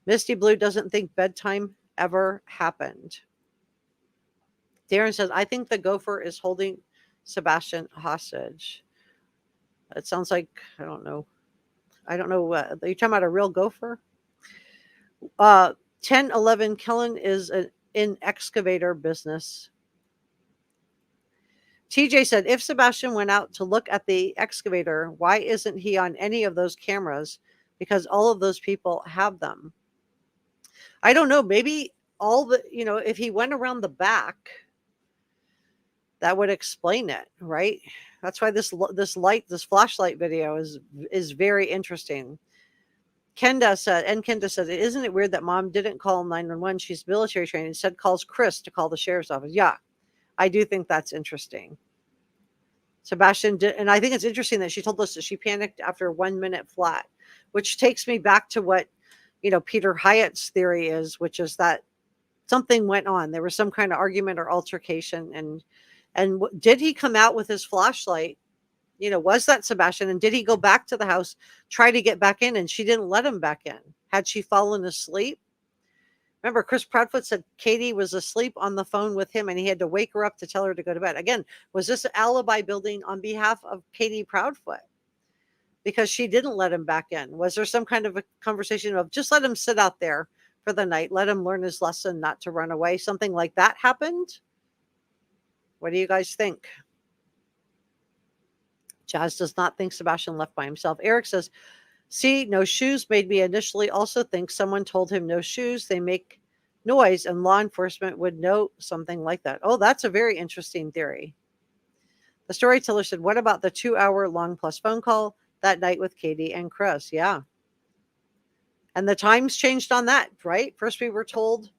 Misty Blue doesn't think bedtime ever happened. Darren says, I think the gopher is holding Sebastian hostage. It sounds like, I don't know. Are you talking about a real gopher? 1011 Kellen is in excavator business. TJ said, if Sebastian went out to look at the excavator, why isn't he on any of those cameras? Because all of those people have them. I don't know. Maybe if he went around the back, that would explain it, right? That's why this flashlight video is very interesting. Kenda said, isn't it weird that mom didn't call 911? She's military trained. Instead calls Chris to call the sheriff's office. Yeah, I do think that's interesting. Sebastian did, and I think it's interesting that she told us that she panicked after 1 minute flat, which takes me back to what, Peter Hyatt's theory is, which is that something went on. There was some kind of argument or altercation. And did he come out with his flashlight? Was that Sebastian? And did he go back to the house, try to get back in, and she didn't let him back in? Had she fallen asleep? Remember, Chris Proudfoot said Katie was asleep on the phone with him and he had to wake her up to tell her to go to bed. Again, was this an alibi building on behalf of Katie Proudfoot? Because she didn't let him back in. Was there some kind of a conversation of just let him sit out there for the night, let him learn his lesson not to run away? Something like that happened? What do you guys think? Jazz does not think Sebastian left by himself. Eric says, see, no shoes made me initially also think someone told him no shoes. They make noise and law enforcement would know something like that. Oh, that's a very interesting theory. The storyteller said, what about the 2-hour long plus phone call that night with Katie and Chris? Yeah. And the times changed on that, right? First we were told,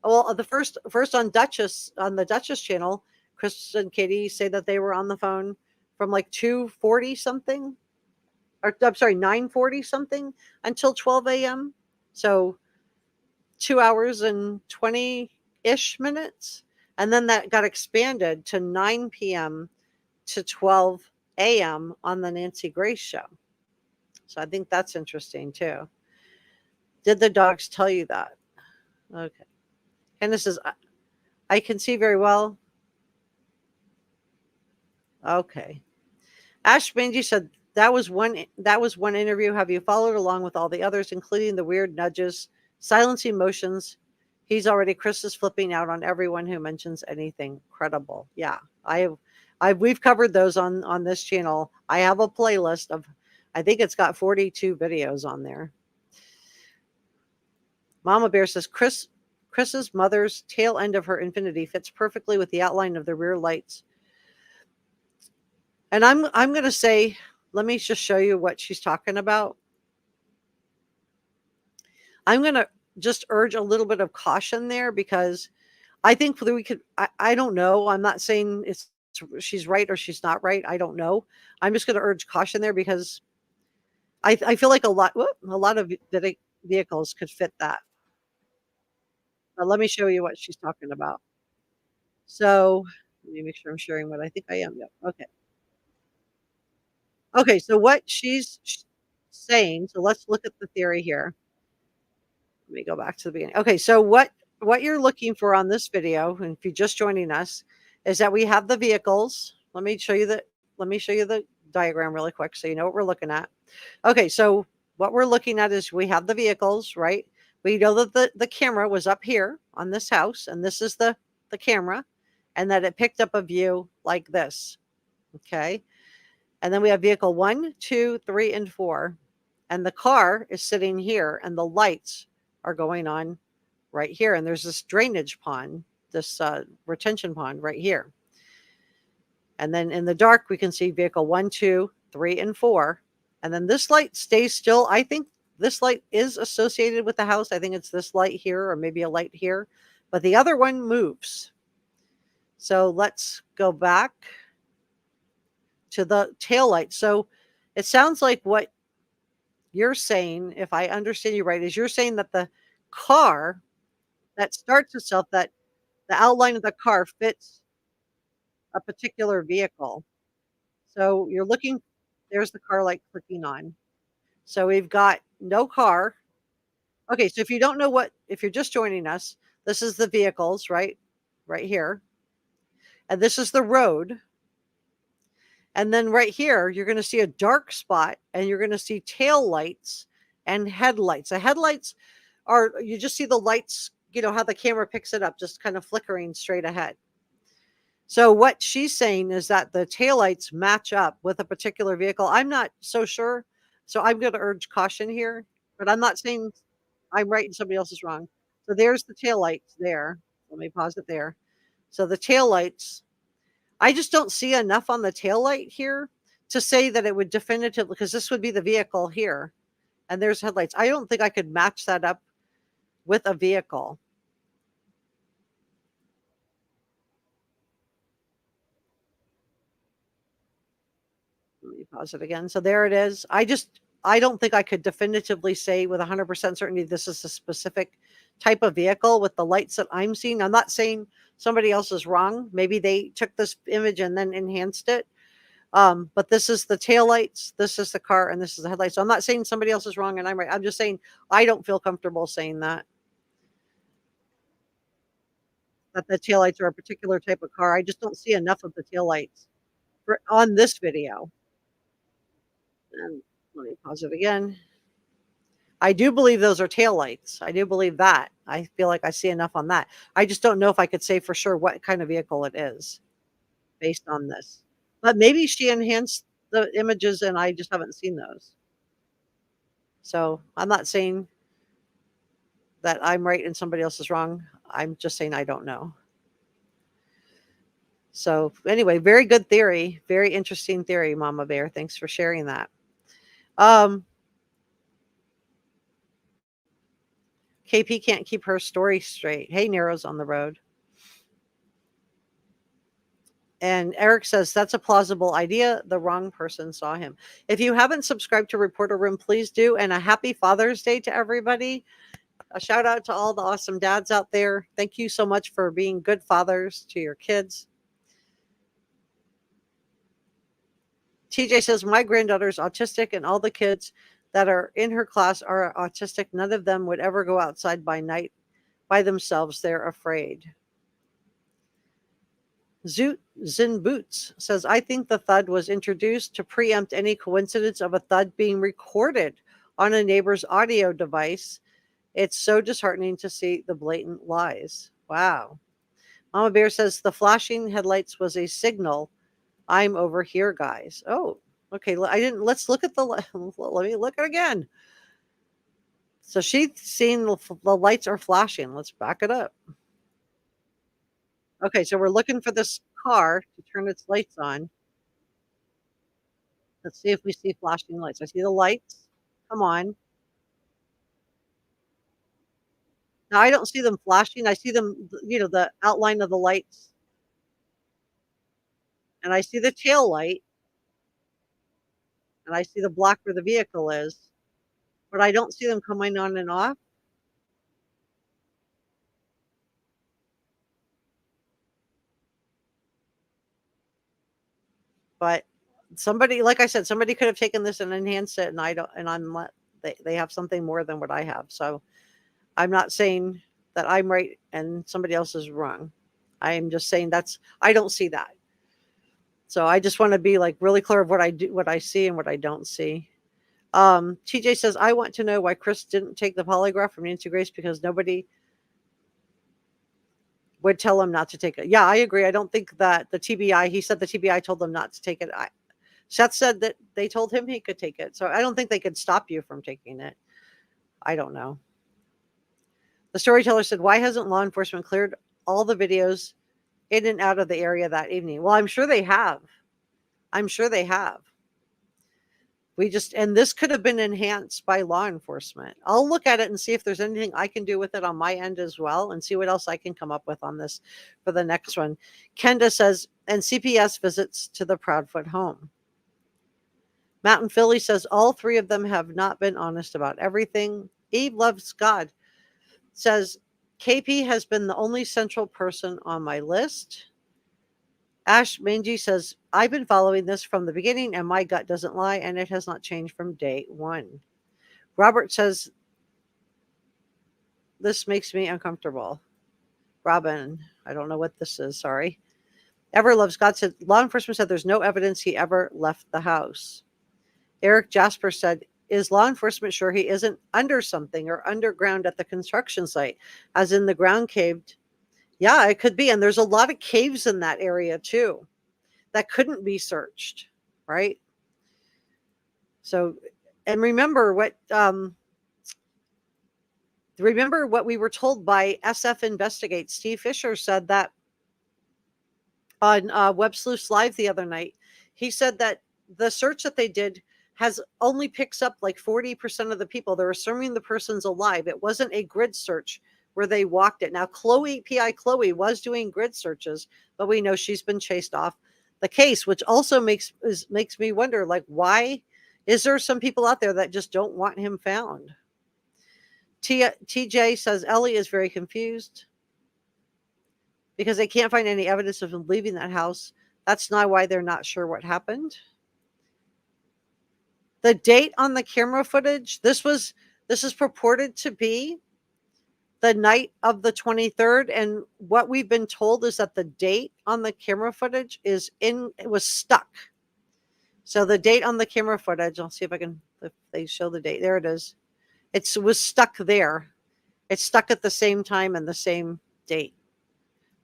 the first on the Duchess channel, Chris and Katie say that they were on the phone from like 2:40 something, or I'm sorry, 9:40 something until 12 a.m. So 2 hours and 20-ish minutes. And then that got expanded to 9 p.m. to 12 a.m. on the Nancy Grace show. So I think that's interesting too. Did the dogs tell you that? Okay. And this is, I can see very well. Okay. Ash Benji said, that was one interview. Have you followed along with all the others, including the weird nudges, silence emotions? Chris is flipping out on everyone who mentions anything credible. Yeah. We've covered those on this channel. I have a playlist of, I think it's got 42 videos on there. Mama Bear says, Chris's mother's tail end of her Infinity fits perfectly with the outline of the rear lights. And I'm going to say, let me just show you what she's talking about. I'm going to just urge a little bit of caution there because I think we could, I don't know. I'm not saying she's right or she's not right. I don't know. I'm just going to urge caution there because I feel like a lot of vehicles could fit that. But let me show you what she's talking about. So let me make sure I'm sharing what I think I am. Yep. Okay. Okay, so what she's saying, so let's look at the theory here. Let me go back to the beginning. Okay, so what you're looking for on this video, and if you're just joining us, is that we have the vehicles. Let me show you the diagram really quick so you know what we're looking at. Okay, so what we're looking at is we have the vehicles, right? We know that the camera was up here on this house, and this is the camera, and that it picked up a view like this. Okay. And then we have vehicle 1, 2, 3, and 4. And the car is sitting here and the lights are going on right here. And there's this drainage pond, this retention pond right here. And then in the dark, we can see vehicle 1, 2, 3, and 4. And then this light stays still. I think this light is associated with the house. I think it's this light here or maybe a light here. But the other one moves. So let's go back to the tail light. So it sounds like what you're saying, if I understand you right, is you're saying that the car that starts itself, that the outline of the car fits a particular vehicle. So you're looking, there's the car light clicking on. So we've got no car. Okay, so if you don't know what, if you're just joining us, this is the vehicles, right? Right here. And this is the road. And then right here, you're going to see a dark spot and you're going to see tail lights and headlights. The headlights are, you just see the lights, how the camera picks it up, just kind of flickering straight ahead. So what she's saying is that the taillights match up with a particular vehicle. I'm not so sure. So I'm going to urge caution here, but I'm not saying I'm right and somebody else is wrong. So there's the taillights there. Let me pause it there. So the taillights, I just don't see enough on the taillight here to say that it would definitively, because this would be the vehicle here and there's headlights. I don't think I could match that up with a vehicle. Let me pause it again. So there it is. I don't think I could definitively say with 100% certainty this is a specific type of vehicle with the lights that I'm seeing. I'm not saying somebody else is wrong. Maybe they took this image and then enhanced it. But this is the tail lights, this is the car, and this is the headlights. So I'm not saying somebody else is wrong and I'm right. I'm just saying I don't feel comfortable saying that the taillights are a particular type of car. I just don't see enough of the taillights for on this video. And let me pause it again. I do believe those are taillights. I do believe that. I feel like I see enough on that. I just don't know if I could say for sure what kind of vehicle it is based on this. But maybe she enhanced the images and I just haven't seen those. So I'm not saying that I'm right and somebody else is wrong. I'm just saying I don't know. So anyway, very good theory. Very interesting theory, Mama Bear. Thanks for sharing that. KP can't keep her story straight. Hey, Nero's on the road. And Eric says that's a plausible idea. The wrong person saw him. If you haven't subscribed to Reporter Room, please do. And a happy Father's Day to everybody. A shout out to all the awesome dads out there. Thank you so much for being good fathers to your kids. TJ says, my granddaughter's autistic and all the kids that are in her class are autistic. None of them would ever go outside by night by themselves. They're afraid. Zin Boots says, I think the thud was introduced to preempt any coincidence of a thud being recorded on a neighbor's audio device. It's so disheartening to see the blatant lies. Wow. Mama Bear says the flashing headlights was a signal. I'm over here, guys. Oh, okay. Let's look at let me look at it again. So she's seen the lights are flashing. Let's back it up. Okay, so we're looking for this car to turn its lights on. Let's see if we see flashing lights. I see the lights. Come on. Now I don't see them flashing. I see them, the outline of the lights. And I see the tail light. And I see the block where the vehicle is. But I don't see them coming on and off. But somebody, like I said, somebody could have taken this and enhanced it, and they have something more than what I have. So I'm not saying that I'm right and somebody else is wrong. I'm just saying I don't see that. So I just want to be like really clear of what I see and what I don't see. TJ says, I want to know why Chris didn't take the polygraph from Nancy Grace because nobody would tell him not to take it. Yeah, I agree. I don't think that he said the TBI told them not to take it. Seth said that they told him he could take it. So I don't think they could stop you from taking it. I don't know. The storyteller said, why hasn't law enforcement cleared all the videos in and out of the area that evening? Well, I'm sure they have. And this could have been enhanced by law enforcement. I'll look at it and see if there's anything I can do with it on my end as well and see what else I can come up with on this for the next one. Kenda says, and CPS visits to the Proudfoot home. Mountain Philly says, all three of them have not been honest about everything. Eve Loves God says, KP has been the only central person on my list. Ash Manji says, I've been following this from the beginning and my gut doesn't lie and it has not changed from day one. Robert says, this makes me uncomfortable. Robin, I don't know what this is. Sorry. Ever Loves God said, law enforcement said there's no evidence he ever left the house. Eric Jasper said, is law enforcement sure he isn't under something or underground at the construction site, as in the ground caved? Yeah, it could be. And there's a lot of caves in that area too that couldn't be searched, right? So, and remember what we were told by SF Investigate. Steve Fisher said that on Web Sleuths Live the other night. He said that the search that they did has only picks up like 40% of the people. They're assuming the person's alive. It wasn't a grid search where they walked it. Now, PI Chloe was doing grid searches, but we know she's been chased off the case, which also makes me wonder, like, why is there some people out there that just don't want him found? TJ says Ellie is very confused because they can't find any evidence of him leaving that house. That's not why they're not sure what happened. The date on the camera footage, this is purported to be the night of the 23rd. And what we've been told is that the date on the camera footage it was stuck. So the date on the camera footage, I'll see if they show the date. There it is. It was stuck there. It's stuck at the same time and the same date.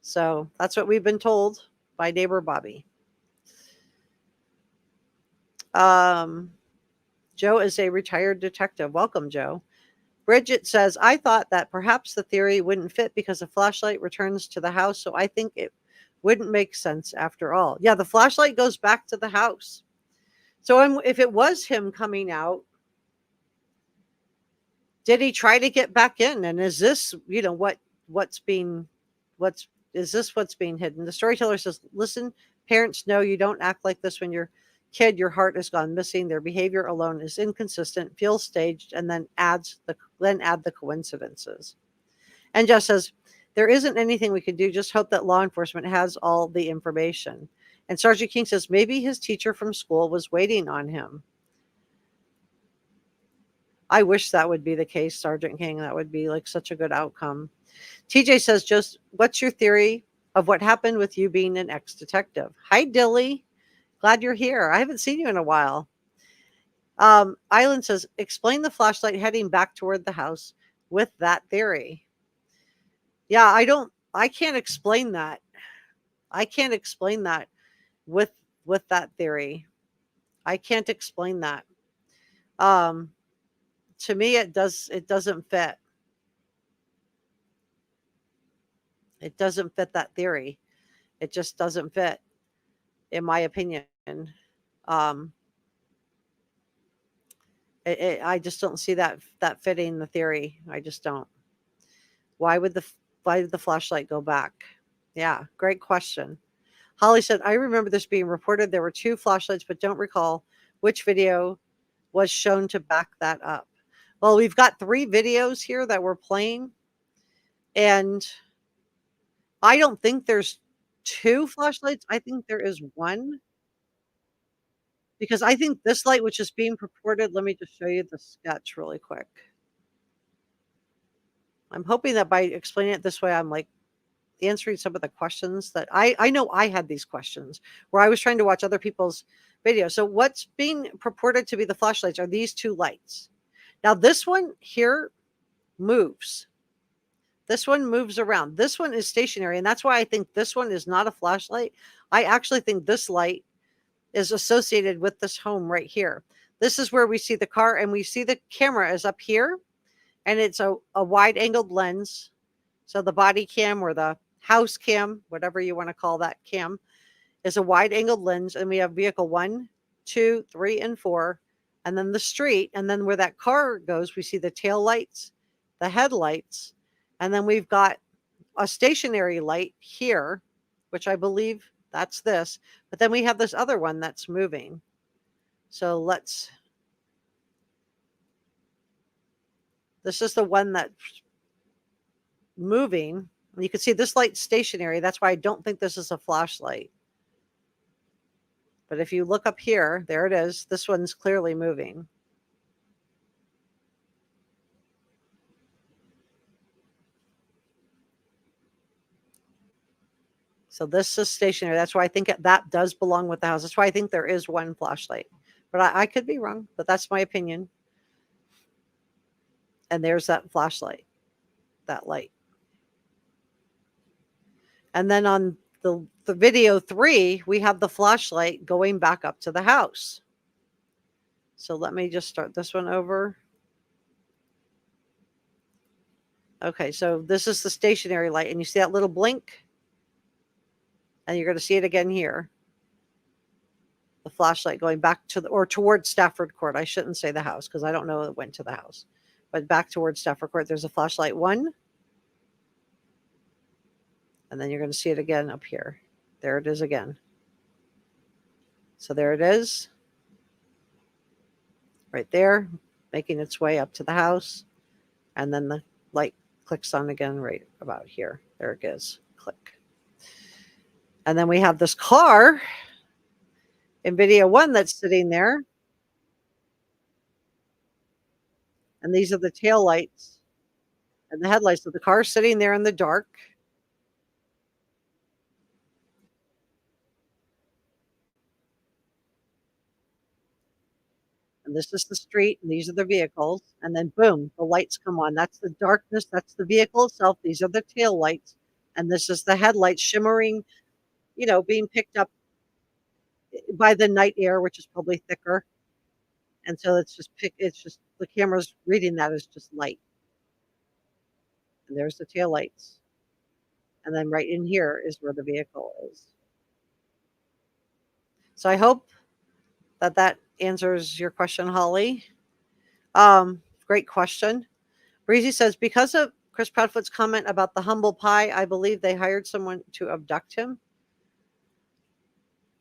So that's what we've been told by neighbor Bobby. Joe is a retired detective. Welcome, Joe. Bridget says, I thought that perhaps the theory wouldn't fit because a flashlight returns to the house, so I think it wouldn't make sense after all. Yeah, the flashlight goes back to the house. So if it was him coming out, did he try to get back in? And is this, what's being hidden? The storyteller says, listen, parents know you don't act like this when your kid, your heart has gone missing. Their behavior alone is inconsistent, feels staged, and then add the coincidences. And Jess says, there isn't anything we can do. Just hope that law enforcement has all the information. And Sergeant King says, maybe his teacher from school was waiting on him. I wish that would be the case, Sergeant King. That would be like such a good outcome. TJ says, just what's your theory of what happened with you being an ex-detective? Hi, Dilly. Glad you're here. I haven't seen you in a while. Island says, explain the flashlight heading back toward the house with that theory. Yeah, I can't explain that. I can't explain that with that theory. I can't explain that. To me, it doesn't fit. It doesn't fit that theory. It just doesn't fit, in my opinion. I just don't see that fitting the theory. I just don't. Why did the flashlight go back? Yeah, great question. Holly said, I remember this being reported. There were 2 flashlights, but don't recall which video was shown to back that up. Well, we've got 3 videos here that we're playing. And I don't think there's 2 flashlights. I think there is 1. Because I think this light, which is being purported, let me just show you the sketch really quick. I'm hoping that by explaining it this way, I'm like answering some of the questions that I know I had these questions where I was trying to watch other people's videos. So what's being purported to be the flashlights are these 2 lights. Now this one here moves. This one moves around. This one is stationary. And that's why I think this one is not a flashlight. I actually think this light is associated with this home right here. This is where we see the car and we see the camera is up here and it's a wide angled lens. So the body cam or the house cam, whatever you want to call that cam, is a wide angled lens. And we have vehicle 1, 2, 3, and 4, and then the street. And then where that car goes, we see the tail lights, the headlights, and then we've got a stationary light here, which I believe that's this. But then we have this other one that's moving. So this is the one that moving. You can see this light's stationary. That's why I don't think this is a flashlight. But if you look up here, there it is. This one's clearly moving. So this is stationary. That's why I think that does belong with the house. That's why I think there is one flashlight. But I could be wrong, but that's my opinion. And there's that flashlight, that light. And then on the video 3, we have the flashlight going back up to the house. So let me just start this one over. Okay, so this is the stationary light, and you see that little blink? And you're going to see it again here. The flashlight going back to or towards Stafford Court. I shouldn't say the house because I don't know it went to the house. But back towards Stafford Court, there's a flashlight 1. And then you're going to see it again up here. There it is again. So there it is. Right there, making its way up to the house. And then the light clicks on again right about here. There it is. Click. And then we have this car in video 1 that's sitting there. And these are the tail lights and the headlights of the car sitting there in the dark. And this is the street, and these are the vehicles. And then boom, the lights come on. That's the darkness. That's the vehicle itself. These are the tail lights. And this is the headlights shimmering, being picked up by the night air, which is probably thicker. And so it's just the camera's reading that as just light. And there's the tail lights. And then right in here is where the vehicle is. So I hope that answers your question, Holly. Great question. Breezy says, because of Chris Proudfoot's comment about the humble pie, I believe they hired someone to abduct him.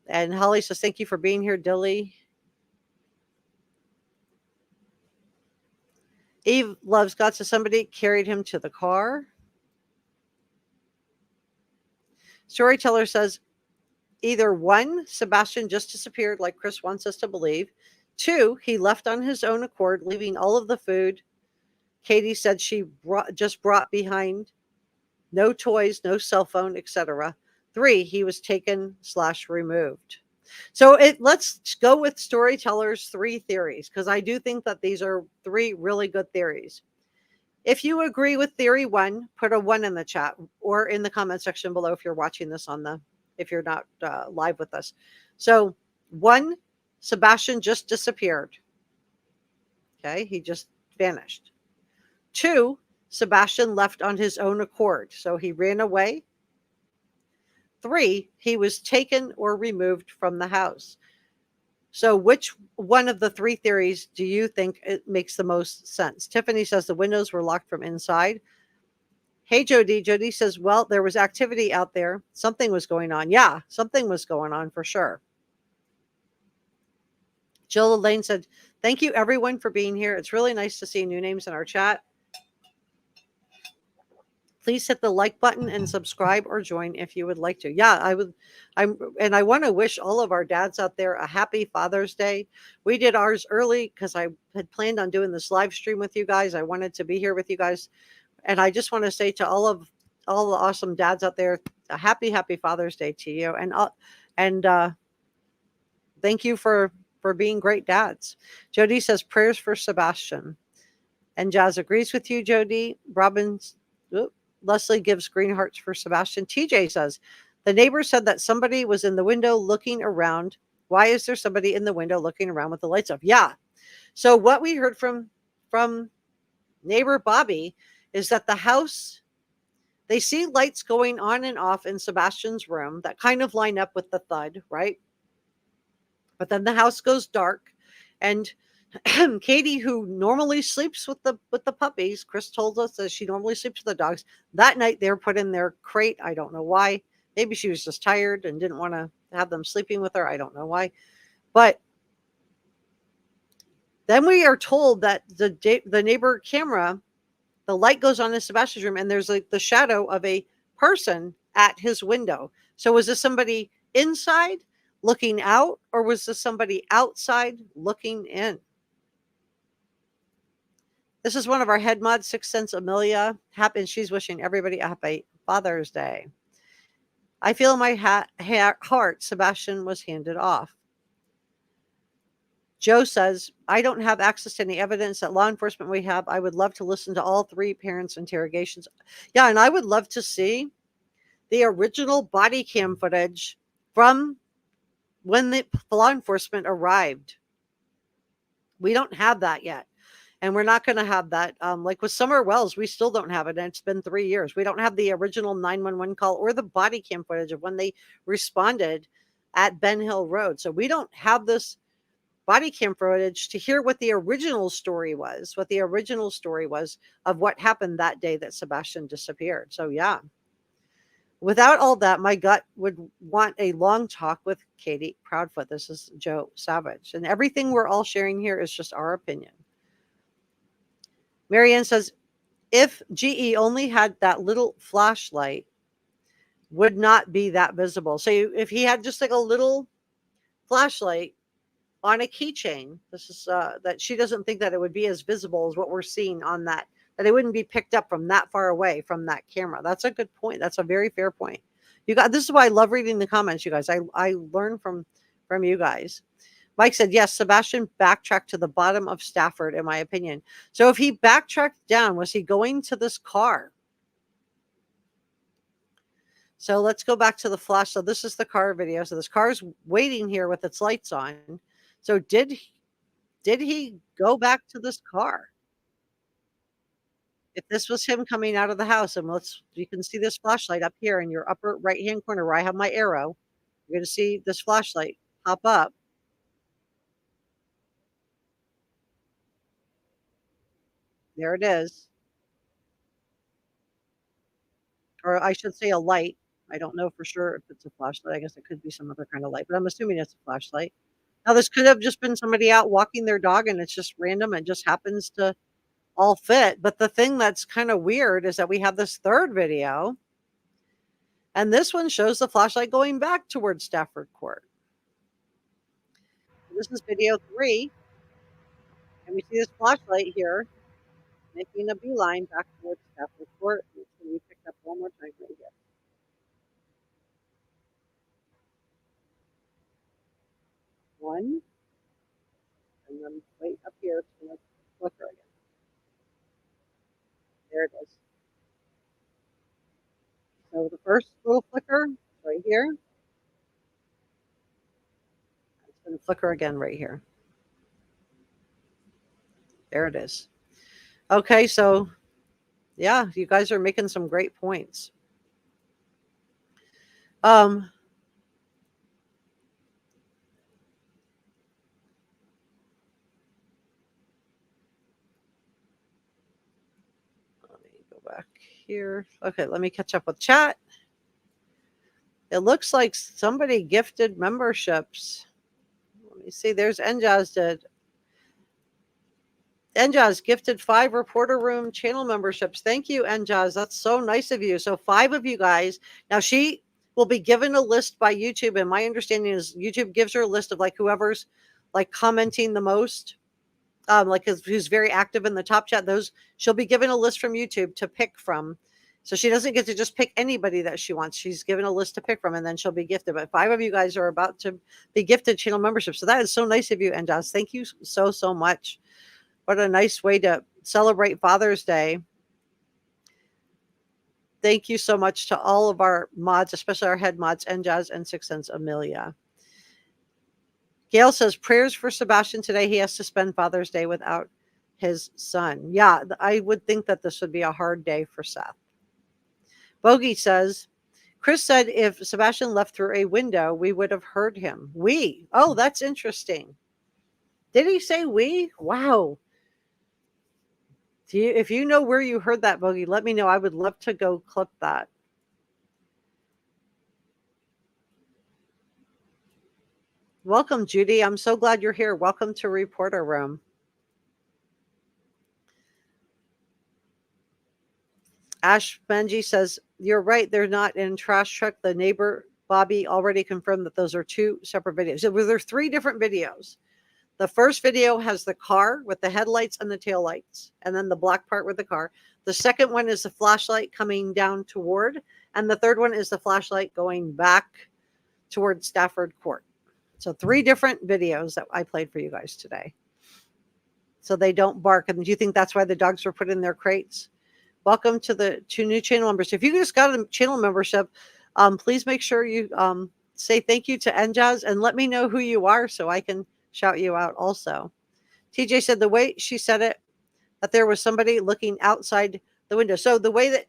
And Holly says, thank you for being here, Dilly. Eve loves God says somebody carried him to the car. Storyteller says, either 1, Sebastian just disappeared like Chris wants us to believe. 2, he left on his own accord, leaving all of the food. Katie said she just brought behind. No toys, no cell phone, etc. 3, he was taken/removed. So let's go with Storyteller's 3 theories, because I do think that these are 3 really good theories. If you agree with theory 1, put a 1 in the chat or in the comment section below if you're watching this if you're not live with us. So 1, Sebastian just disappeared. Okay, he just vanished. 2, Sebastian left on his own accord, so he ran away. 3, he was taken or removed from the house. So which one of the 3 theories do you think it makes the most sense? Tiffany says the windows were locked from inside. Hey, Jody. Jody says, well, there was activity out there. Something was going on. Yeah, something was going on for sure. Jill Elaine said, thank you, everyone, for being here. It's really nice to see new names in our chat. Please hit the like button and subscribe or join if you would like to. Yeah, I would. And I want to wish all of our dads out there a happy Father's Day. We did ours early because I had planned on doing this live stream with you guys. I wanted to be here with you guys. And I just want to say to all the awesome dads out there, a happy Father's Day to you. And thank you for being great dads. Jody says prayers for Sebastian. And Jazz agrees with you, Jody. Leslie gives green hearts for Sebastian. TJ says, the neighbor said that somebody was in the window looking around. Why is there somebody in the window looking around with the lights off? Yeah. So what we heard from neighbor Bobby is that the house, they see lights going on and off in Sebastian's room that kind of line up with the thud, right? But then the house goes dark, and Katie, who normally sleeps with the puppies, Chris told us that she normally sleeps with the dogs. That night they were put in their crate. I don't know why. Maybe she was just tired and didn't want to have them sleeping with her. I don't know why. But then we are told that the neighbor camera, the light goes on in Sebastian's room and there's like the shadow of a person at his window. So was this somebody inside looking out, or was this somebody outside looking in? This is one of our head mods, Sixth Sense Amelia. And she's wishing everybody a happy Father's Day. I feel in my heart Sebastian was handed off. Joe says, I don't have access to any evidence that law enforcement we have. I would love to listen to all three parents' interrogations. Yeah, and I would love to see the original body cam footage from when the law enforcement arrived. We don't have that yet. And we're not going to have that. Like with Summer Wells, we still don't have it. And it's been 3 years. We don't have the original 911 call or the body cam footage of when they responded at Ben Hill Road. So we don't have this body cam footage to hear what the original story was, of what happened that day that Sebastian disappeared. So yeah, without all that, my gut would want a long talk with Katie Proudfoot. This is Joe Savage, and everything we're all sharing here is just our opinion. Marianne says, if GE only had that little flashlight, would not be that visible. So if he had just like a little flashlight on a keychain, this is that she doesn't think that it would be as visible as what we're seeing on that it wouldn't be picked up from that far away from that camera. That's a good point. That's a very fair point. This is why I love reading the comments, you guys. I learn from you guys. Mike said, yes, Sebastian backtracked to the bottom of Stafford, in my opinion. So if he backtracked down, was he going to this car? So let's go back to the flash. So this is the car video. So this car is waiting here with its lights on. So did he go back to this car? If this was him coming out of the house, and you can see this flashlight up here in your upper right-hand corner where I have my arrow. You're going to see this flashlight pop up. There it is. Or I should say a light. I don't know for sure if it's a flashlight. I guess it could be some other kind of light, but I'm assuming it's a flashlight. Now, this could have just been somebody out walking their dog, and it's just random and just happens to all fit. But the thing that's kind of weird is that we have this third video, and this one shows the flashlight going back towards Stafford Court. This is video 3, and we see this flashlight here making a beeline back towards Stafford Court. It's going to be picked up one more time right here. One, and then wait up here, it's going to flicker again. There it is. So the first little flicker right here. It's going to flicker again right here. There it is. Okay, so yeah, you guys are making some great points. Let me go back here. Okay, let me catch up with chat. It looks like somebody gifted memberships. Let me see. There's Njaz did. Njaz gifted 5 reporter room channel memberships. Thank you, Njaz. That's so nice of you. So 5 of you guys. Now she will be given a list by YouTube, and my understanding is YouTube gives her a list of like whoever's like commenting the most, like who's very active in the top chat. Those she'll be given a list from YouTube to pick from. So she doesn't get to just pick anybody that she wants. She's given a list to pick from, and then she'll be gifted. But 5 of you guys are about to be gifted channel membership. So that is so nice of you, Njaz. Thank you so much. What a nice way to celebrate Father's Day. Thank you so much to all of our mods, especially our head mods, Njaz and Sixth Sense Amelia. Gail says, prayers for Sebastian today. He has to spend Father's Day without his son. Yeah, I would think that this would be a hard day for Seth. Bogey says, Chris said if Sebastian left through a window, we would have heard him. Oh, that's interesting. Did he say we? Wow. If you know where you heard that, Bogey, let me know. I would love to go clip that. Welcome, Judy. I'm so glad you're here. Welcome to Reporter Room. Ash Benji says, you're right. They're not in trash truck. The neighbor, Bobby, already confirmed that those are two separate videos. So there are three different videos. The first video has the car with the headlights and the taillights, and then the black part with the car. The second one is the flashlight coming down toward, and the third one is the flashlight going back toward Stafford Court. So three different videos that I played for you guys today. So they don't bark. And do you think that's why the dogs were put in their crates? Welcome to the two new channel members. If you just got a channel membership, please make sure you say thank you to NJAZ and let me know who you are so I can shout you out also. TJ said the way she said it, that there was somebody looking outside the window. So the way that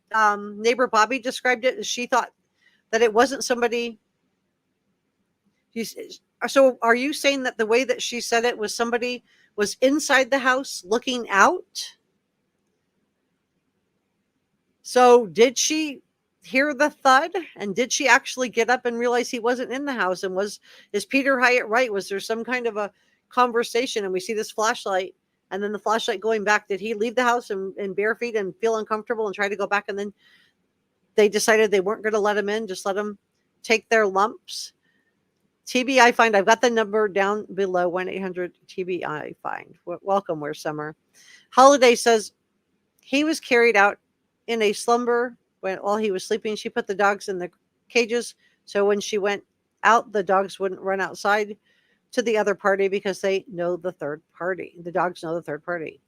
neighbor Bobby described it is she thought that it wasn't somebody. So are you saying that the way that she said it was somebody was inside the house looking out? So did she hear the thud, and did she actually get up and realize he wasn't in the house? And is Peter Hyatt right? Was there some kind of a conversation? And we see this flashlight and then the flashlight going back. Did he leave the house in bare feet and feel uncomfortable and try to go back? And then they decided they weren't going to let him in, just let him take their lumps. TBI find. I've got the number down below, 1-800 TBI find. Welcome, Where's Summer? Holiday says he was carried out in a slumber while he was sleeping. She put the dogs in the cages, so when she went out, the dogs wouldn't run outside to the other party because they know the third party. The dogs know the third party.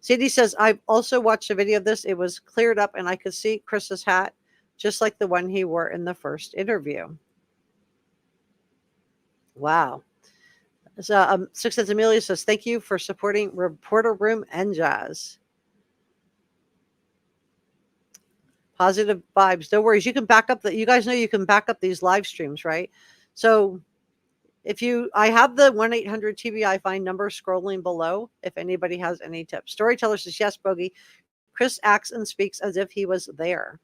CD says, I've also watched a video of this. It was cleared up and I could see Chris's hat, just like the one he wore in the first interview. Wow. So, Six Sense Amelia says, thank you for supporting Reporter Room NJAZ. Positive vibes. No worries. You can back up you guys know you can back up these live streams, right? So I have the 1-800 TBI find number scrolling below if anybody has any tips. Storyteller says, yes, Bogey. Chris acts and speaks as if he was there.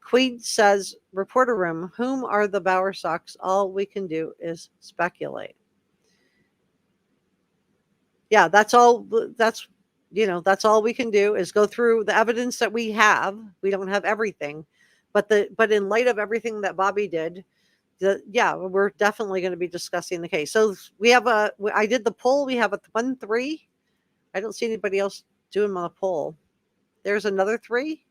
Queen says, Reporter Room, whom are the Bowersocks? All we can do is speculate. Yeah, that's all all we can do is go through the evidence that we have. We don't have everything, but in light of everything that Bobby did, we're definitely going to be discussing the case. So I did the poll. We have a 1-3. I don't see anybody else doing my poll. There's another 3.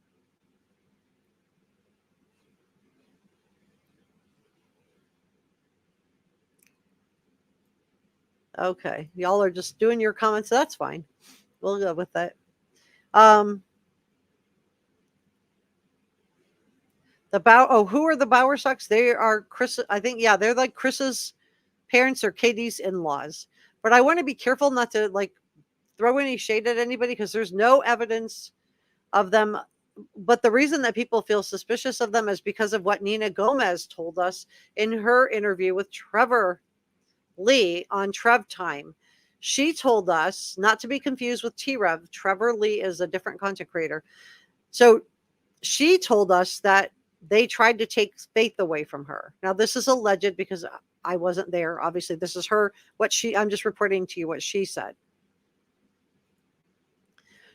Okay, y'all are just doing your comments. That's fine. We'll go with that. Who are the Bowersocks? They are Chris. I think, they're like Chris's parents or Katie's in-laws. But I want to be careful not to throw any shade at anybody because there's no evidence of them. But the reason that people feel suspicious of them is because of what Nina Gomez told us in her interview with Trevor Lee on Trev Time. She told us not to be confused with T-Rev. Trevor Lee is a different content creator. So she told us that they tried to take Faith away from her. Now, this is alleged because I wasn't there. Obviously, this is I'm just reporting to you what she said.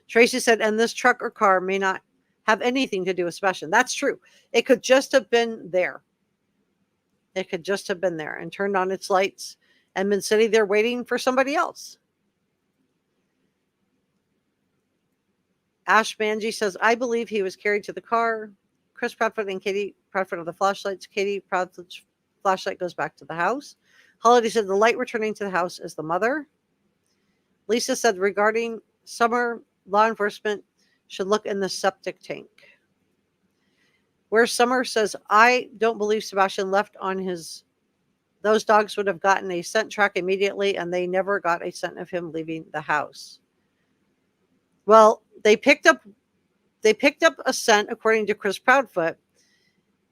Tracy said, and this truck or car may not have anything to do with Sebastian. That's true. It could just have been there. It could just have been there and turned on its lights and been sitting there waiting for somebody else. Ash Manji says, I believe he was carried to the car. Chris Proudfoot and Katie Proudfoot are the flashlights. Katie Proudfoot's flashlight goes back to the house. Holiday said the light returning to the house is the mother. Lisa said regarding Summer, law enforcement should look in the septic tank. Where Summer says, I don't believe Sebastian left on those dogs would have gotten a scent track immediately, and they never got a scent of him leaving the house. Well, they picked up a scent, according to Chris Proudfoot,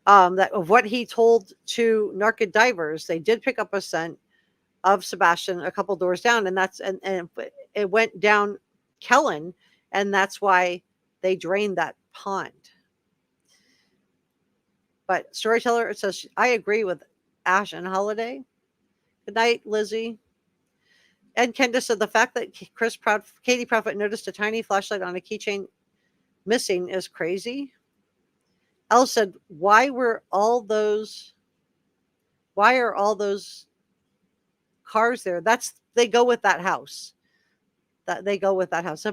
that of what he told to narco divers. They did pick up a scent of Sebastian a couple doors down, and it went down Kellen, and that's why they drained that pond. But Storyteller, it says, I agree with Ash and Holiday. Good night, Lizzie. And Kendra said the fact that Katie Proudfoot noticed a tiny flashlight on a keychain missing is crazy. Elle said, why are all those cars there? They go with that house. A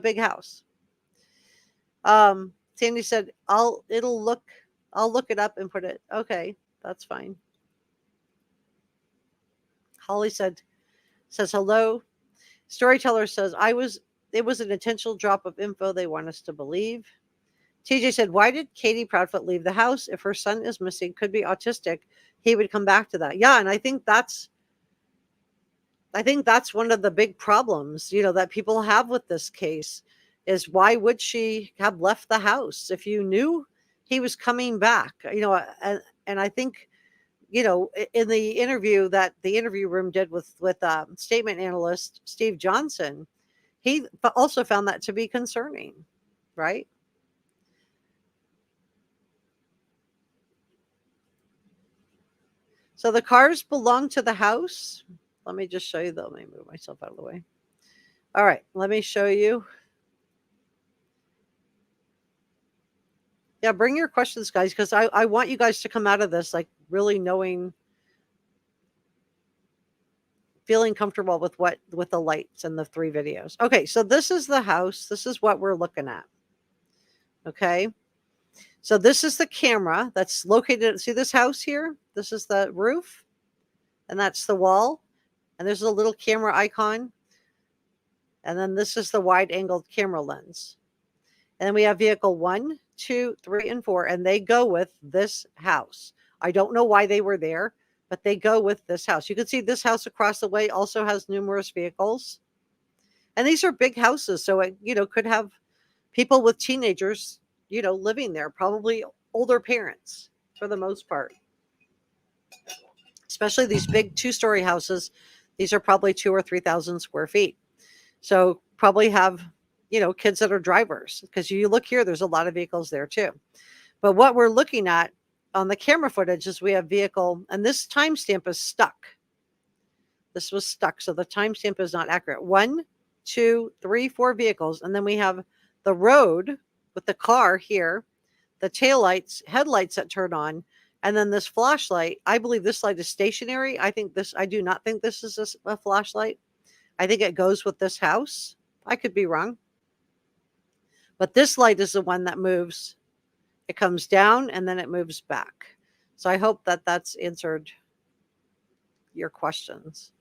big house. Sandy said, I'll look it up and put it. Okay, that's fine. Holly says hello. Storyteller says, it was an intentional drop of info they want us to believe. TJ said, why did Katie Proudfoot leave the house? If her son is missing, could be autistic, he would come back to that. Yeah, and I think that's one of the big problems, that people have with this case is why would she have left the house if you knew he was coming back? And I think, in the interview that the interview room did with statement analyst Steve Johnson, he also found that to be concerning, right? So the cars belong to the house. Let me just show you. Let me move myself out of the way. All right, let me show you. Yeah, bring your questions, guys, because I want you guys to come out of this like really feeling comfortable with the lights and the 3 videos. Okay, so this is the house. This is what we're looking at. Okay, so this is the camera that's located. See this house here? This is the roof, and that's the wall. And there's a little camera icon. And then this is the wide-angled camera lens. And then we have vehicle 1, 2, 3, and 4, and they go with this house. I don't know why they were there, but they go with this house. You can see this house across the way also has numerous vehicles. And these are big houses, so it, could have people with teenagers, living there, probably older parents for the most part. Especially these big 2-story houses. These are probably 2,000 or 3,000 square feet. So probably have, kids that are drivers, because you look here, there's a lot of vehicles there too. But what we're looking at on the camera footage is we have vehicle, and this timestamp is stuck. This was stuck, so the timestamp is not accurate. 1, 2, 3, 4 vehicles, and then we have the road with the car here, the taillights, headlights that turn on, and then this flashlight. I believe this light is stationary. I do not think this is a flashlight. I think it goes with this house. I could be wrong. But this light is the one that moves. It comes down and then it moves back. So I hope that that's answered your questions.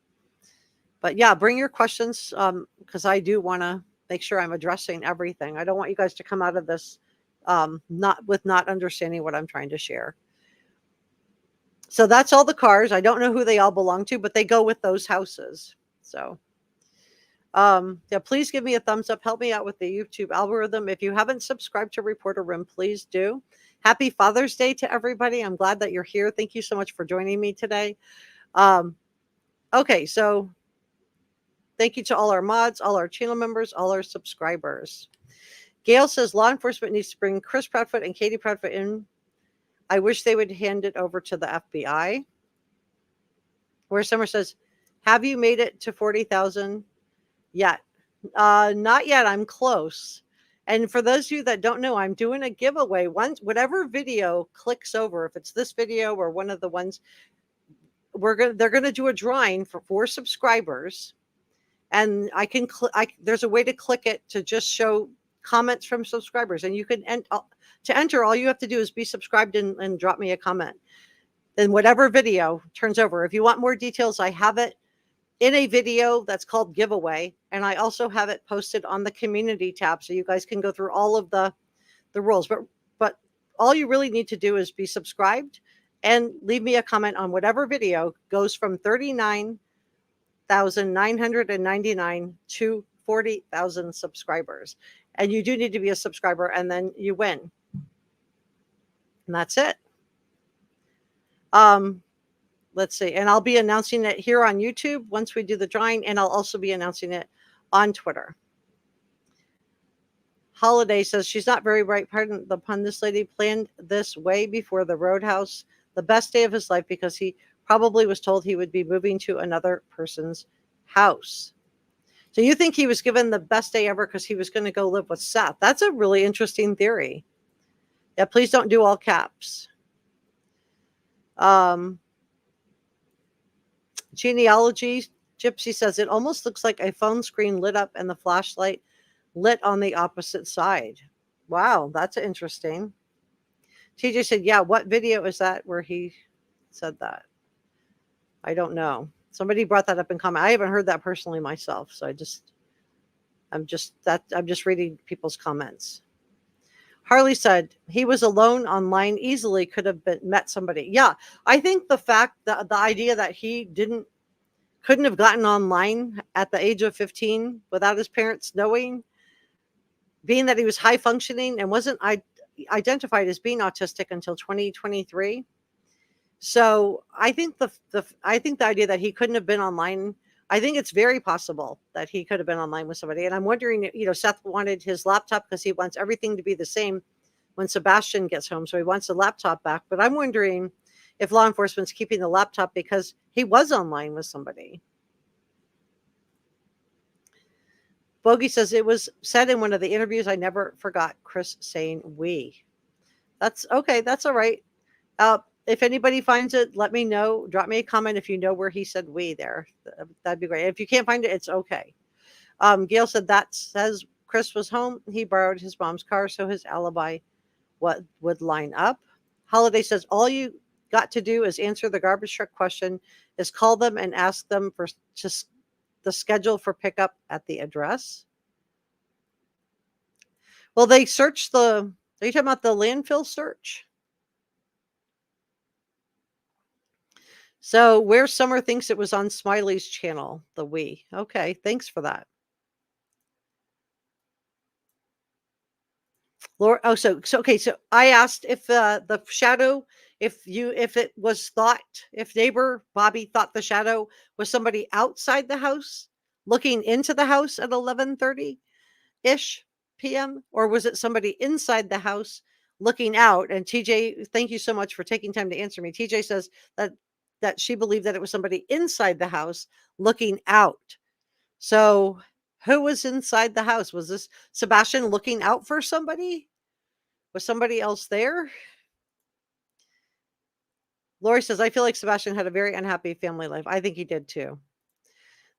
But yeah, bring your questions, because I do want to make sure I'm addressing everything. I don't want you guys to come out of this not understanding what I'm trying to share. So that's all the cars. I don't know who they all belong to, but they go with those houses. So yeah, please give me a thumbs up. Help me out with the YouTube algorithm. If you haven't subscribed to Reporter Room, please do. Happy Father's Day to everybody. I'm glad that you're here. Thank you so much for joining me today. Okay, so thank you to all our mods, all our channel members, all our subscribers. Gail says law enforcement needs to bring Chris Proudfoot and Katie Proudfoot in. I wish they would hand it over to the FBI. Where Summer says, have you made it to 40,000 yet? Not yet. I'm close. And for those of you that don't know, I'm doing a giveaway. Whatever video clicks over, if it's this video or one of the ones, they're gonna do a drawing for 4 subscribers, and there's a way to click it to just show comments from subscribers, and you can to enter. All you have to do is be subscribed and drop me a comment. Then whatever video turns over. If you want more details, I have it in a video that's called giveaway, and I also have it posted on the community tab, so you guys can go through all of the rules. But all you really need to do is be subscribed and leave me a comment on whatever video goes from 39,999 to 40,000 subscribers. And you do need to be a subscriber, and then you win. And that's it. Let's see. And I'll be announcing it here on YouTube once we do the drawing, and I'll also be announcing it on Twitter. Holiday says she's not very bright. Pardon the pun. This lady planned this way before the Roadhouse. The best day of his life, because he probably was told he would be moving to another person's house. So you think he was given the best day ever because he was going to go live with Seth? That's a really interesting theory. Yeah, please don't do all caps. Genealogy, Gypsy says, it almost looks like a phone screen lit up and the flashlight lit on the opposite side. Wow, that's interesting. TJ said, yeah, what video is that where he said that? I don't know. Somebody brought that up in comment. I haven't heard that personally myself, so I'm just reading people's comments. Harley said he was alone online, easily could have met somebody. Yeah, I think the fact that the idea that he couldn't have gotten online at the age of 15 without his parents knowing, being that he was high functioning and wasn't identified as being autistic until 2023. So I think the idea that he couldn't have been online, I think it's very possible that he could have been online with somebody. And I'm wondering, Seth wanted his laptop because he wants everything to be the same when Sebastian gets home. So he wants the laptop back. But I'm wondering if law enforcement's keeping the laptop because he was online with somebody. Bogey says it was said in one of the interviews, I never forgot Chris saying we. That's okay. That's all right. If anybody finds it, let me know. Drop me a comment if you know where he said we there. That'd be great. If you can't find it, it's okay. Gail said that says Chris was home. He borrowed his mom's car, so his alibi would line up. Holiday says all you got to do is answer the garbage truck question, is call them and ask them for just the schedule for pickup at the address. Well, they searched are you talking about the landfill search? So where Summer thinks it was on Smiley's channel, the we. Okay, thanks for that. Laura, so okay, so I asked if the shadow, if it was thought, if neighbor Bobby thought the shadow was somebody outside the house looking into the house at 11:30-ish p.m., or was it somebody inside the house looking out? And TJ, thank you so much for taking time to answer me. TJ says that she believed that it was somebody inside the house looking out. So who was inside the house? Was this Sebastian looking out for somebody? Was somebody else there? Lori says, I feel like Sebastian had a very unhappy family life. I think he did too.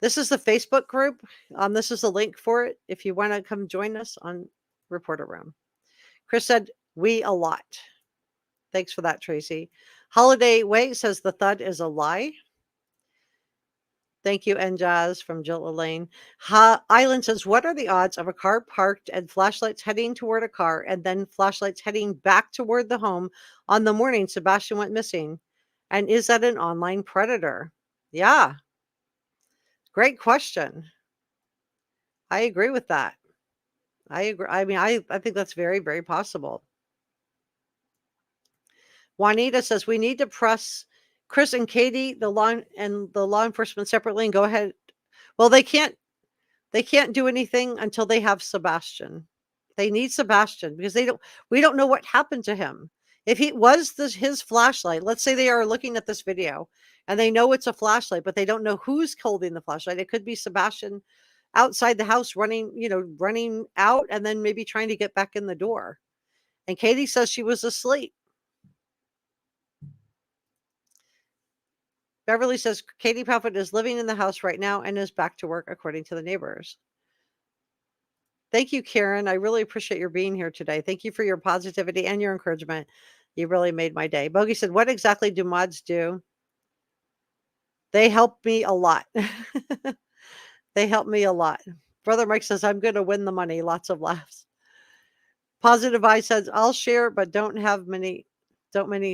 This is the Facebook group. This is the link for it if you want to come join us on Reporter Room. Chris said, we a lot. Thanks for that, Tracy. Holiday Way says the thud is a lie. Thank you, Njaz from Jill Elaine. Island says, what are the odds of a car parked and flashlights heading toward a car and then flashlights heading back toward the home on the morning Sebastian went missing? And is that an online predator? Yeah. Great question. I agree with that. I agree. I mean, I think that's very, very possible. Juanita says, we need to press Chris and Katie, the law enforcement separately and go ahead. Well, they can't do anything until they have Sebastian. They need Sebastian because we don't know what happened to him. If he was his flashlight, let's say they are looking at this video and they know it's a flashlight, but they don't know who's holding the flashlight. It could be Sebastian outside the house running out and then maybe trying to get back in the door. And Katie says she was asleep. Beverly says Katie Proudfoot is living in the house right now and is back to work, according to the neighbors. Thank you, Karen. I really appreciate your being here today. Thank you for your positivity and your encouragement. You really made my day. Bogey said, what exactly do mods do? They help me a lot. They help me a lot. Brother Mike says, I'm going to win the money. Lots of laughs. Positive Eye says, I'll share, but don't many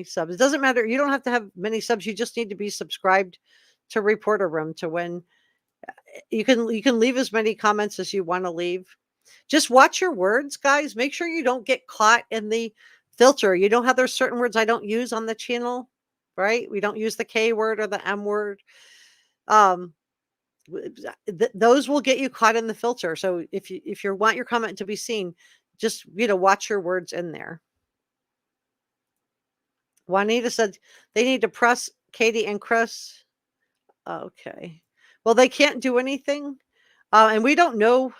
subs. It doesn't matter. You don't have to have many subs. You just need to be subscribed to Reporter Room to win. You can leave as many comments as you want to leave. Just watch your words, guys. Make sure you don't get caught in the filter. You know how there's certain words I don't use on the channel, right? We don't use the K word or the M word. Those will get you caught in the filter. So if you want your comment to be seen, just watch your words in there. Juanita said they need to press Katie and Chris. Okay. Well, they can't do anything And we don't know.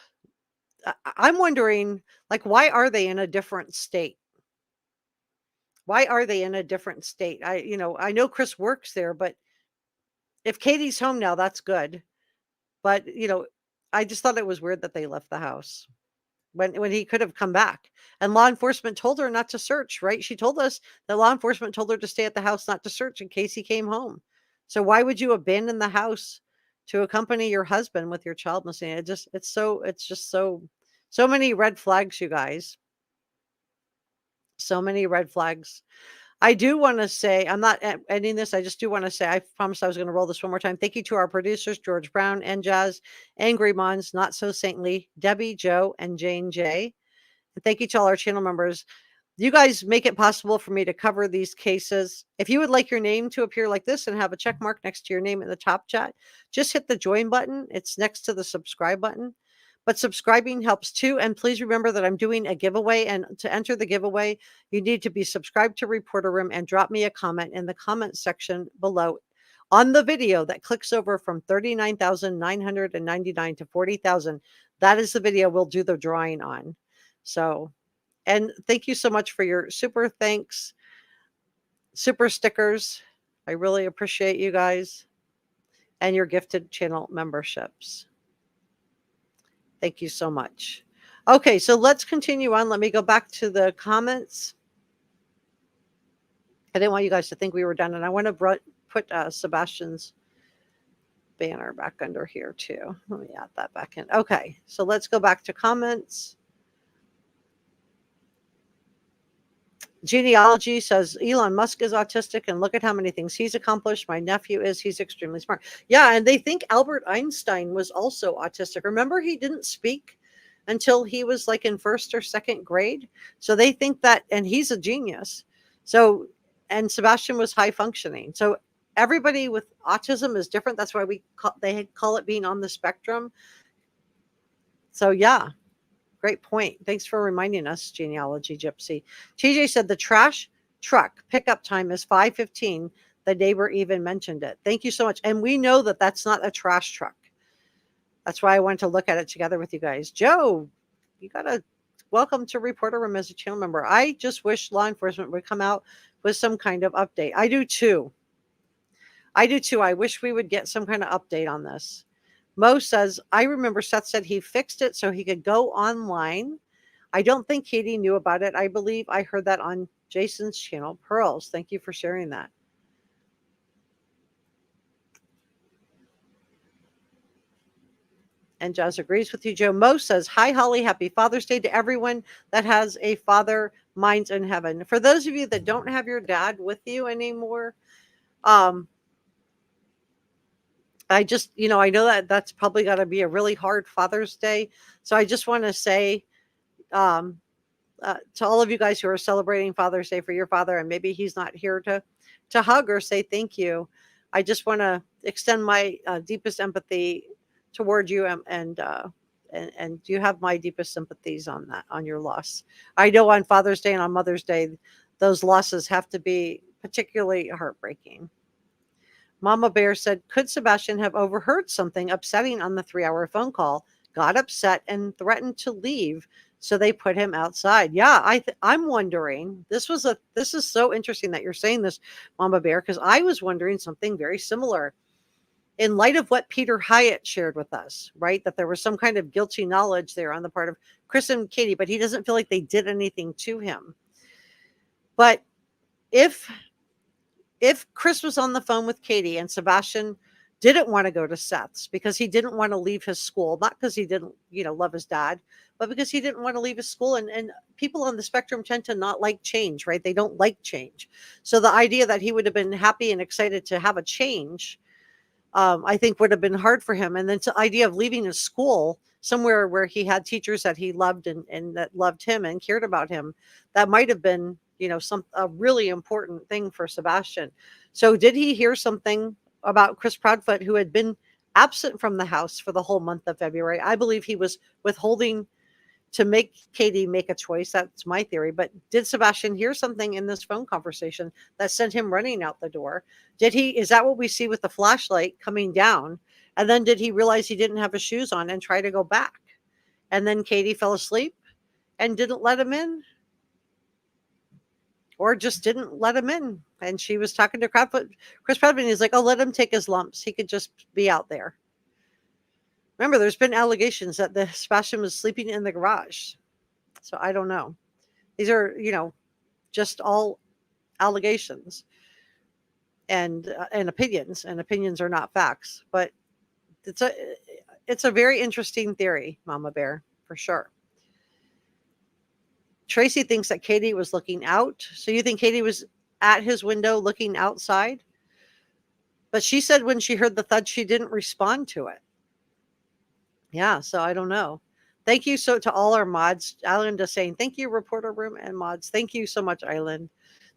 I'm wondering, like, why are they in a different state? Why are they in a different state? I know Chris works there, but if Katie's home now, that's good. But, I just thought it was weird that they left the house when he could have come back. And law enforcement told her not to search, right? She told us that law enforcement told her to stay at the house, not to search in case he came home. So why would you abandon the house to accompany your husband with your child missing? It's just so many red flags, you guys. So many red flags. I do want to say, I'm not ending this. I just do want to say, I promised I was going to roll this one more time. Thank you to our producers, George Brown and Jazz, Angry Mons, Not So Saintly, Debbie, Joe, and Jane J. And thank you to all our channel members. You guys make it possible for me to cover these cases. If you would like your name to appear like this and have a check mark next to your name in the top chat, just hit the join button. It's next to the subscribe button. But subscribing helps too. And please remember that I'm doing a giveaway. And to enter the giveaway, you need to be subscribed to Reporter Room and drop me a comment in the comment section below on the video that clicks over from 39,999 to 40,000. That is the video we'll do the drawing on. So, and thank you so much for your super thanks, super stickers. I really appreciate you guys and your gifted channel memberships. Thank you so much. Okay, so let's continue on. Let me go back to the comments. I didn't want you guys to think we were done, and I want to put Sebastian's banner back under here too. Let me add that back in. Okay, so let's go back to comments. Genealogy says Elon Musk is autistic, and look at how many things he's accomplished. My nephew he's extremely smart. Yeah, and they think Albert Einstein was also autistic. Remember, he didn't speak until he was like in first or second grade. So they think that, and he's a genius. So, and Sebastian was high functioning. So everybody with autism is different. That's why they call it being on the spectrum. So yeah. Great point. Thanks for reminding us, Genealogy Gypsy. TJ said the trash truck pickup time is 5:15. The neighbor even mentioned it. Thank you so much. And we know that that's not a trash truck. That's why I wanted to look at it together with you guys. Joe, you got to welcome to Reporter Room as a channel member. I just wish law enforcement would come out with some kind of update. I do too. I wish we would get some kind of update on this. Mo says, I remember Seth said he fixed it so he could go online. I don't think Katie knew about it. I believe I heard that on Jason's channel. Pearls, thank you for sharing that. And Jazz agrees with you, Joe. Mo says, hi, Holly. Happy Father's Day to everyone that has a father, mine's in heaven. For those of you that don't have your dad with you anymore, I just, I know that that's probably got to be a really hard Father's Day. So I just want to say to all of you guys who are celebrating Father's Day for your father, and maybe he's not here to hug or say thank you. I just want to extend my deepest empathy toward you, and you have my deepest sympathies on that, on your loss. I know on Father's Day and on Mother's Day, those losses have to be particularly heartbreaking. Mama Bear said, could Sebastian have overheard something upsetting on the 3-hour phone call, got upset, and threatened to leave, so they put him outside? Yeah, I'm wondering. This is so interesting that you're saying this, Mama Bear, because I was wondering something very similar. In light of what Peter Hyatt shared with us, right, that there was some kind of guilty knowledge there on the part of Chris and Katie, but he doesn't feel like they did anything to him. But if Chris was on the phone with Katie and Sebastian didn't want to go to Seth's because he didn't want to leave his school, not because he didn't, love his dad, but because he didn't want to leave his school. And people on the spectrum tend to not like change, right? They don't like change. So the idea that he would have been happy and excited to have a change, I think would have been hard for him. And then the idea of leaving his school somewhere where he had teachers that he loved and that loved him and cared about him, that might have been, a really important thing for Sebastian. So did he hear something about Chris Proudfoot, who had been absent from the house for the whole month of February? I believe he was withholding to make Katie make a choice. That's my theory. But did Sebastian hear something in this phone conversation that sent him running out the door? Is that what we see with the flashlight coming down And then did he realize he didn't have his shoes on and try to go back? And then Katie fell asleep and didn't let him in, or just didn't let him in. And she was talking to Chris Proudfoot, and he's like, oh, let him take his lumps. He could just be out there. Remember, there's been allegations that the Sebastian was sleeping in the garage. So I don't know. These are, just all allegations and opinions, and opinions are not facts. But it's a very interesting theory, Mama Bear, for sure. Tracy thinks that Katie was looking out. So you think Katie was at his window looking outside? But she said when she heard the thud, she didn't respond to it. Yeah, so I don't know. Thank you to all our mods. Island is saying, thank you, Reporter Room and mods. Thank you so much, Island.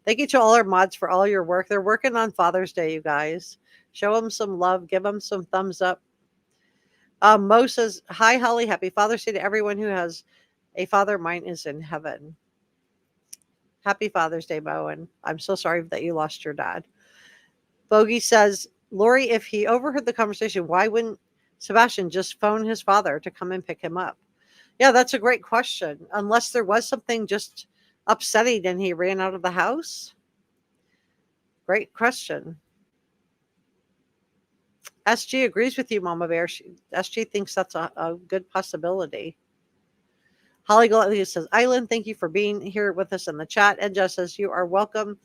Thank you to all our mods for all your work. They're working on Father's Day, you guys. Show them some love. Give them some thumbs up. Mo says, hi, Holly. Happy Father's Day to everyone who has a father. Mine is in heaven. Happy Father's Day, Mo. And I'm so sorry that you lost your dad. Bogey says, Lori, if he overheard the conversation, why wouldn't Sebastian just phone his father to come and pick him up? Yeah, that's a great question. Unless there was something just upsetting and he ran out of the house. Great question. SG agrees with you, Mama Bear. SG thinks that's a good possibility. Holly Gladly says, Island, thank you for being here with us in the chat. And Jess says, you are welcome.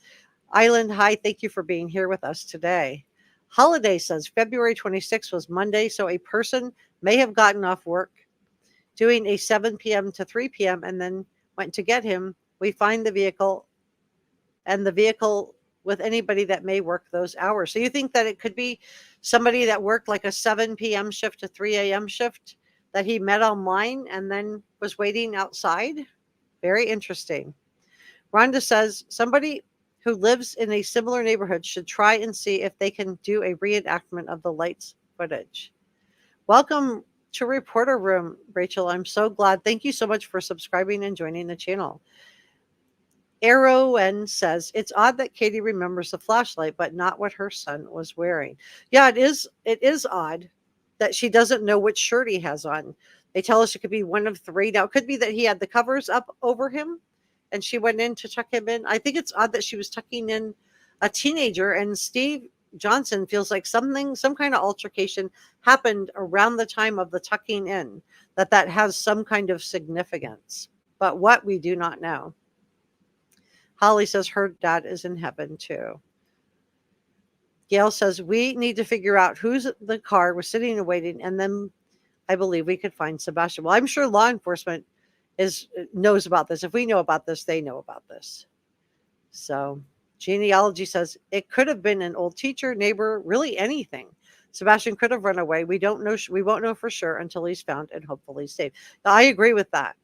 Island, hi, thank you for being here with us today. Holiday says, February 26th was Monday, so a person may have gotten off work doing a 7 p.m. to 3 p.m. and then went to get him. We find the vehicle with anybody that may work those hours. So you think that it could be somebody that worked like a 7 p.m. shift to 3 a.m. shift that he met online and then was waiting outside? Very interesting. Rhonda says, somebody who lives in a similar neighborhood should try and see if they can do a reenactment of the lights footage. Welcome to Reporter Room, Rachel. I'm so glad. Thank you so much for subscribing and joining the channel. Arrow says, it's odd that Katie remembers the flashlight, but not what her son was wearing. Yeah, it is odd that she doesn't know which shirt he has on. They tell us it could be one of three. Now, it could be that he had the covers up over him and she went in to tuck him in. I think it's odd that she was tucking in a teenager, and Steve Johnson feels like some kind of altercation happened around the time of the tucking in, that has some kind of significance. But what, we do not know. Holly says her dad is in heaven too. Gail says, we need to figure out who's the car was sitting and waiting, and then I believe we could find Sebastian. Well, I'm sure law enforcement knows about this. If we know about this, they know about this. So genealogy says it could have been an old teacher, neighbor, really anything. Sebastian could have run away. We don't know. We won't know for sure until he's found and hopefully saved. I agree with that.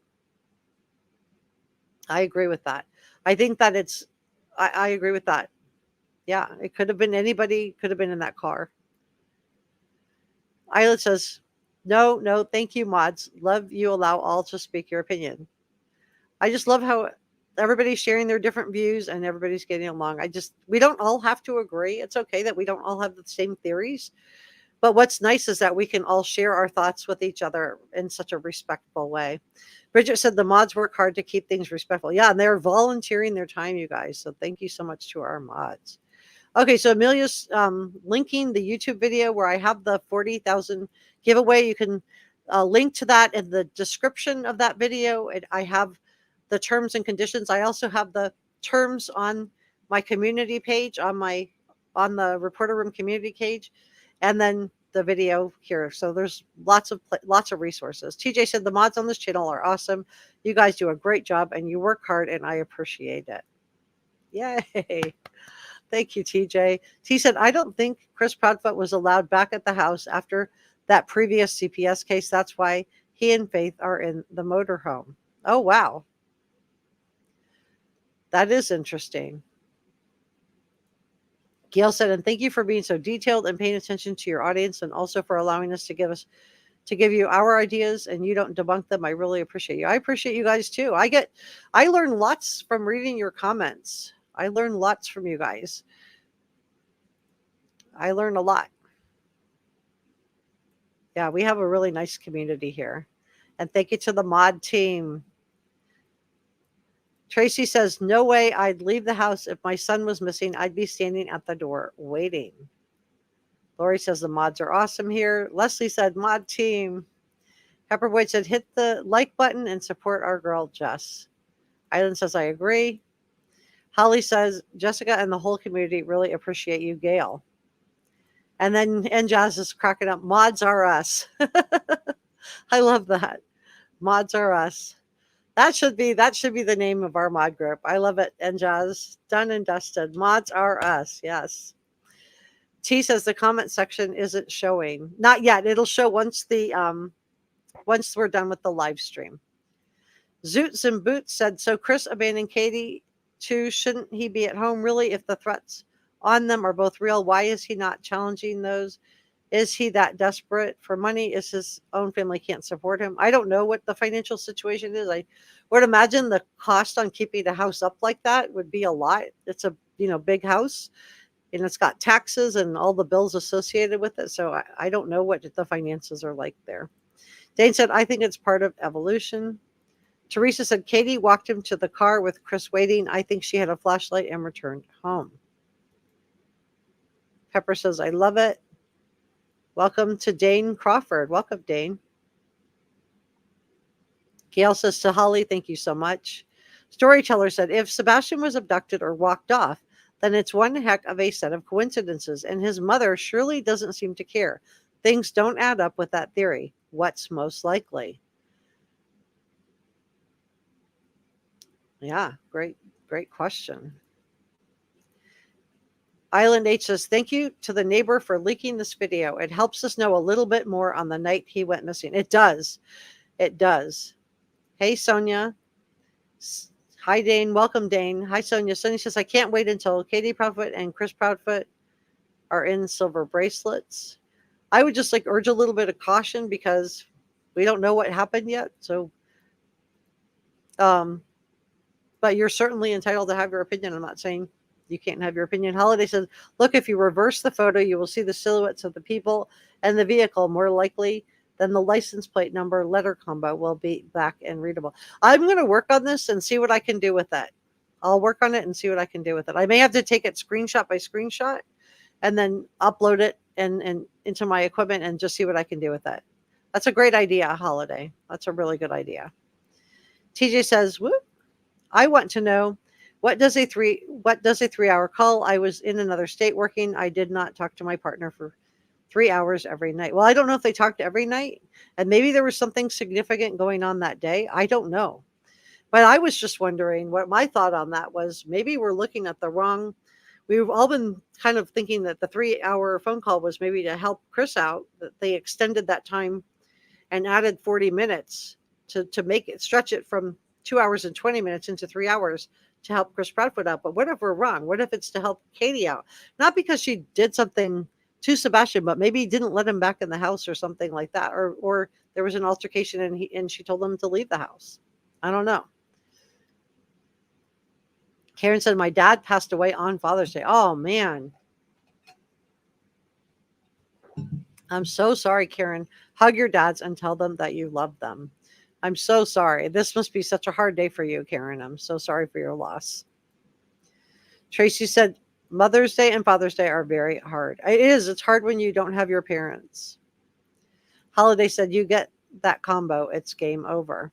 I agree with that. I think that I agree with that. Yeah, it could have been anybody, could have been in that car. Islet says, no, thank you, mods. Love you allow all to speak your opinion. I just love how everybody's sharing their different views and everybody's getting along. We don't all have to agree. It's okay that we don't all have the same theories. But what's nice is that we can all share our thoughts with each other in such a respectful way. Bridget said the mods work hard to keep things respectful. Yeah, and they're volunteering their time, you guys. So thank you so much to our mods. Okay, so Amelia's linking the YouTube video where I have the 40,000 giveaway. You can link to that in the description of that video. I have the terms and conditions. I also have the terms on my community page, on the Reporter Room community page, and then the video here. So there's lots of resources. TJ said the mods on this channel are awesome. You guys do a great job and you work hard, and I appreciate it. Yay. Thank you, TJ. T said, I don't think Chris Proudfoot was allowed back at the house after that previous CPS case. That's why he and Faith are in the motorhome. Oh, wow. That is interesting. Gail said, and thank you for being so detailed and paying attention to your audience, and also for allowing us to give you our ideas and you don't debunk them. I really appreciate you. I appreciate you guys too. I learn lots from reading your comments. I learn lots from you guys. I learn a lot. Yeah, we have a really nice community here. And thank you to the mod team. Tracy says, no way I'd leave the house. If my son was missing, I'd be standing at the door waiting. Lori says the mods are awesome here. Leslie said, mod team. Pepper Boyd said, hit the like button and support our girl, Jess. Island says, I agree. Holly says, Jessica and the whole community really appreciate you, Gail. And then, and Jazz is cracking up. Mods are us. I love that. Mods are us. That should be the name of our mod group. I love it. And Jazz, done and dusted. Mods are us. Yes. T says the comment section isn't showing. Not yet. It'll show once we're done with the live stream. Zoots and Boots said, so Chris abandoned Katie too. Shouldn't he be at home? Really, if the threats on them are both real, why is he not challenging those? Is he that desperate for money? Is his own family can't support him? I don't know what the financial situation is. I would imagine the cost on keeping a house up like that would be a lot. It's a big house, and it's got taxes and all the bills associated with it. So I don't know what the finances are like there. Dane said, I think it's part of evolution. Teresa said, Katie walked him to the car with Chris waiting. I think she had a flashlight and returned home. Pepper says, I love it. Welcome to Dane Crawford. Welcome, Dane. Gail says to Holly, thank you so much. Storyteller said, if Sebastian was abducted or walked off, then it's one heck of a set of coincidences, and his mother surely doesn't seem to care. Things don't add up with that theory. What's most likely? Yeah, great question. Island H says, thank you to the neighbor for leaking this video. It helps us know a little bit more on the night he went missing. It does. It does. Hey, Sonia. Hi, Dane. Welcome, Dane. Hi, Sonia. Sonia says, I can't wait until Katie Proudfoot and Chris Proudfoot are in silver bracelets. I would just urge a little bit of caution because we don't know what happened yet. So, but you're certainly entitled to have your opinion. I'm not saying you can't have your opinion. Holiday says, look, if you reverse the photo, you will see the silhouettes of the people and the vehicle. More likely than the license plate number letter combo will be black and readable. I'm going to work on this and see what I can do with that. I'll work on it and see what I can do with it. I may have to take it screenshot by screenshot and then upload it and into my equipment and just see what I can do with that. That's a great idea, Holiday. That's a really good idea. TJ says, whoop, I want to know, what does a 3-hour call? I was in another state working. I did not talk to my partner for 3 hours every night. Well, I don't know if they talked every night, and maybe there was something significant going on that day. I don't know. But I was just wondering what my thought on that was. Maybe we're looking at the wrong. We've all been kind of thinking that the 3-hour phone call was maybe to help Chris out, that they extended that time and added 40 minutes to make it, stretch it from 2 hours and 20 minutes into 3 hours to help Chris Proudfoot out. But what if we're wrong? What if it's to help Katie out? Not because she did something to Sebastian, but maybe didn't let him back in the house or something like that. Or there was an altercation and she told him to leave the house. I don't know. Karen said, my dad passed away on Father's Day. Oh, man. I'm so sorry, Karen. Hug your dads and tell them that you love them. I'm so sorry. This must be such a hard day for you, Karen. I'm so sorry for your loss. Tracy said, Mother's Day and Father's Day are very hard. It is. It's hard when you don't have your parents. Holiday said, you get that combo, it's game over.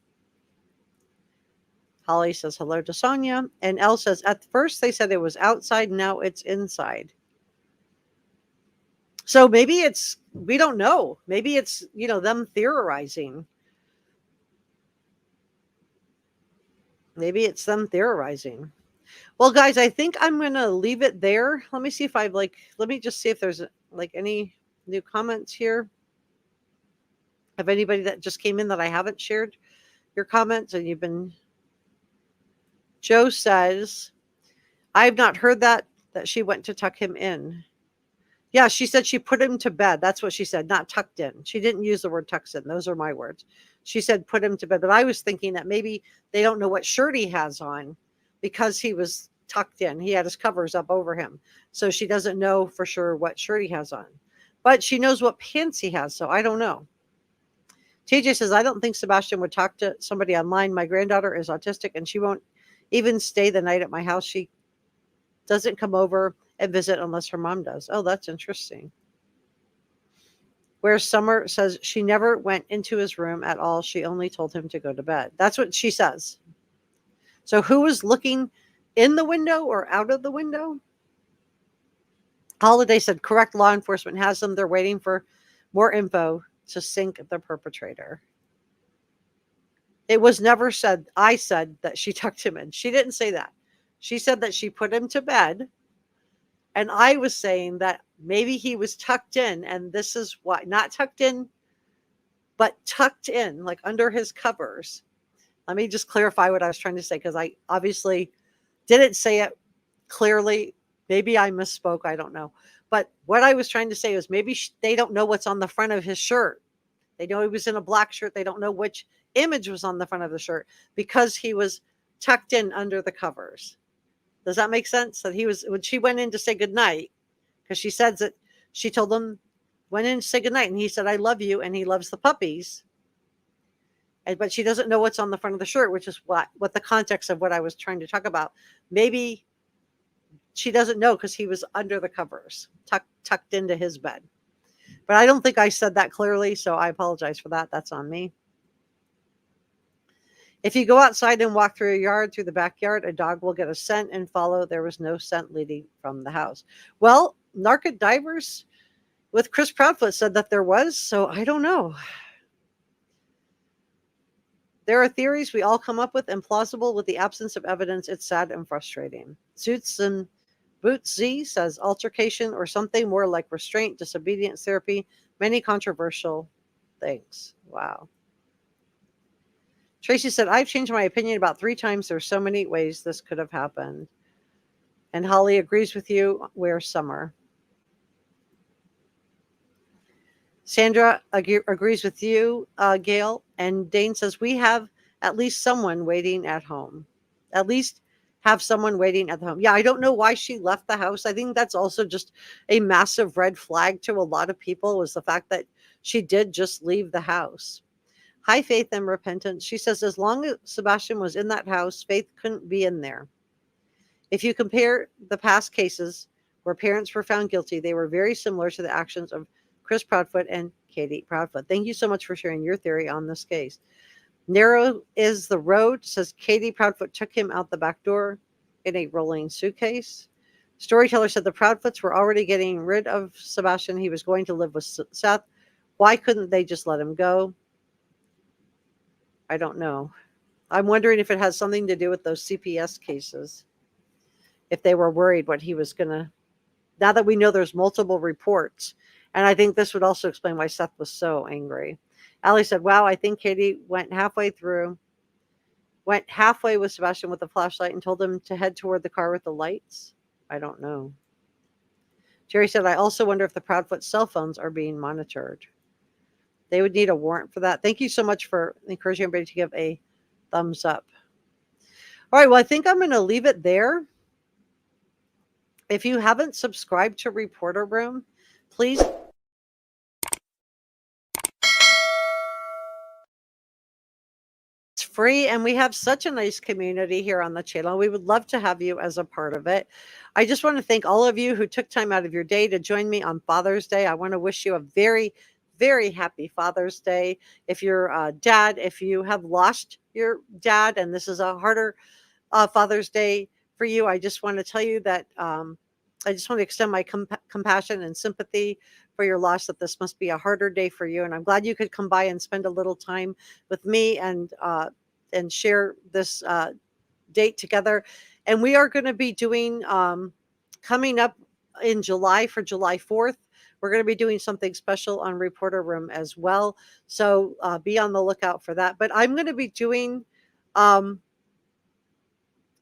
Holly says hello to Sonia. And Elle says, at first they said it was outside. Now it's inside. So maybe we don't know. Maybe it's, them theorizing. Maybe it's them theorizing. Well, guys, I think I'm going to leave it there. Let me see if let me just see if there's any new comments here. Of anybody that just came in that I haven't shared your comments and you've been. Joe says, I have not heard that she went to tuck him in. Yeah, she said she put him to bed. That's what she said, not tucked in. She didn't use the word tucks in. Those are my words. She said put him to bed. But I was thinking that maybe they don't know what shirt he has on because he was tucked in. He had his covers up over him. So she doesn't know for sure what shirt he has on. But she knows what pants he has. So I don't know. TJ says, I don't think Sebastian would talk to somebody online. My granddaughter is autistic and she won't even stay the night at my house. She doesn't come over and visit unless her mom does. Oh, that's interesting. Where Summer says she never went into his room at all. She only told him to go to bed. That's what she says. So who was looking in the window or out of the window? Holiday said, correct, law enforcement has them. They're waiting for more info to sink the perpetrator. It was never said, I said that she tucked him in. She didn't say that. She said that she put him to bed. And I was saying that maybe he was tucked in, and this is why, not tucked in, but tucked in, like under his covers. Let me just clarify what I was trying to say, because I obviously didn't say it clearly. Maybe I misspoke. I don't know. But what I was trying to say was maybe they don't know what's on the front of his shirt. They know he was in a black shirt. They don't know which image was on the front of the shirt because he was tucked in under the covers. Does that make sense? That he was, when she went in to say goodnight, because she says that she told him, went in to say goodnight, and he said, I love you, and he loves the puppies. But she doesn't know what's on the front of the shirt, which is what the context of what I was trying to talk about. Maybe she doesn't know because he was under the covers, tucked into his bed. But I don't think I said that clearly, so I apologize for that. That's on me. If you go outside and walk through a yard, through the backyard, a dog will get a scent and follow. There was no scent leading from the house. Well, narco divers with Chris Proudfoot said that there was, so I don't know. There are theories we all come up with, implausible with the absence of evidence. It's sad and frustrating. Suits and Boots Z says altercation or something more like restraint, disobedience therapy, many controversial things. Wow. Tracy said, I've changed my opinion about 3 times. There's so many ways this could have happened. And Holly agrees with you. Where's Summer? Sandra agrees with you, Gail. And Dane says, we have at least someone waiting at home. At least have someone waiting at the home. Yeah, I don't know why she left the house. I think that's also just a massive red flag to a lot of people, was the fact that she did just leave the house. High faith and repentance. She says, as long as Sebastian was in that house, Faith couldn't be in there. If you compare the past cases where parents were found guilty, they were very similar to the actions of Chris Proudfoot and Katie Proudfoot. Thank you so much for sharing your theory on this case. Narrow is the road, says Katie Proudfoot took him out the back door in a rolling suitcase. Storyteller said the Proudfoots were already getting rid of Sebastian. He was going to live with Seth. Why couldn't they just let him go? I don't know. I'm wondering if it has something to do with those CPS cases. If they were worried what he was going to, now that we know there's multiple reports. And I think this would also explain why Seth was so angry. Allie said, wow, I think Katie went halfway with Sebastian with a flashlight and told him to head toward the car with the lights. I don't know. Jerry said, I also wonder if the Proudfoot cell phones are being monitored. They would need a warrant for that. Thank you so much for encouraging everybody to give a thumbs up. All right, well, I think I'm going to leave it there. If you haven't subscribed to Reporter Room, please. It's free, and we have such a nice community here on the channel. We would love to have you as a part of it. I just want to thank all of you who took time out of your day to join me on Father's Day. I want to wish you a very, very happy Father's Day. If you're a dad, if you have lost your dad and this is a harder Father's Day for you, I just want to tell you that I just want to extend my compassion and sympathy for your loss, that this must be a harder day for you. And I'm glad you could come by and spend a little time with me and share this date together. And we are going to be doing, coming up in July, for July 4th, we're going to be doing something special on Reporter Room as well. So be on the lookout for that. But I'm going to be doing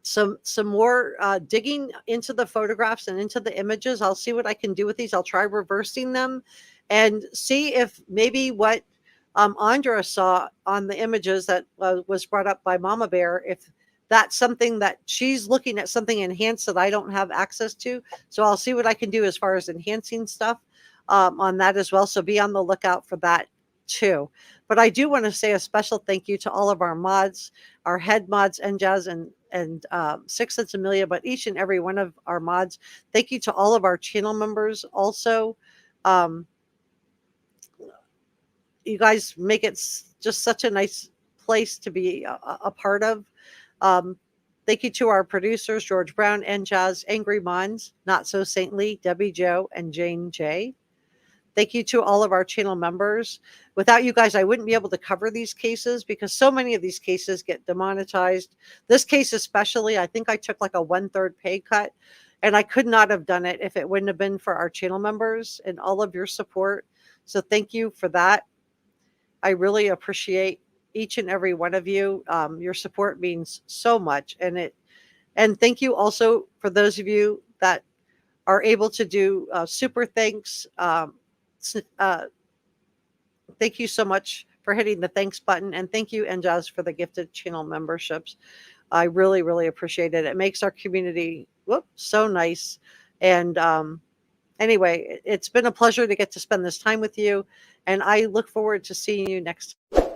some more digging into the photographs and into the images. I'll see what I can do with these. I'll try reversing them and see if maybe what Andra saw on the images that was brought up by Mama Bear, if that's something that she's looking at, something enhanced that I don't have access to. So I'll see what I can do as far as enhancing stuff on that as well. So be on the lookout for that too. But I do want to say a special thank you to all of our mods, our head mods, and Jazz and Six Sense Amelia, but each and every one of our mods. Thank you to all of our channel members also. Um, you guys make it just such a nice place to be a part of. Um, thank you to our producers, George Brown and Jazz, Angry Mons, Not So Saintly, Debbie Joe, and Jane J. Thank you to all of our channel members. Without you guys, I wouldn't be able to cover these cases because so many of these cases get demonetized. This case especially, I think I took like a 1/3 pay cut, and I could not have done it if it wouldn't have been for our channel members and all of your support. So thank you for that. I really appreciate each and every one of you. Your support means so much, and thank you also for those of you that are able to do super thanks. Thank you so much for hitting the thanks button, and thank you, Njaz, for the gifted channel memberships. I really, really appreciate it. It makes our community so nice. And anyway, it's been a pleasure to get to spend this time with you, and I look forward to seeing you next time.